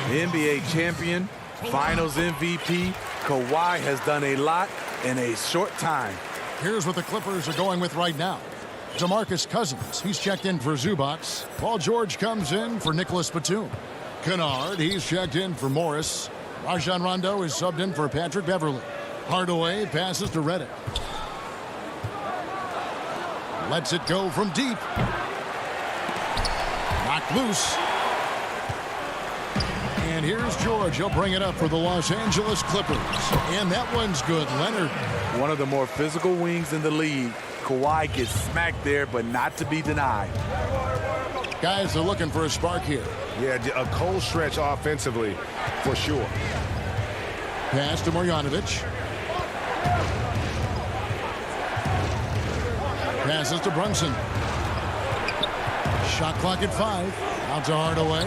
NBA champion, finals MVP, Kawhi has done a lot in a short time. Here's what the Clippers are going with right now. DeMarcus Cousins, he's checked in for Zubac. Paul George comes in for Nicholas Batum. Kennard, he's checked in for Morris. Rajon Rondo is subbed in for Patrick Beverley. Hardaway passes to Redick. Lets it go from deep. Knocked loose. And here's George. He'll bring it up for the Los Angeles Clippers. And that one's good. Leonard. One of the more physical wings in the league. Kawhi gets smacked there, but not to be denied. Guys are looking for a spark here. Yeah, a cold stretch offensively, for sure. Pass to Marjanovic. Passes to Brunson. Shot clock at 5. Out to Hardaway.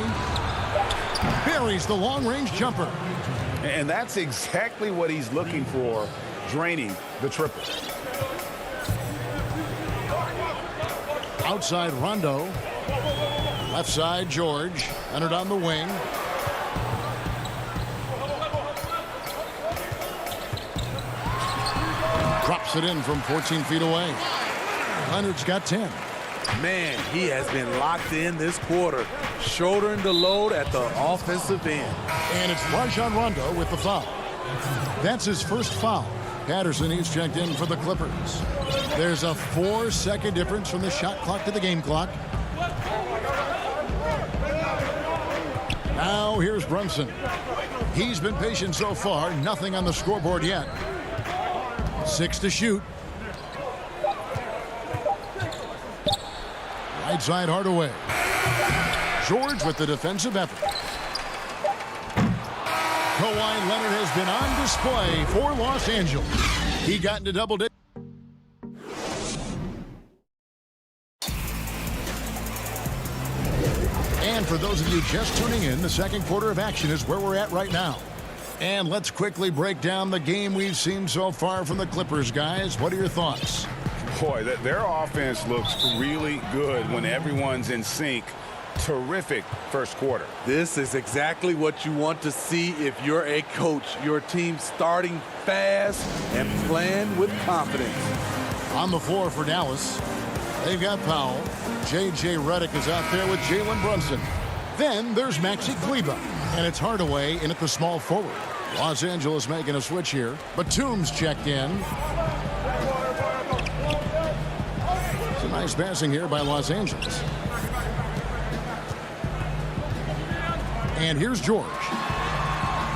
Buries the long-range jumper. And that's exactly what he's looking for, draining the triple. Outside Rondo. Left side George. Leonard on the wing. Drops it in from 14 feet away. Leonard's got 10. Man, he has been locked in this quarter, shouldering the load at the offensive end. And it's Rajon Rondo with the foul. That's his first foul. Patterson, he's checked in for the Clippers. There's a 4-second difference from the shot clock to the game clock. Now here's Brunson. He's been patient so far. Nothing on the scoreboard yet. 6 to shoot. Right side Hardaway. George with the defensive effort. Kawhi Leonard has been on display for Los Angeles. He got into double digits. And for those of you just tuning in, the second quarter of action is where we're at right now. And let's quickly break down the game we've seen so far from the Clippers, guys. What are your thoughts? Boy, their offense looks really good when everyone's in sync. Terrific first quarter. This is exactly what you want to see if you're a coach. Your team starting fast and playing with confidence. On the floor for Dallas, they've got Powell. J.J. Redick is out there with Jalen Brunson. Then there's Maxi Kleber, and it's Hardaway in at the small forward. Los Angeles making a switch here. Batum's checked in. Some nice passing here by Los Angeles. And here's George.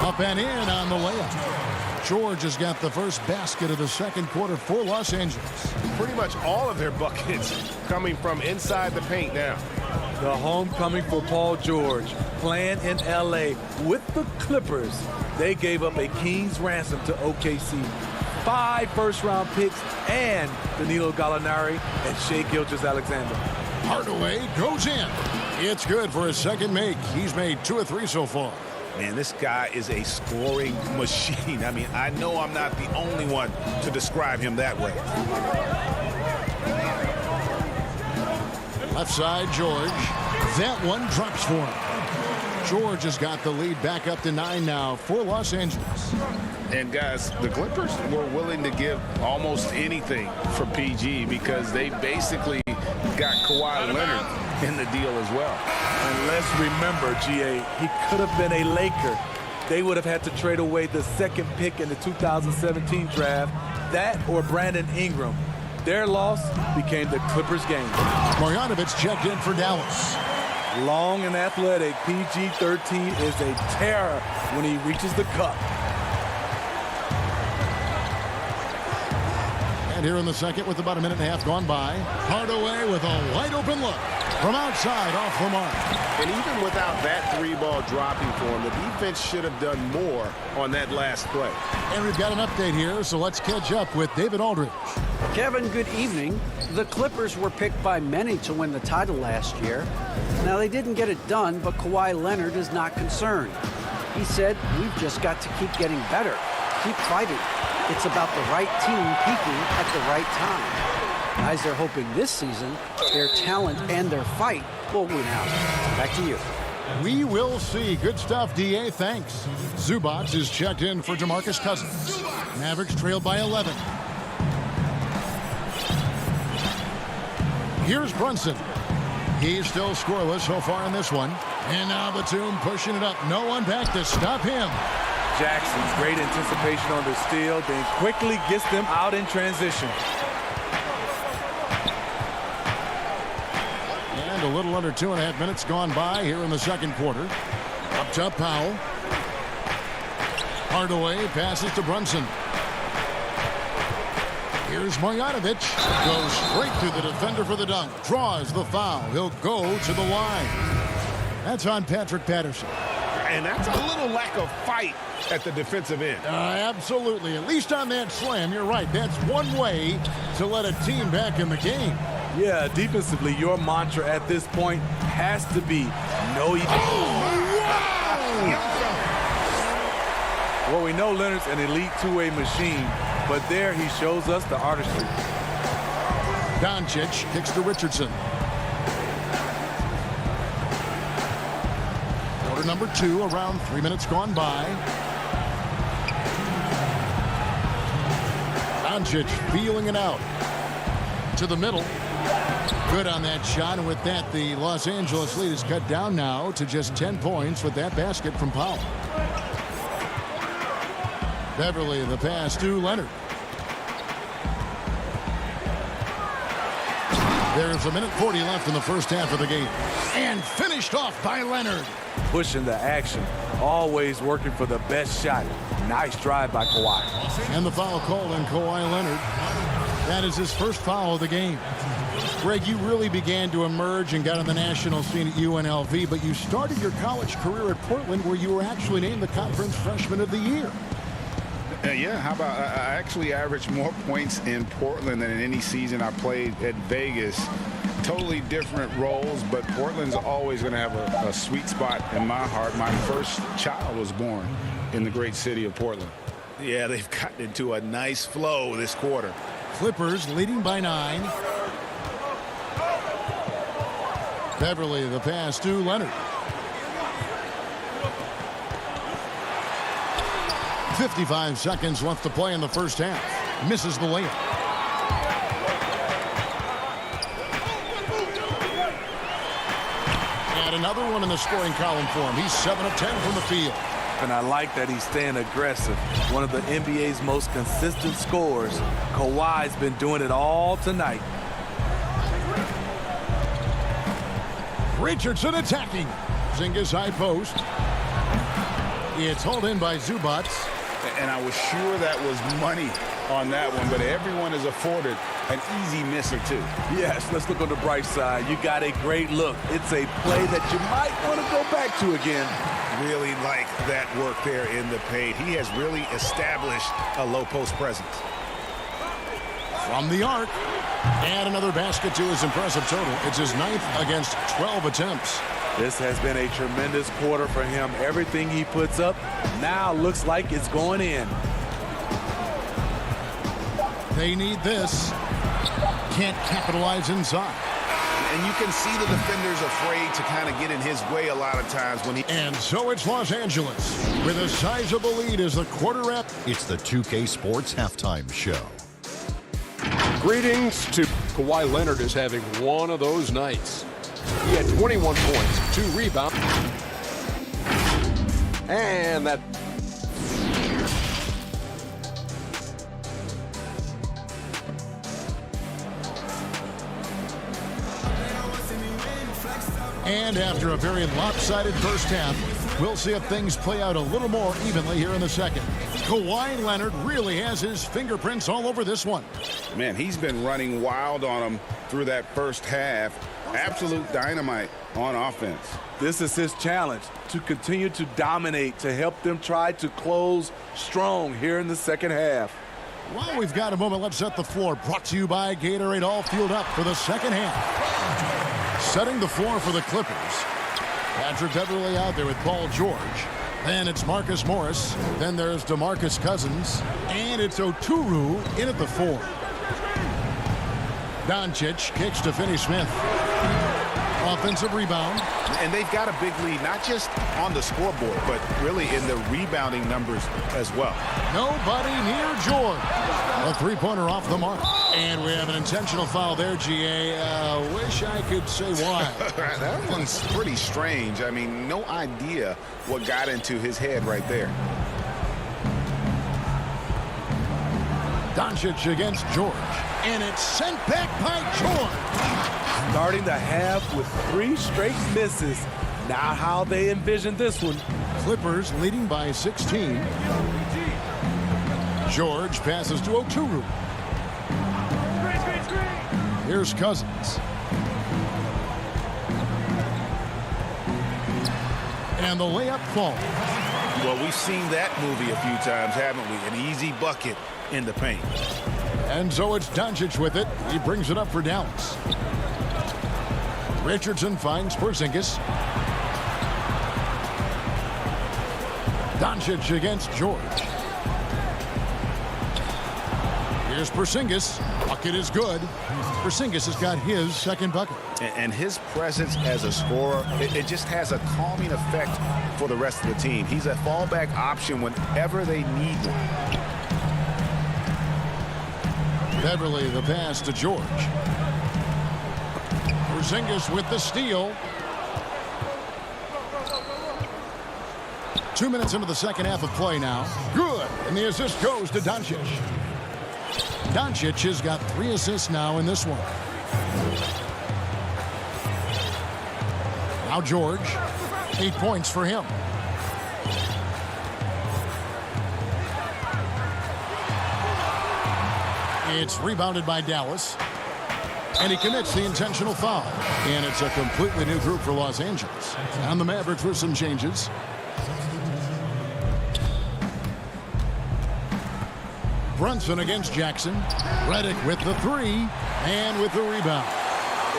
Up and in on the layup. George has got the first basket of the second quarter for Los Angeles. Pretty much all of their buckets coming from inside the paint now. The homecoming for Paul George, playing in L.A. with the Clippers. They gave up a king's ransom to OKC. 5 first-round picks and Danilo Gallinari and Shai Gilgeous-Alexander. Hardaway goes in. It's good for his second make. He's made 2 of 3 so far. Man, this guy is a scoring machine. I mean, I know I'm not the only one to describe him that way. Left side, George. That one drops for him. George has got the lead back up to 9 now for Los Angeles. And guys, the Clippers were willing to give almost anything for PG because they basically got Kawhi Leonard in the deal as well. And let's remember, GA, he could have been a Laker. They would have had to trade away the second pick in the 2017 draft, that or Brandon Ingram. Their loss became the Clippers' game. Marjanovic checked in for Dallas. Long and athletic, PG-13 is a terror when he reaches the cup. And here in the second with about a minute and a half gone by, Hardaway with a wide open look from outside off the mark. And even without that 3-ball dropping for him, the defense should have done more on that last play. And we've got an update here, so let's catch up with David Aldridge. Kevin, good evening. The Clippers were picked by many to win the title last year. Now, they didn't get it done, but Kawhi Leonard is not concerned. He said, "We've just got to keep getting better, keep fighting. It's about the right team peaking at the right time." Guys are hoping this season their talent and their fight will win out. Back to you. We will see. Good stuff, D.A. Thanks. Zubac is checked in for DeMarcus Cousins. Mavericks trailed by 11. Here's Brunson. He's still scoreless so far in this one. And now Batum pushing it up. No one back to stop him. Jackson's great anticipation on the steal, then quickly gets them out in transition. And a little under 2.5 minutes gone by here in the second quarter. Up top, Powell. Hardaway passes to Brunson. Here's Marjanovic. Goes straight through the defender for the dunk. Draws the foul. He'll go to the line. That's on Patrick Patterson. And that's a little lack of fight at the defensive end. Absolutely. At least on that slam, you're right. That's one way to let a team back in the game. Yeah, defensively, your mantra at this point has to be no. Well, we know Leonard's an elite two-way machine, but there he shows us the artistry. Doncic kicks to Richardson. Quarter number 2, around 3 minutes gone by. Doncic feeling it out. To the middle. Good on that shot, and with that, the Los Angeles lead is cut down now to just 10 points with that basket from Powell. Beverly, the pass to Leonard. There's 1:40 left in the first half of the game. And finished off by Leonard. Pushing the action, always working for the best shot. Nice drive by Kawhi. And the foul called on Kawhi Leonard. That is his first foul of the game. Greg, you really began to emerge and got on the national scene at UNLV, but you started your college career at Portland, where you were actually named the Conference Freshman of the Year. Yeah, how about I actually averaged more points in Portland than in any season I played at Vegas. Totally different roles, but Portland's always going to have a sweet spot in my heart. My first child was born in the great city of Portland. Yeah, they've gotten into a nice flow this quarter. Clippers leading by 9. Beverly, the pass to Leonard. 55 seconds left to play in the first half. Misses the layup. And another one in the scoring column for him. He's 7 of 10 from the field. And I like that he's staying aggressive. One of the NBA's most consistent scorers. Kawhi's been doing it all tonight. Richardson attacking. Zingas high post. It's hauled in by Zubac. And I was sure that was money on that one, but everyone is afforded an easy miss or two. Yes, let's look on the bright side. You got a great look. It's a play that you might want to go back to again. Really like that work there in the paint. He has really established a low post presence. From the arc. And another basket to his impressive total. It's his 9th against 12 attempts. This has been a tremendous quarter for him. Everything he puts up now looks like it's going in. They need this. Can't capitalize inside. And you can see the defenders afraid to kind of get in his way a lot of times when he... And so it's Los Angeles with a sizable lead as the quarter wrap. It's the 2K Sports Halftime Show. Greetings to Kawhi Leonard is having one of those nights. He had 21 points, 2 rebounds, and that. And after a very lopsided first half, we'll see if things play out a little more evenly here in the second. Kawhi Leonard really has his fingerprints all over this one. Man, he's been running wild on him through that first half. Absolute dynamite on offense. This is his challenge, to continue to dominate, to help them try to close strong here in the second half. While we've got a moment, let's set the floor. Brought to you by Gatorade, all fueled up for the second half. Setting the floor for the Clippers. Patrick Beverly out there with Paul George. Then it's Marcus Morris. Then there's DeMarcus Cousins. And it's Oturu in at the 4. Doncic kicks to Finney-Smith. Offensive rebound. And they've got a big lead, not just on the scoreboard, but really in the rebounding numbers as well. Nobody near George. A three-pointer off the mark. And we have an intentional foul there, GA. Wish I could say why. That one's pretty strange. I mean, no idea what got into his head right there. Doncic against George. And it's sent back by George. Starting the half with 3 straight misses. Not how they envisioned this one. Clippers leading by 16. George passes to Oturu. Here's Cousins. And the layup falls. Well, we've seen that movie a few times, haven't we? An easy bucket in the paint. And so it's Doncic with it. He brings it up for Dallas. Richardson finds Porzingis. Doncic against George. Here's Porzingis. Bucket is good. Porzingis has got his second bucket. And his presence as a scorer, it just has a calming effect for the rest of the team. He's a fallback option whenever they need one. Beverly the pass to George. Porzingis with the steal. 2 minutes into the second half of play now. Good. And the assist goes to Doncic. Doncic has got 3 assists now in this one. Now George. 8 points for him. It's rebounded by Dallas. And he commits the intentional foul. And it's a completely new group for Los Angeles. And the Mavericks with some changes. Brunson against Jackson. Redick with the 3 and with the rebound.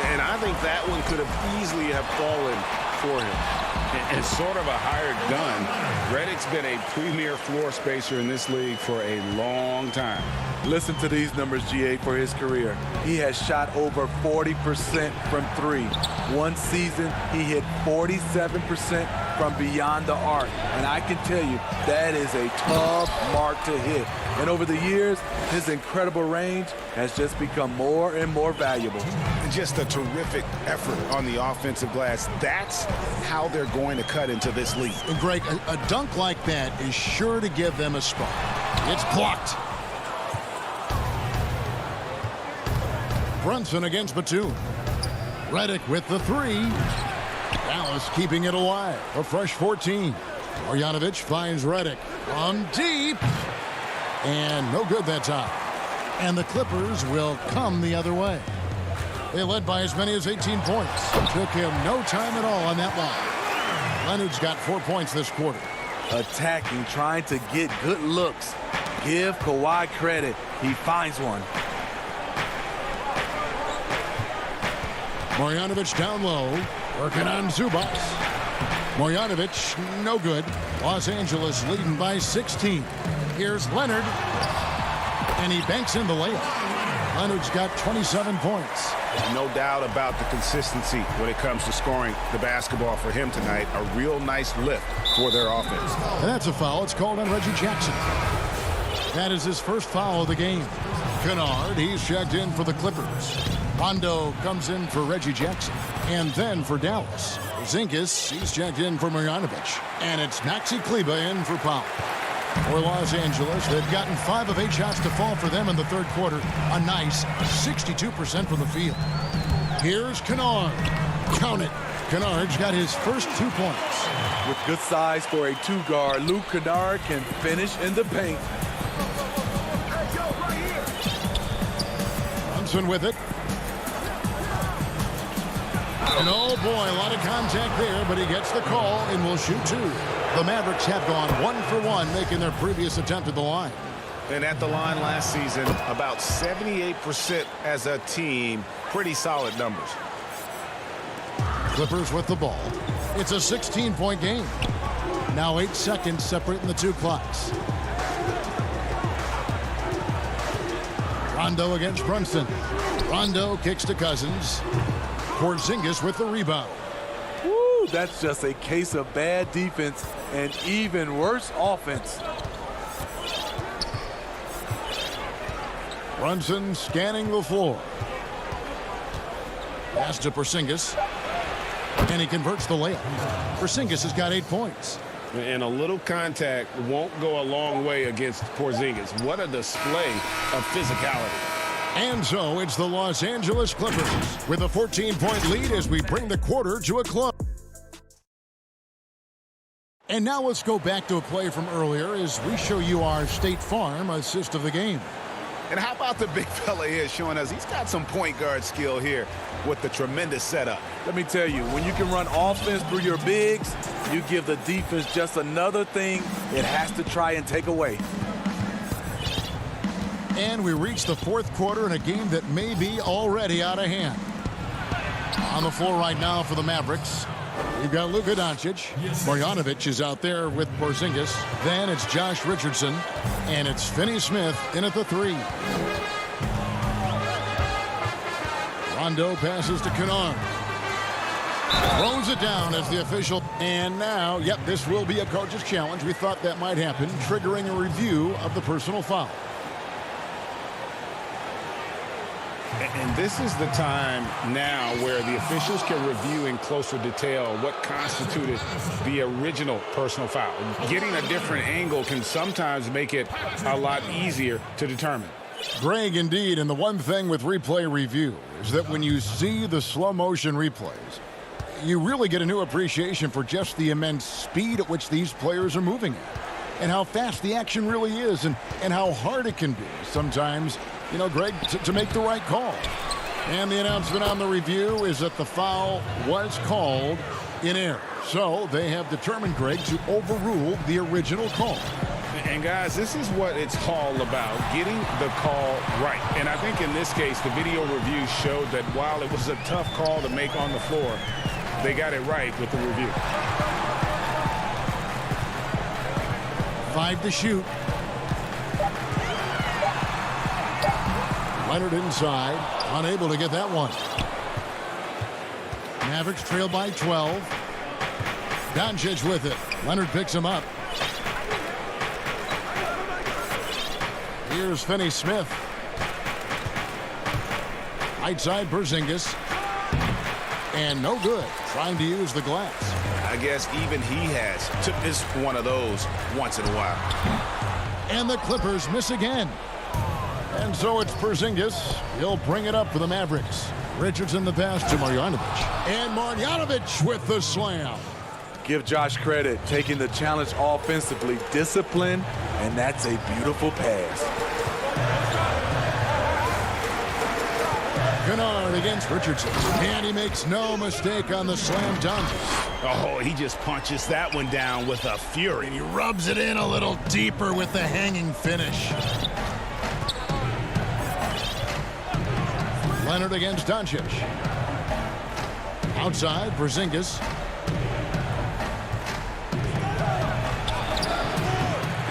And I think that one could have easily have fallen for him. It's sort of a hired gun. Redick's been a premier floor spacer in this league for a long time. Listen to these numbers, GA, for his career. He has shot over 40% from 3. One season, he hit 47% from beyond the arc. And I can tell you, that is a tough mark to hit. And over the years, his incredible range has just become more and more valuable. Just a terrific effort on the offensive glass. That's how they're going to cut into this league. And Greg, a dunk like that is sure to give them a spark. It's blocked. Brunson against Batum. Redick with the 3. Dallas keeping it alive. A fresh 14. Marjanovic finds Redick from deep. And no good that time. And the Clippers will come the other way. They led by as many as 18 points. Took him no time at all on that line. Leonard's got 4 points this quarter. Attacking, trying to get good looks. Give Kawhi credit. He finds one. Marjanovic down low. Working on Zubac. Marjanovic, no good. Los Angeles leading by 16. Here's Leonard. And he banks in the layup. Leonard's got 27 points. No doubt about the consistency when it comes to scoring the basketball for him tonight. A real nice lift for their offense. And that's a foul. It's called on Reggie Jackson. That is his first foul of the game. Kennard, he's checked in for the Clippers. Rondo comes in for Reggie Jackson. And then for Dallas. Porzingis, he's checked in for Marjanovic. And it's Maxi Kleber in for Powell. For Los Angeles, they've gotten 5 of 8 shots to fall for them in the third quarter. A nice 62% from the field. Here's Kennard. Count it. Kennard's got his first 2 points. With good size for a 2-guard, Luke Kennard can finish in the paint. Brunson with it. And oh boy, a lot of contact there, but he gets the call and will shoot 2. The Mavericks have gone 1 for 1, making their previous attempt at the line. And at the line last season, about 78% as a team. Pretty solid numbers. Clippers with the ball. It's a 16-point game. Now 8 seconds separating the 2 clocks. Rondo against Brunson. Rondo kicks to Cousins. Porzingis with the rebound. Woo, that's just a case of bad defense and even worse offense. Brunson scanning the floor. Pass to Porzingis. And he converts the layup. Porzingis has got 8 points. And a little contact won't go a long way against Porzingis. What a display of physicality. And so it's the Los Angeles Clippers with a 14-point lead as we bring the quarter to a close. And now let's go back to a play from earlier as we show you our State Farm assist of the game. And how about the big fella here showing us he's got some point guard skill here with the tremendous setup. Let me tell you, when you can run offense through your bigs, you give the defense just another thing it has to try and take away. And we reach the fourth quarter in a game that may be already out of hand. On the floor right now for the Mavericks, we've got Luka Doncic. Marjanovic is out there with Porzingis. Then it's Josh Richardson. And it's Finney Smith in at the 3. Rondo passes to Kennard. Throws it down as the official. And now, yep, this will be a coach's challenge. We thought that might happen, triggering a review of the personal foul. And this is the time now where the officials can review in closer detail what constituted the original personal foul. Getting a different angle can sometimes make it a lot easier to determine. Greg, indeed, and the one thing with replay review is that when you see the slow motion replays, you really get a new appreciation for just the immense speed at which these players are moving at, and how fast the action really is, and how hard it can be sometimes, you know, Greg, to make the right call. And the announcement on the review is that the foul was called in error. So they have determined, Greg, to overrule the original call. And guys, this is what it's all about, getting the call right. And I think in this case, the video review showed that while it was a tough call to make on the floor, they got it right with the review. 5 to shoot. Leonard inside, unable to get that one. Mavericks trail by 12. Doncic with it. Leonard picks him up. Here's Finney Smith. Right side Porzingis. And no good. Trying to use the glass. I guess even he has to miss one of those once in a while. And the Clippers miss again. And so it's Porzingis. He'll bring it up for the Mavericks. Richardson the pass to Marjanovic. And Marjanovic with the slam. Give Josh credit, taking the challenge offensively, discipline, and that's a beautiful pass. Kennard against Richardson. And he makes no mistake on the slam dunk. Oh, he just punches that one down with a fury. And he rubs it in a little deeper with the hanging finish. Leonard against Doncic. Outside, Porzingis.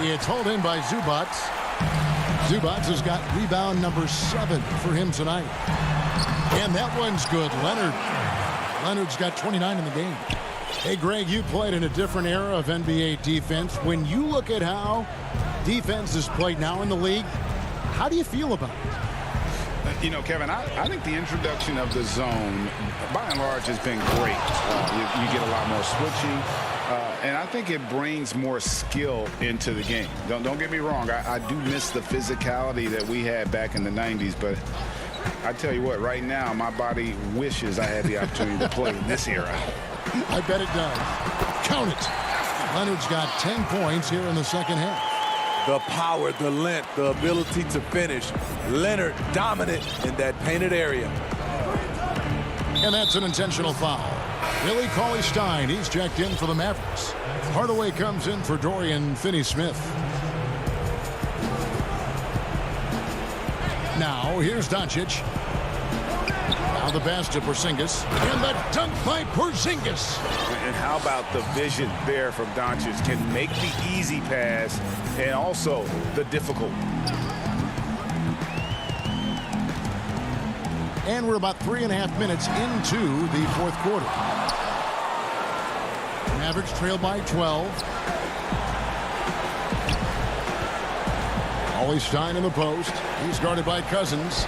It's hauled in by Zubac. Zubac has got rebound number 7 for him tonight. And that one's good. Leonard's got 29 in the game. Hey, Greg, you played in a different era of NBA defense. When you look at how defense is played now in the league, how do you feel about it? You know, Kevin, I think the introduction of the zone, by and large, has been great. You get a lot more switching, and I think it brings more skill into the game. Don't get me wrong. I do miss the physicality that we had back in the 90s, but I tell you what, right now, my body wishes I had the opportunity to play in this era. I bet it does. Count it. Leonard's got 10 points here in the second half. The power, the length, the ability to finish. Leonard dominant in that painted area. And that's an intentional foul. Billy Cauley-Stein, he's checked in for the Mavericks. Hardaway comes in for Dorian Finney-Smith. Now, here's Doncic. Now the pass to Porzingis. And the dunk by Porzingis. And how about the vision there from Doncic? Can make the easy pass and also the difficult. And we're about 3.5 minutes into the fourth quarter. Mavericks trail by 12. Cauley-Stein in the post. He's guarded by Cousins.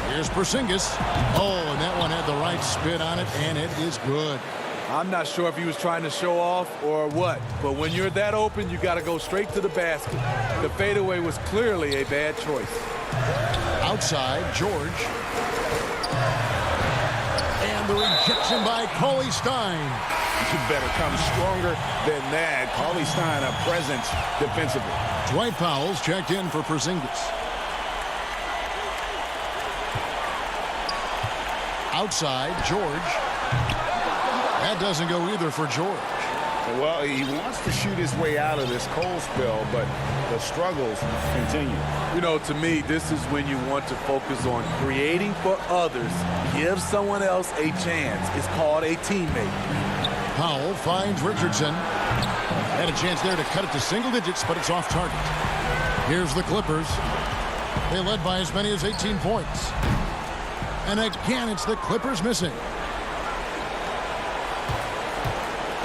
Here's Porzingis. Oh, and that one had the right spin on it, and it is good. I'm not sure if he was trying to show off or what, but when you're that open, you got to go straight to the basket. The fadeaway was clearly a bad choice. Outside, George. And the rejection by Cauley Stein. You better come stronger than that. Cauley Stein, a presence defensively. Dwight Powell's checked in for Porzingis. Outside, George. That doesn't go either for George. Well, he wants to shoot his way out of this cold spell, but the struggles continue. You know, to me, this is when you want to focus on creating for others. Give someone else a chance. It's called a teammate. Powell finds Richardson. Had a chance there to cut it to single digits, but it's off target. Here's the Clippers. They led by as many as 18 points. And again, it's the Clippers missing.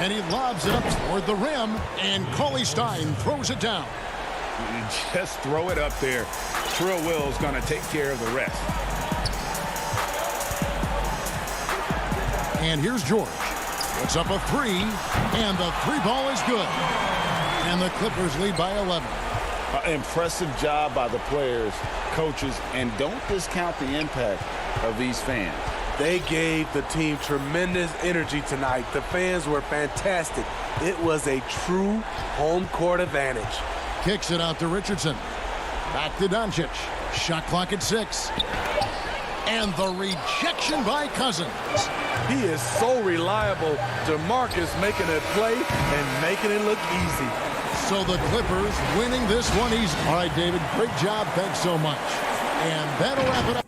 And he lobs it up toward the rim, and Cauley Stein throws it down. You just throw it up there. Trill Will's going to take care of the rest. And here's George. Puts up a three, and the three ball is good. And the Clippers lead by 11. Impressive job by the players, coaches, and don't discount the impact of these fans. They gave the team tremendous energy tonight. The fans were fantastic. It was a true home court advantage. Kicks it out to Richardson. Back to Doncic. Shot clock at 6. And the rejection by Cousins. He is so reliable. DeMarcus making a play and making it look easy. So the Clippers winning this one easy. All right, David, great job. Thanks so much. And that'll wrap it up.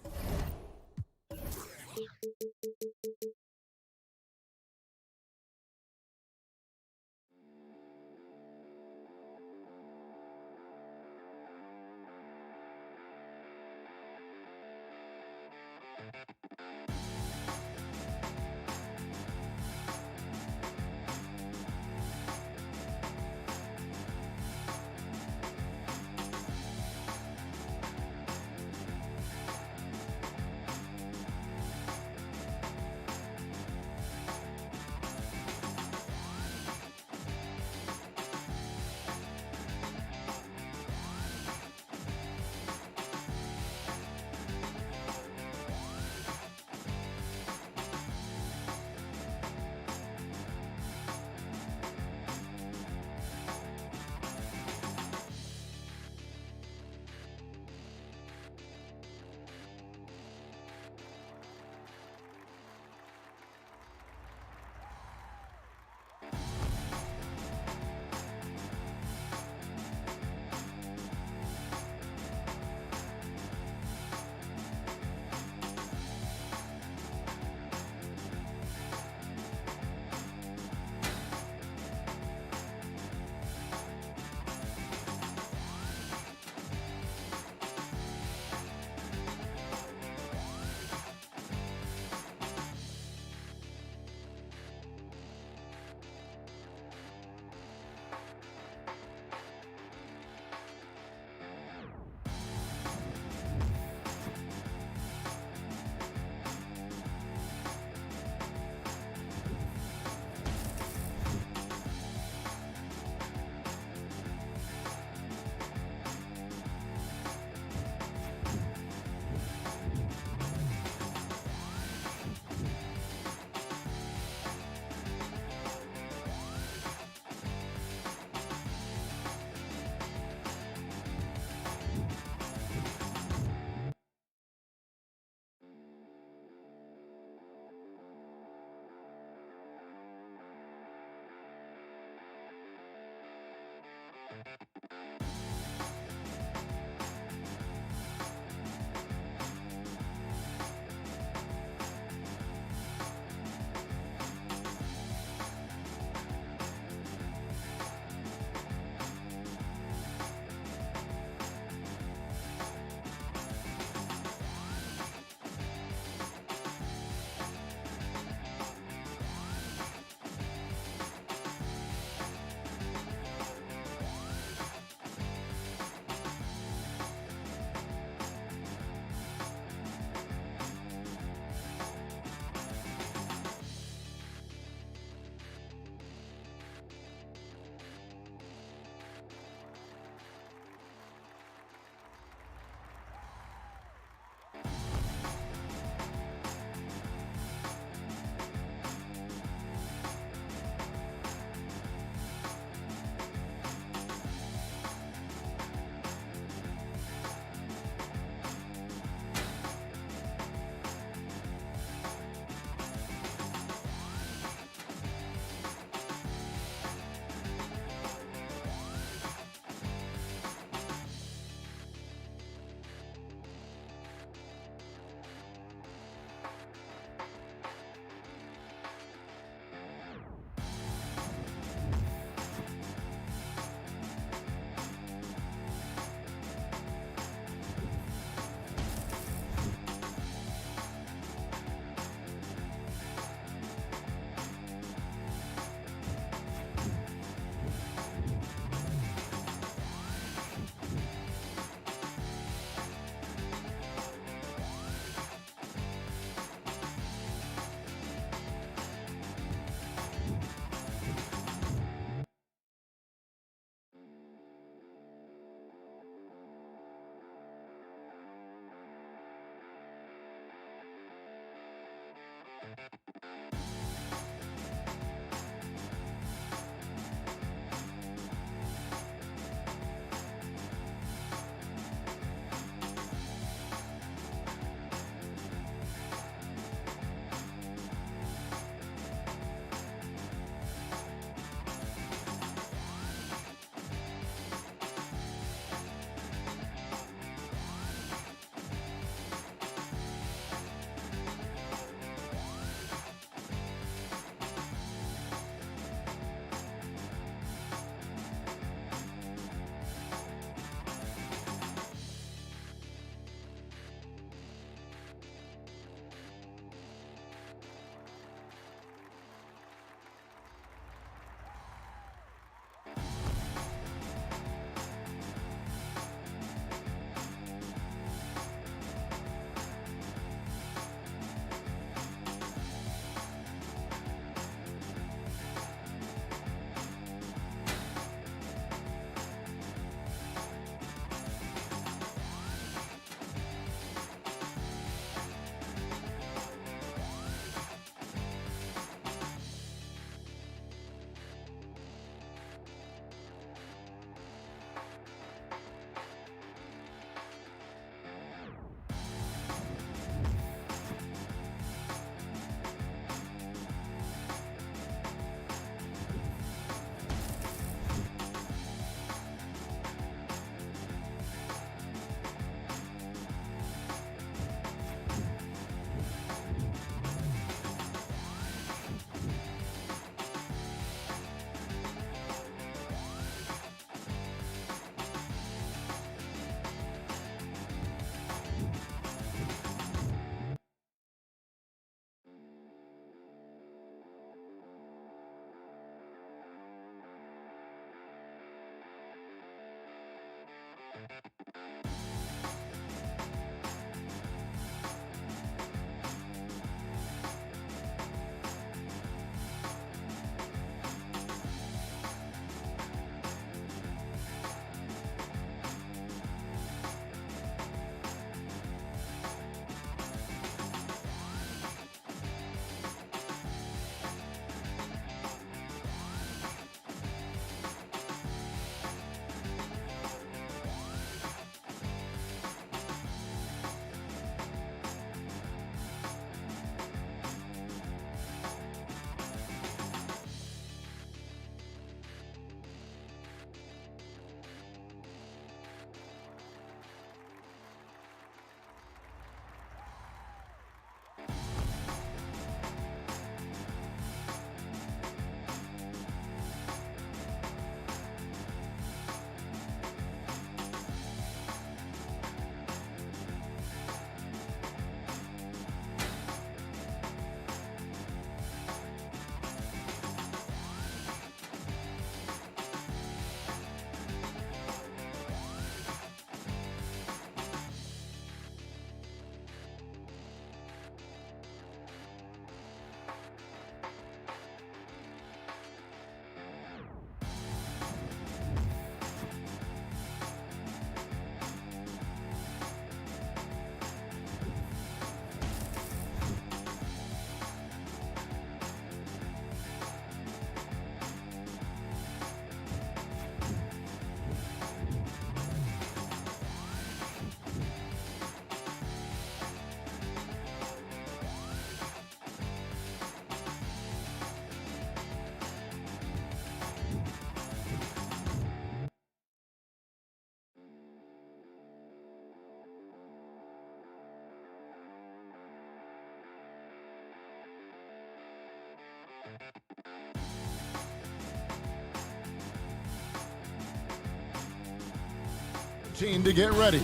team to get ready.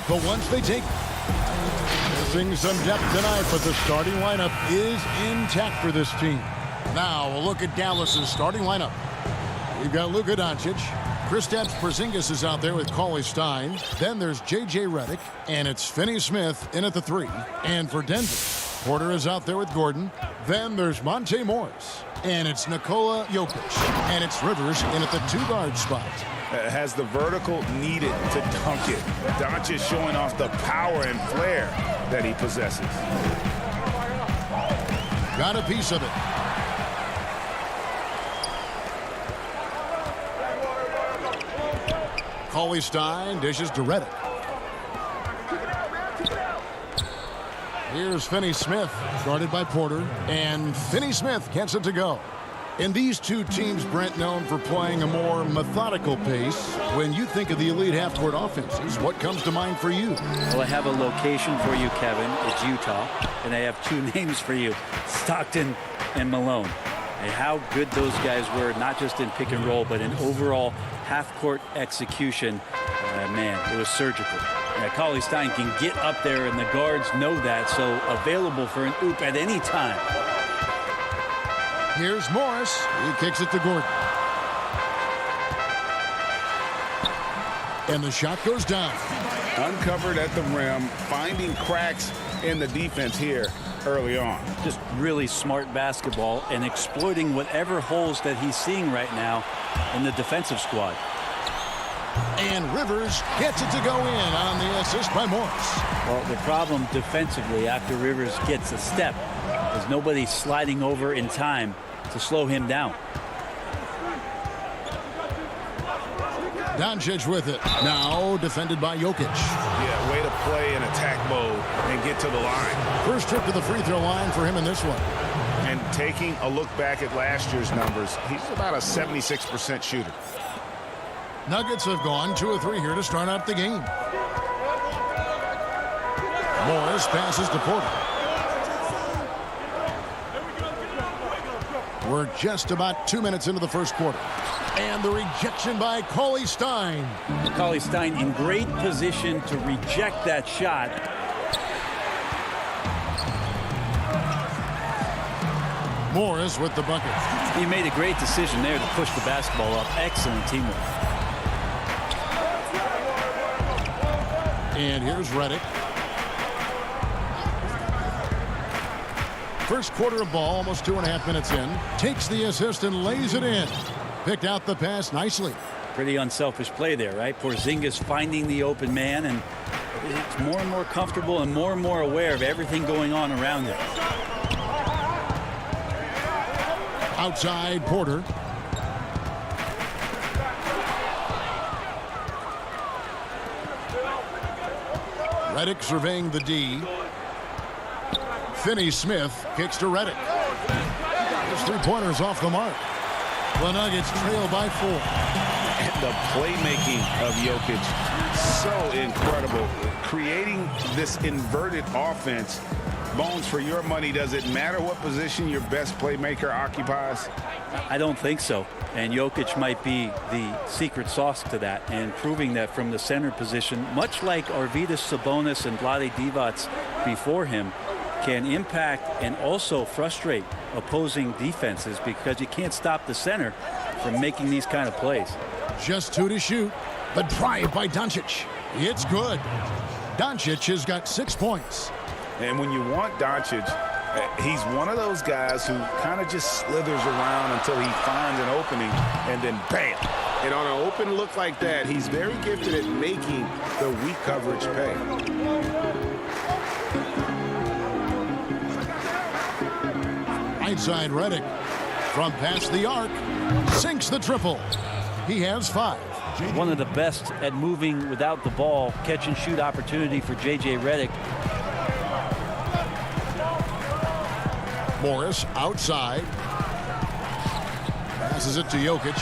But once they take missing some depth tonight, but the starting lineup is intact for this team. Now we'll look at Dallas's starting lineup. We've got Luka Doncic. Kristaps Porzingis is out there with Cauley Stein. Then there's J.J. Redick, and it's Finney Smith in at the 3. And for Denver, Porter is out there with Gordon. Then there's Monte Morris, and it's Nikola Jokic, and it's Rivers in at the 2-guard spot. Has the vertical needed to dunk it. Doncic showing off the power and flair that he possesses. Got a piece of it. Cauley Stein dishes to Redick. Here's Finney Smith, guarded by Porter, and Finney Smith gets it to go. And these two teams, Brent, known for playing a more methodical pace. When you think of the elite half-court offenses, what comes to mind for you? Well, I have a location for you, Kevin. It's Utah. And I have 2 names for you, Stockton and Malone. And how good those guys were, not just in pick and roll, but in overall half-court execution. Man, it was surgical. Cauley Stein can get up there, and the guards know that, so available for an oop at any time. Here's Morris. He kicks it to Gordon. And the shot goes down. Uncovered at the rim, finding cracks in the defense here early on. Just really smart basketball and exploiting whatever holes that he's seeing right now in the defensive squad. And Rivers gets it to go in on the assist by Morris. Well, the problem defensively after Rivers gets a step is nobody sliding over in time to slow him down. Doncic with it. Now defended by Jokic. Yeah, way to play in attack mode and get to the line. First trip to the free throw line for him in this one. And taking a look back at last year's numbers, he's about a 76% shooter. Nuggets have gone 2 of 3 here to start out the game. Morris passes to Porter. We're just about 2 minutes into the first quarter. And the rejection by Cauley Stein. Cauley Stein in great position to reject that shot. Morris with the bucket. He made a great decision there to push the basketball up. Excellent teamwork. And here's Redick. First quarter of ball, almost 2.5 minutes in. Takes the assist and lays it in. Picked out the pass nicely. Pretty unselfish play there, right? Porzingis finding the open man, and it's more and more comfortable and more aware of everything going on around him. Outside Porter. Redick surveying the D. Finney Smith kicks to Redick. His 3-pointers off the mark. The Nuggets trail by 4. And the playmaking of Jokic, so incredible. Creating this inverted offense. Bones, for your money, does it matter what position your best playmaker occupies? I don't think so. And Jokic might be the secret sauce to that, and proving that from the center position, much like Arvydas Sabonis and Vlade Divac before him, can impact and also frustrate opposing defenses because you can't stop the center from making these kind of plays. Just 2 to shoot. The drive by Doncic. It's good. Doncic has got 6 points. And when you want Doncic, he's one of those guys who kind of just slithers around until he finds an opening, and then bam. And on an open look like that, he's very gifted at making the weak coverage pay. Right side Redick from past the arc. Sinks the triple. He has 5. One of the best at moving without the ball. Catch and shoot opportunity for J.J. Redick. Morris outside. Passes it to Jokic.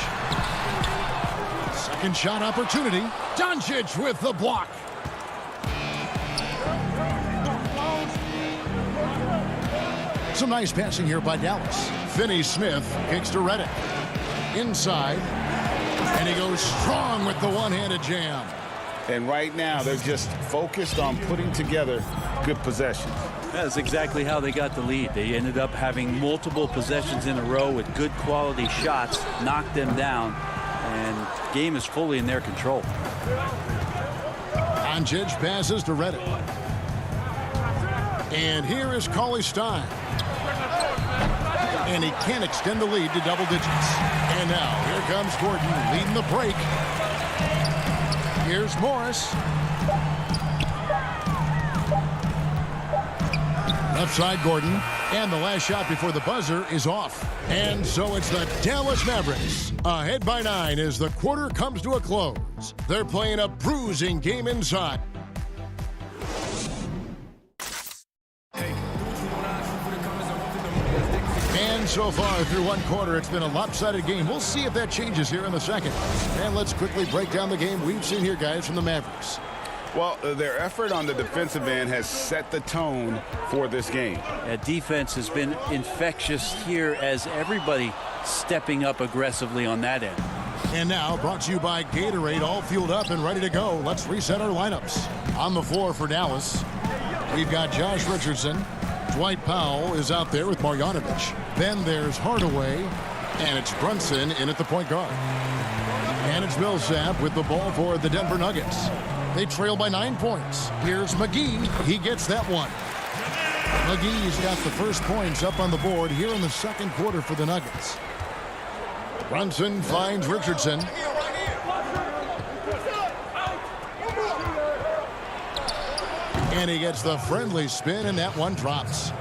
Second shot opportunity. Doncic with the block. Some nice passing here by Dallas. Finney Smith kicks to Redick. Inside. And he goes strong with the one-handed jam. And right now, they're just focused on putting together good possessions. That's exactly how they got the lead. They ended up having multiple possessions in a row with good quality shots, knocked them down, and game is fully in their control. Doncic passes to Reddick. And here is Cauley Stein. And he can't extend the lead to double digits. And now here comes Gordon leading the break. Here's Morris. Left side Gordon. And the last shot before the buzzer is off. And so it's the Dallas Mavericks ahead by 9 as the quarter comes to a close. They're playing a bruising game inside. And so far through one quarter, it's been a lopsided game. We'll see if that changes here in the second. And let's quickly break down the game we've seen here, guys, from the Mavericks. Well, their effort on the defensive end has set the tone for this game. Defense has been infectious here as everybody stepping up aggressively on that end. And now, brought to you by Gatorade, all fueled up and ready to go. Let's reset our lineups. On the floor for Dallas, we've got Josh Richardson. Dwight Powell is out there with Marjanovic. Then there's Hardaway, and it's Brunson in at the point guard. And it's Millsap with the ball for the Denver Nuggets. They trail by 9 points. Here's McGee. He gets that one. McGee's got the first points up on the board here in the second quarter for the Nuggets. Brunson finds Richardson. And he gets the friendly spin, and that one drops.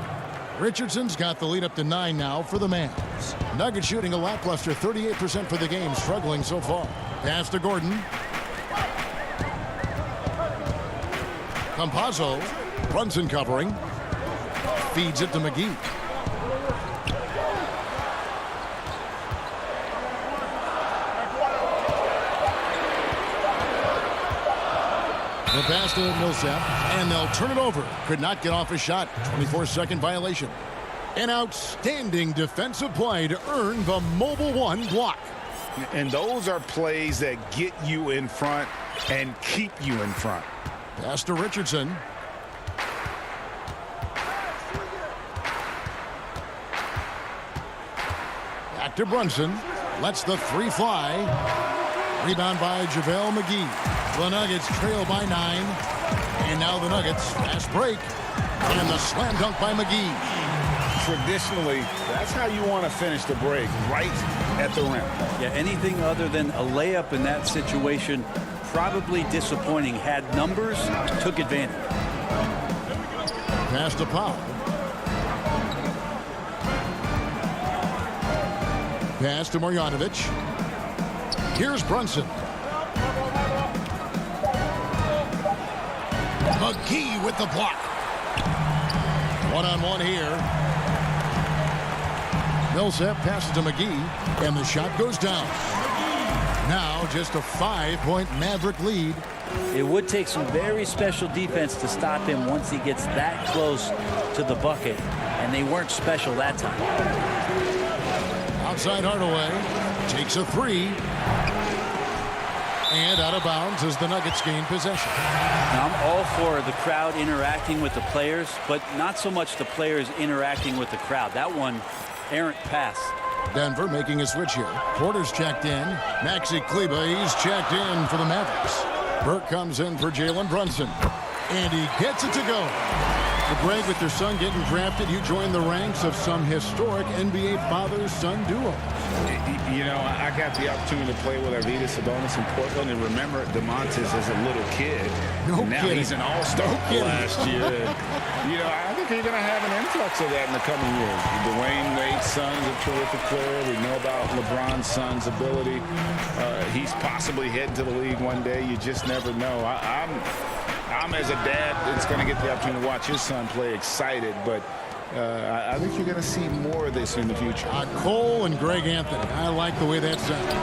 Richardson's got the lead up to 9 now for the Mavs. Nuggets shooting a lackluster 38% for the game, struggling so far. Pass to Gordon. Campazzo. Brunson covering. Feeds it to McGee. The pass to Millsap, and they'll turn it over. Could not get off a shot. 24-second violation. An outstanding defensive play to earn the Mobile One block. And those are plays that get you in front and keep you in front. Pass to Richardson. Back to Brunson. Lets the three fly. Rebound by JaVale McGee. The Nuggets trail by 9. And now the Nuggets fast break. And the slam dunk by McGee. Traditionally, that's how you want to finish the break, right at the rim. Yeah, anything other than a layup in that situation, probably disappointing. Had numbers, took advantage. Pass to Powell. Pass to Marjanovic. Here's Brunson. McGee with the block. One-on-one here. Millsap passes to McGee, and the shot goes down. Now just a 5-point Maverick lead. It would take some very special defense to stop him once he gets that close to the bucket, and they weren't special that time. Outside Hardaway takes a three. And out of bounds as the Nuggets gain possession. Now, I'm all for the crowd interacting with the players, but not so much the players interacting with the crowd. That one, errant pass. Denver making a switch here. Porter's checked in. Maxi Kleber, he's checked in for the Mavericks. Burke comes in for Jalen Brunson. And he gets it to go. To Greg, with their son getting drafted, you join the ranks of some historic NBA father-son duo. You know, I got the opportunity to play with Arvydas Sabonis in Portland, and remember DeMontis as a little kid. No now kidding. He's an all-star last year. And, you know, I think you're going to have an influx of that in the coming years. Dwayne Wade's son's a terrific player. We know about LeBron's son's ability. He's possibly heading to the league one day. You just never know. I'm as a dad that's going to get the opportunity to watch his son play excited, but I think you're going to see more of this in the future. Cole and Greg Anthony. I like the way that sounds.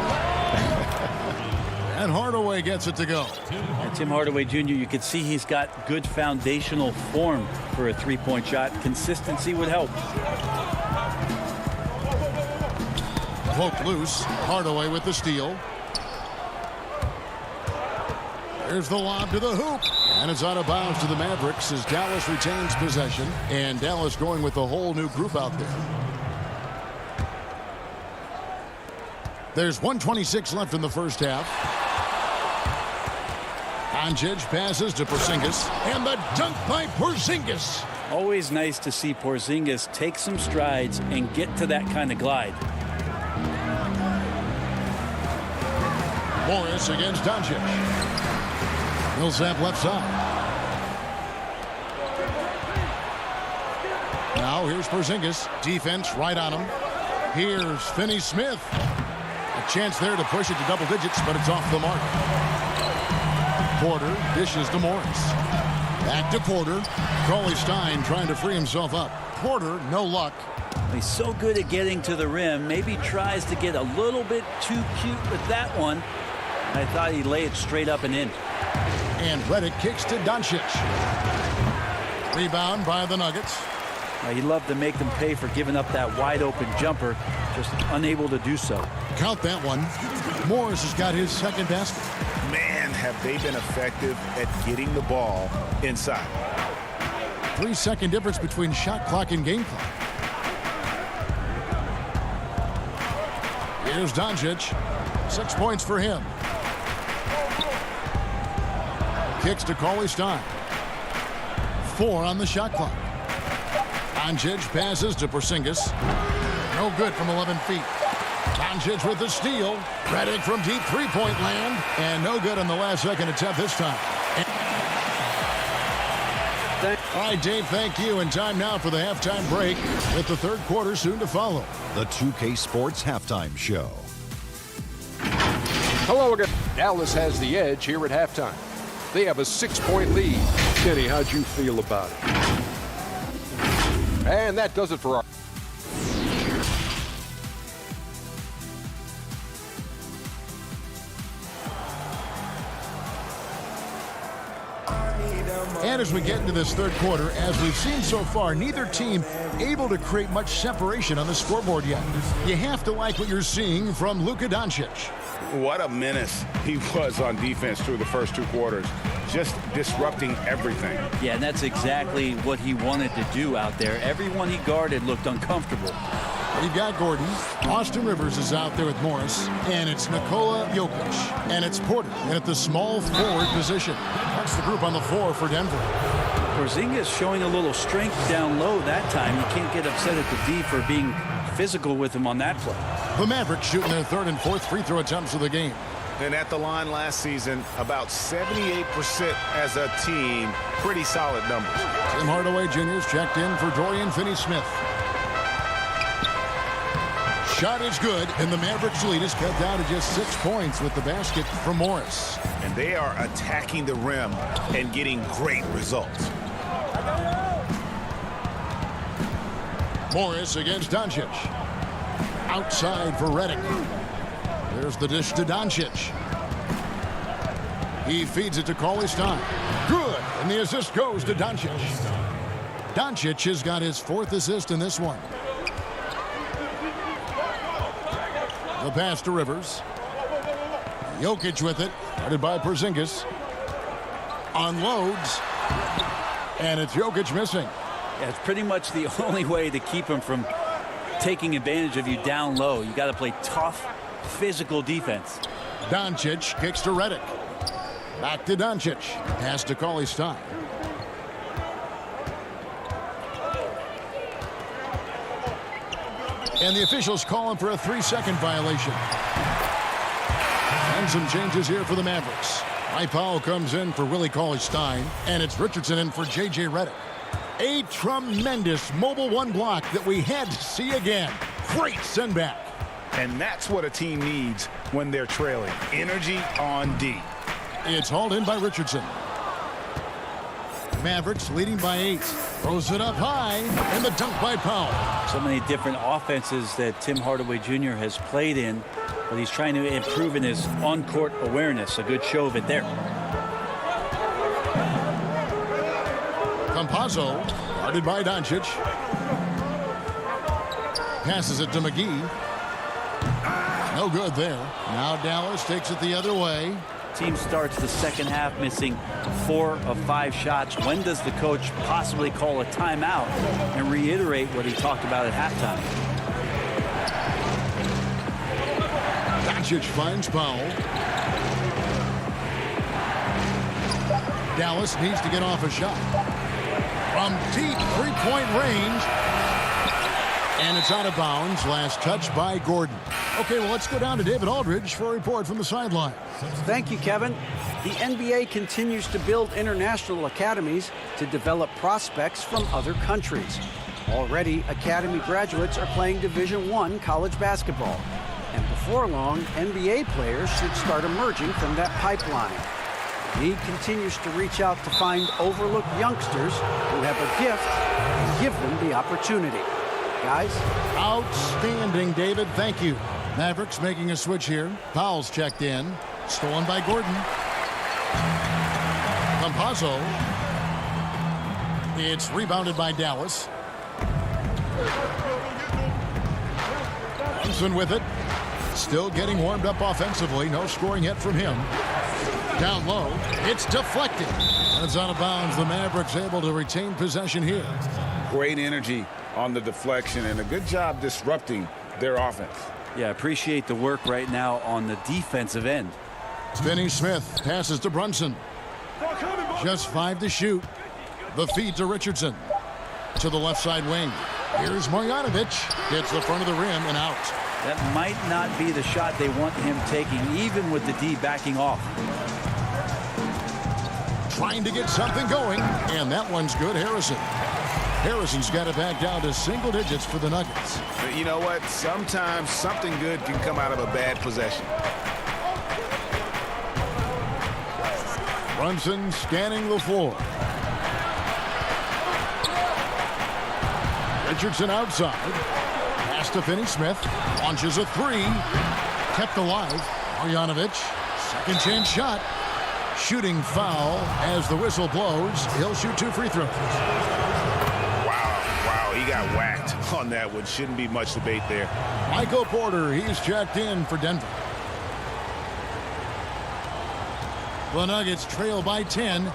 And Hardaway gets it to go. And Tim Hardaway Jr., you can see he's got good foundational form for a three-point shot. Consistency would help. Poked loose. Hardaway with the steal. There's the lob to the hoop. And it's out of bounds to the Mavericks as Dallas retains possession. And Dallas going with a whole new group out there. There's 1:26 left in the first half. Doncic passes to Porzingis. And the dunk by Porzingis. Always nice to see Porzingis take some strides and get to that kind of glide. Morris against Doncic. Millsap left side. Now here's Porzingis. Defense right on him. Here's Finney-Smith. A chance there to push it to double digits, but it's off the mark. Porter dishes to Morris. Back to Porter. Cauley-Stein trying to free himself up. Porter, no luck. He's so good at getting to the rim. Maybe tries to get a little bit too cute with that one. I thought he'd lay it straight up and in. And Redick kicks to Doncic. Rebound by the Nuggets. He'd love to make them pay for giving up that wide open jumper. Just unable to do so. Count that one. Morris has got his second basket. Man, have they been effective at getting the ball inside. 3-second difference between shot clock and game clock. Here's Doncic. 6 points for him. Kicks to Cauley-Stein. 4 on the shot clock. Doncic passes to Porzingis. No good from 11 feet. Doncic with the steal. Redick from deep three-point land. And no good on the last second attempt this time. All right, Dave, thank you. And time now for the halftime break with the third quarter soon to follow. The 2K Sports Halftime Show. Hello again. Dallas has the edge here at halftime. They have a 6-point lead. Kenny, how'd you feel about it? And that does it for our... And as we get into this third quarter, as we've seen so far, neither team able to create much separation on the scoreboard yet. You have to like what you're seeing from Luka Doncic. What a menace he was on defense through the first 2 quarters. Just disrupting everything. Yeah, and that's exactly what he wanted to do out there. Everyone he guarded looked uncomfortable. You've got Gordon. Austin Rivers is out there with Morris. And it's Nikola Jokic. And it's Porter. And at the small forward position. That's the group on the floor for Denver. Porzingis showing a little strength down low that time. You can't get upset at the D for being physical with him on that play. The Mavericks shooting their third and fourth free throw attempts of the game. And at the line last season, about 78% as a team. Pretty solid numbers. Tim Hardaway Jr. is checked in for Dorian Finney-Smith. Shot is good, and the Mavericks lead is cut down to just 6 points with the basket from Morris. And they are attacking the rim and getting great results. Morris against Doncic. Outside for Redick. There's the dish to Doncic. He feeds it to Cauley-Stein. Good, and the assist goes to Doncic. Doncic has got his 4th assist in this one. The pass to Rivers. Jokic with it. Guarded by Porzingis. Unloads. And it's Jokic missing. Yeah, it's pretty much the only way to keep him from taking advantage of you down low. You got to play tough, physical defense. Doncic kicks to Redick. Back to Doncic. Pass to Cauley-Stein. And the officials calling for a 3-second violation. And some changes here for the Mavericks. Mike Powell comes in for Willie Cauley-Stein. And it's Richardson in for J.J. Redick. A tremendous mobile 1 block that we had to see again. Great send back. And that's what a team needs when they're trailing. Energy on D. It's hauled in by Richardson. Mavericks leading by 8. Throws it up high, and the dunk by Powell. So many different offenses that Tim Hardaway Jr. has played in, but he's trying to improve in his on-court awareness. A good show of it there. Campazzo, guarded by Doncic. Passes it to McGee. No good there. Now Dallas takes it the other way. Team starts the second half missing 4 of 5 shots. When does the coach possibly call a timeout and reiterate what he talked about at halftime? Doncic finds Powell. Dallas needs to get off a shot. From deep three-point range. And it's out of bounds. Last touch by Gordon. Okay, well, let's go down to David Aldridge for a report from the sideline. Thank you, Kevin. The NBA continues to build international academies to develop prospects from other countries. Already, academy graduates are playing Division I college basketball. And before long, NBA players should start emerging from that pipeline. The league continues to reach out to find overlooked youngsters who have a gift and give them the opportunity. Guys? Outstanding, David. Thank you. Mavericks making a switch here. Powell's checked in. Stolen by Gordon. Campazzo. It's rebounded by Dallas. Brunson with it. Still getting warmed up offensively. No scoring yet from him. Down low. It's deflected. And it's out of bounds. The Mavericks able to retain possession here. Great energy on the deflection and a good job disrupting their offense. Yeah, appreciate the work right now on the defensive end. Finney Smith passes to Brunson. Just 5 to shoot. The feed to Richardson. To the left side wing. Here's Marjanovic. Hits the front of the rim and out. That might not be the shot they want him taking, even with the D backing off. Trying to get something going, and that one's good. Harrison's got it back down to single digits for the Nuggets. But you know what? Sometimes something good can come out of a bad possession. Brunson scanning the floor. Richardson outside. Pass to Finney Smith. Launches a 3. Kept alive. Marjanovic. Second chance shot. Shooting foul as the whistle blows. He'll shoot 2 free throws. Wow, he got whacked on that one. Shouldn't be much debate there. Michael Porter, he's checked in for Denver. The Nuggets trail by 10.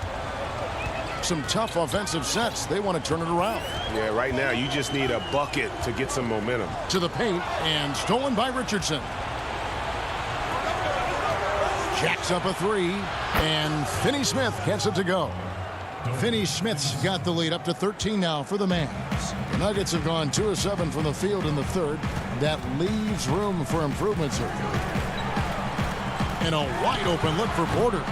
Some tough offensive sets. They want to turn it around. Yeah, right now you just need a bucket to get some momentum. To the paint and stolen by Richardson. Jacks up a 3 and Finney Smith gets it to go. Finney Smith's got the lead up to 13 now for the Mavs. The Nuggets have gone 2 of 7 from the field in the third. That leaves room for improvements here. And a wide open look for Porter.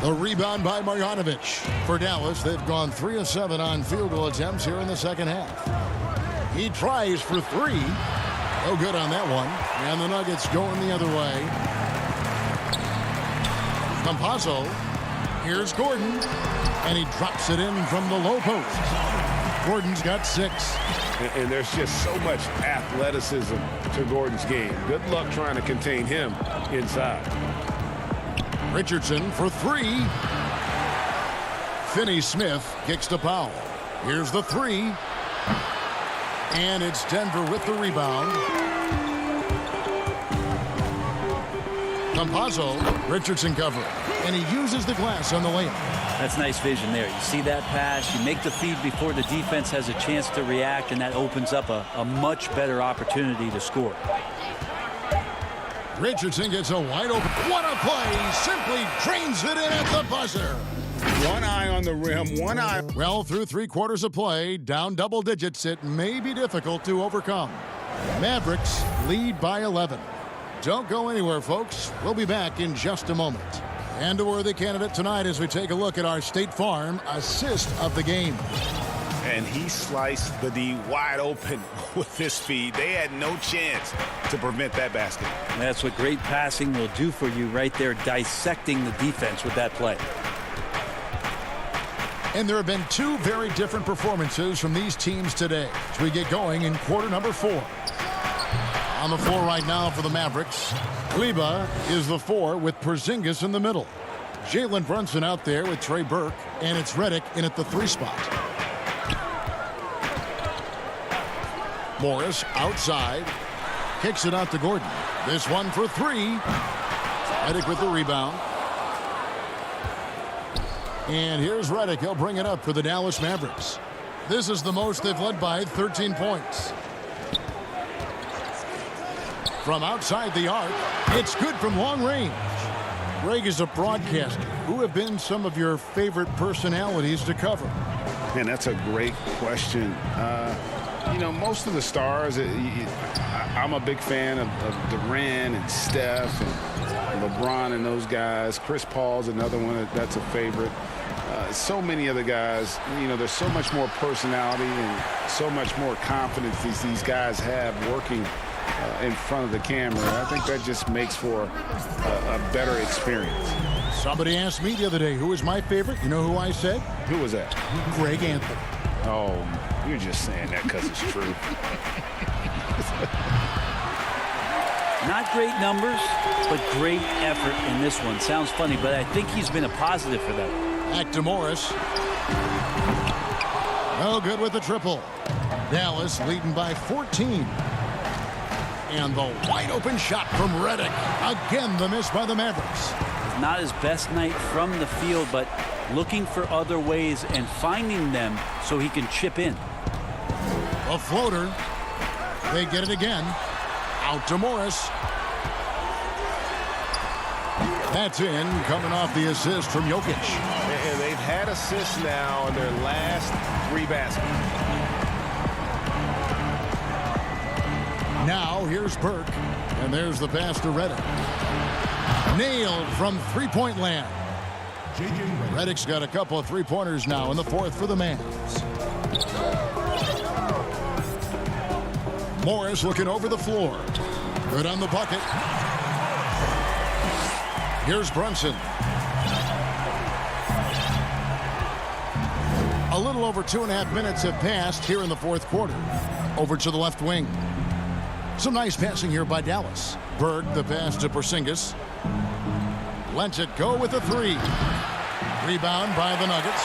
The rebound by Marjanovic. For Dallas, they've gone 3 of 7 on field goal attempts here in the second half. He tries for 3. No good on that one. And the Nuggets going the other way. Campazzo. Here's Gordon. And he drops it in from the low post. Gordon's got 6. And there's just so much athleticism to Gordon's game. Good luck trying to contain him inside. Richardson for 3. Finney Smith kicks to Powell. Here's the 3. And it's Denver with the rebound. Campazzo, Richardson covering. And he uses the glass on the layup. That's nice vision there. You see that pass, you make the feed before the defense has a chance to react, and that opens up a much better opportunity to score. Richardson gets a wide open. What a play! Simply drains it in at the buzzer. One eye on the rim, one eye. Well, through 3 quarters of play, down double digits, it may be difficult to overcome. Mavericks lead by 11. Don't go anywhere, folks. We'll be back in just a moment. And a worthy candidate tonight as we take a look at our State Farm assist of the game. And he sliced the D wide open with this feed. They had no chance to prevent that basket. That's what great passing will do for you right there, dissecting the defense with that play. And there have been 2 very different performances from these teams today as we get going in quarter number 4. On the floor right now for the Mavericks, Kleba is the 4 with Porzingis in the middle. Jalen Brunson out there with Trey Burke, and it's Redick in at the 3 spot. Morris outside, kicks it out to Gordon. This one for 3. Redick with the rebound. And here's Redick. He'll bring it up for the Dallas Mavericks. This is the most they've led by 13 points. From outside the arc, it's good from long range. Greg is a broadcaster. Who have been some of your favorite personalities to cover? Man, that's a great question. You know, most of the stars, I'm a big fan of Durant and Steph and LeBron and those guys. Chris Paul's another one that's a favorite. So many other guys, you know, there's so much more personality and so much more confidence these guys have working in front of the camera. I think that just makes for a better experience. Somebody asked me the other day, who was my favorite? You know who I said? Who was that? Greg Anthony. Oh, you're just saying that because it's true. Not great numbers, but great effort in this one. Sounds funny, but I think he's been a positive for them. Back to Morris. No good with the triple. Dallas leading by 14. And the wide open shot from Redick. Again, the miss by the Mavericks. Not his best night from the field, but looking for other ways and finding them so he can chip in. A floater. They get it again. Out to Morris. That's in, coming off the assist from Jokic. And they've had assists now in their last 3 baskets. Now here's Burke, and there's the pass to Redick. Nailed from three-point land. Redick's got a couple of three-pointers now in the fourth for the Mavs. Morris looking over the floor. Good on the bucket. Here's Brunson. A little over 2.5 minutes have passed here in the fourth quarter. Over to the left wing. Some nice passing here by Dallas. Berg, the pass to Porzingis. Lets it go with a three. Rebound by the Nuggets.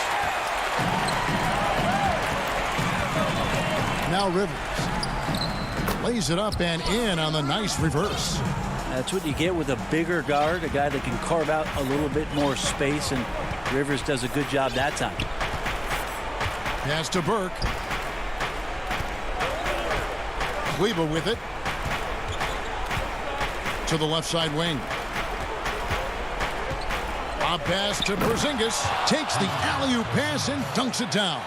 Now Rivers. Lays it up and in on the nice reverse. That's what you get with a bigger guard, a guy that can carve out a little bit more space, and Rivers does a good job that time. Pass to Burke. Kleber with it. To the left side wing. A pass to Porzingis. Takes the alley-oop pass and dunks it down.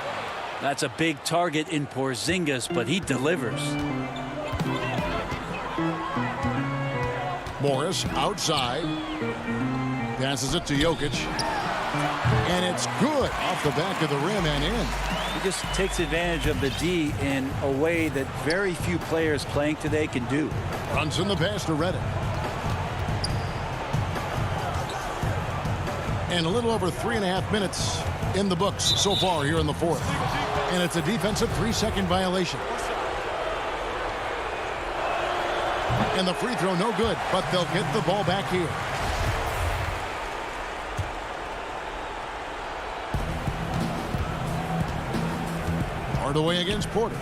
That's a big target in Porzingis, but he delivers. Morris outside. Passes it to Jokic. And it's good off the back of the rim and in. He just takes advantage of the D in a way that very few players playing today can do. Runs in the pass to Redick. And a little over 3.5 minutes in the books so far here in the fourth. And it's a defensive 3-second violation. And the free throw no good, but they'll get the ball back here. Hard away against Porter.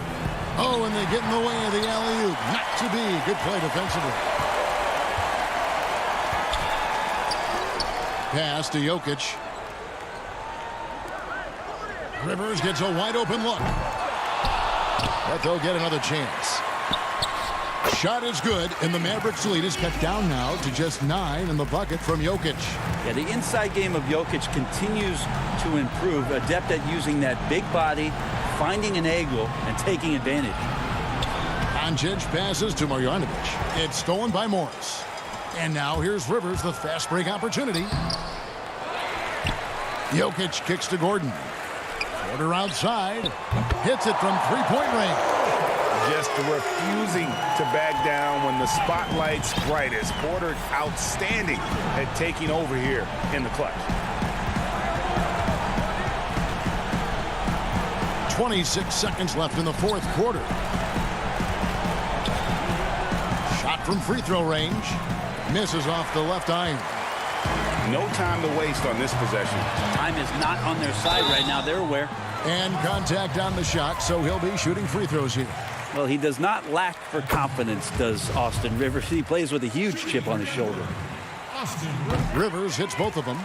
Oh, and they get in the way of the alley-oop. Not to be. Good play defensively. Pass to Jokic. Rivers gets a wide open look. But they'll get another chance. Shot is good, and the Mavericks lead is cut down now to just 9 in the bucket from Jokic. Yeah, the inside game of Jokic continues to improve, adept at using that big body, finding an angle, and taking advantage. Doncic passes to Marjanovic. It's stolen by Morris. And now here's Rivers, the fast break opportunity. Jokic kicks to Gordon. Porter outside. Hits it from three-point range. Just refusing to back down when the spotlight's brightest. Porter outstanding at taking over here in the clutch. 26 seconds left in the fourth quarter. Shot from free throw range. Misses off the left iron. No time to waste on this possession. Time is not on their side right now. They're aware. And contact on the shot, so he'll be shooting free throws here. Well, he does not lack for confidence, does Austin Rivers. He plays with a huge chip on his shoulder. Rivers hits both of them.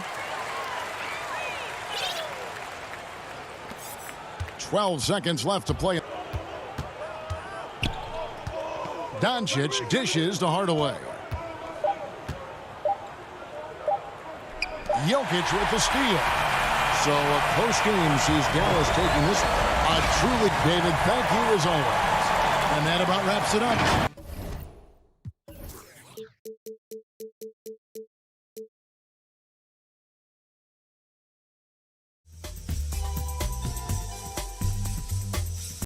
12 seconds left to play. Doncic dishes to Hardaway. Jokic with the steal. So a close game sees Dallas taking this. Truly, David, thank you as always. And that about wraps it up.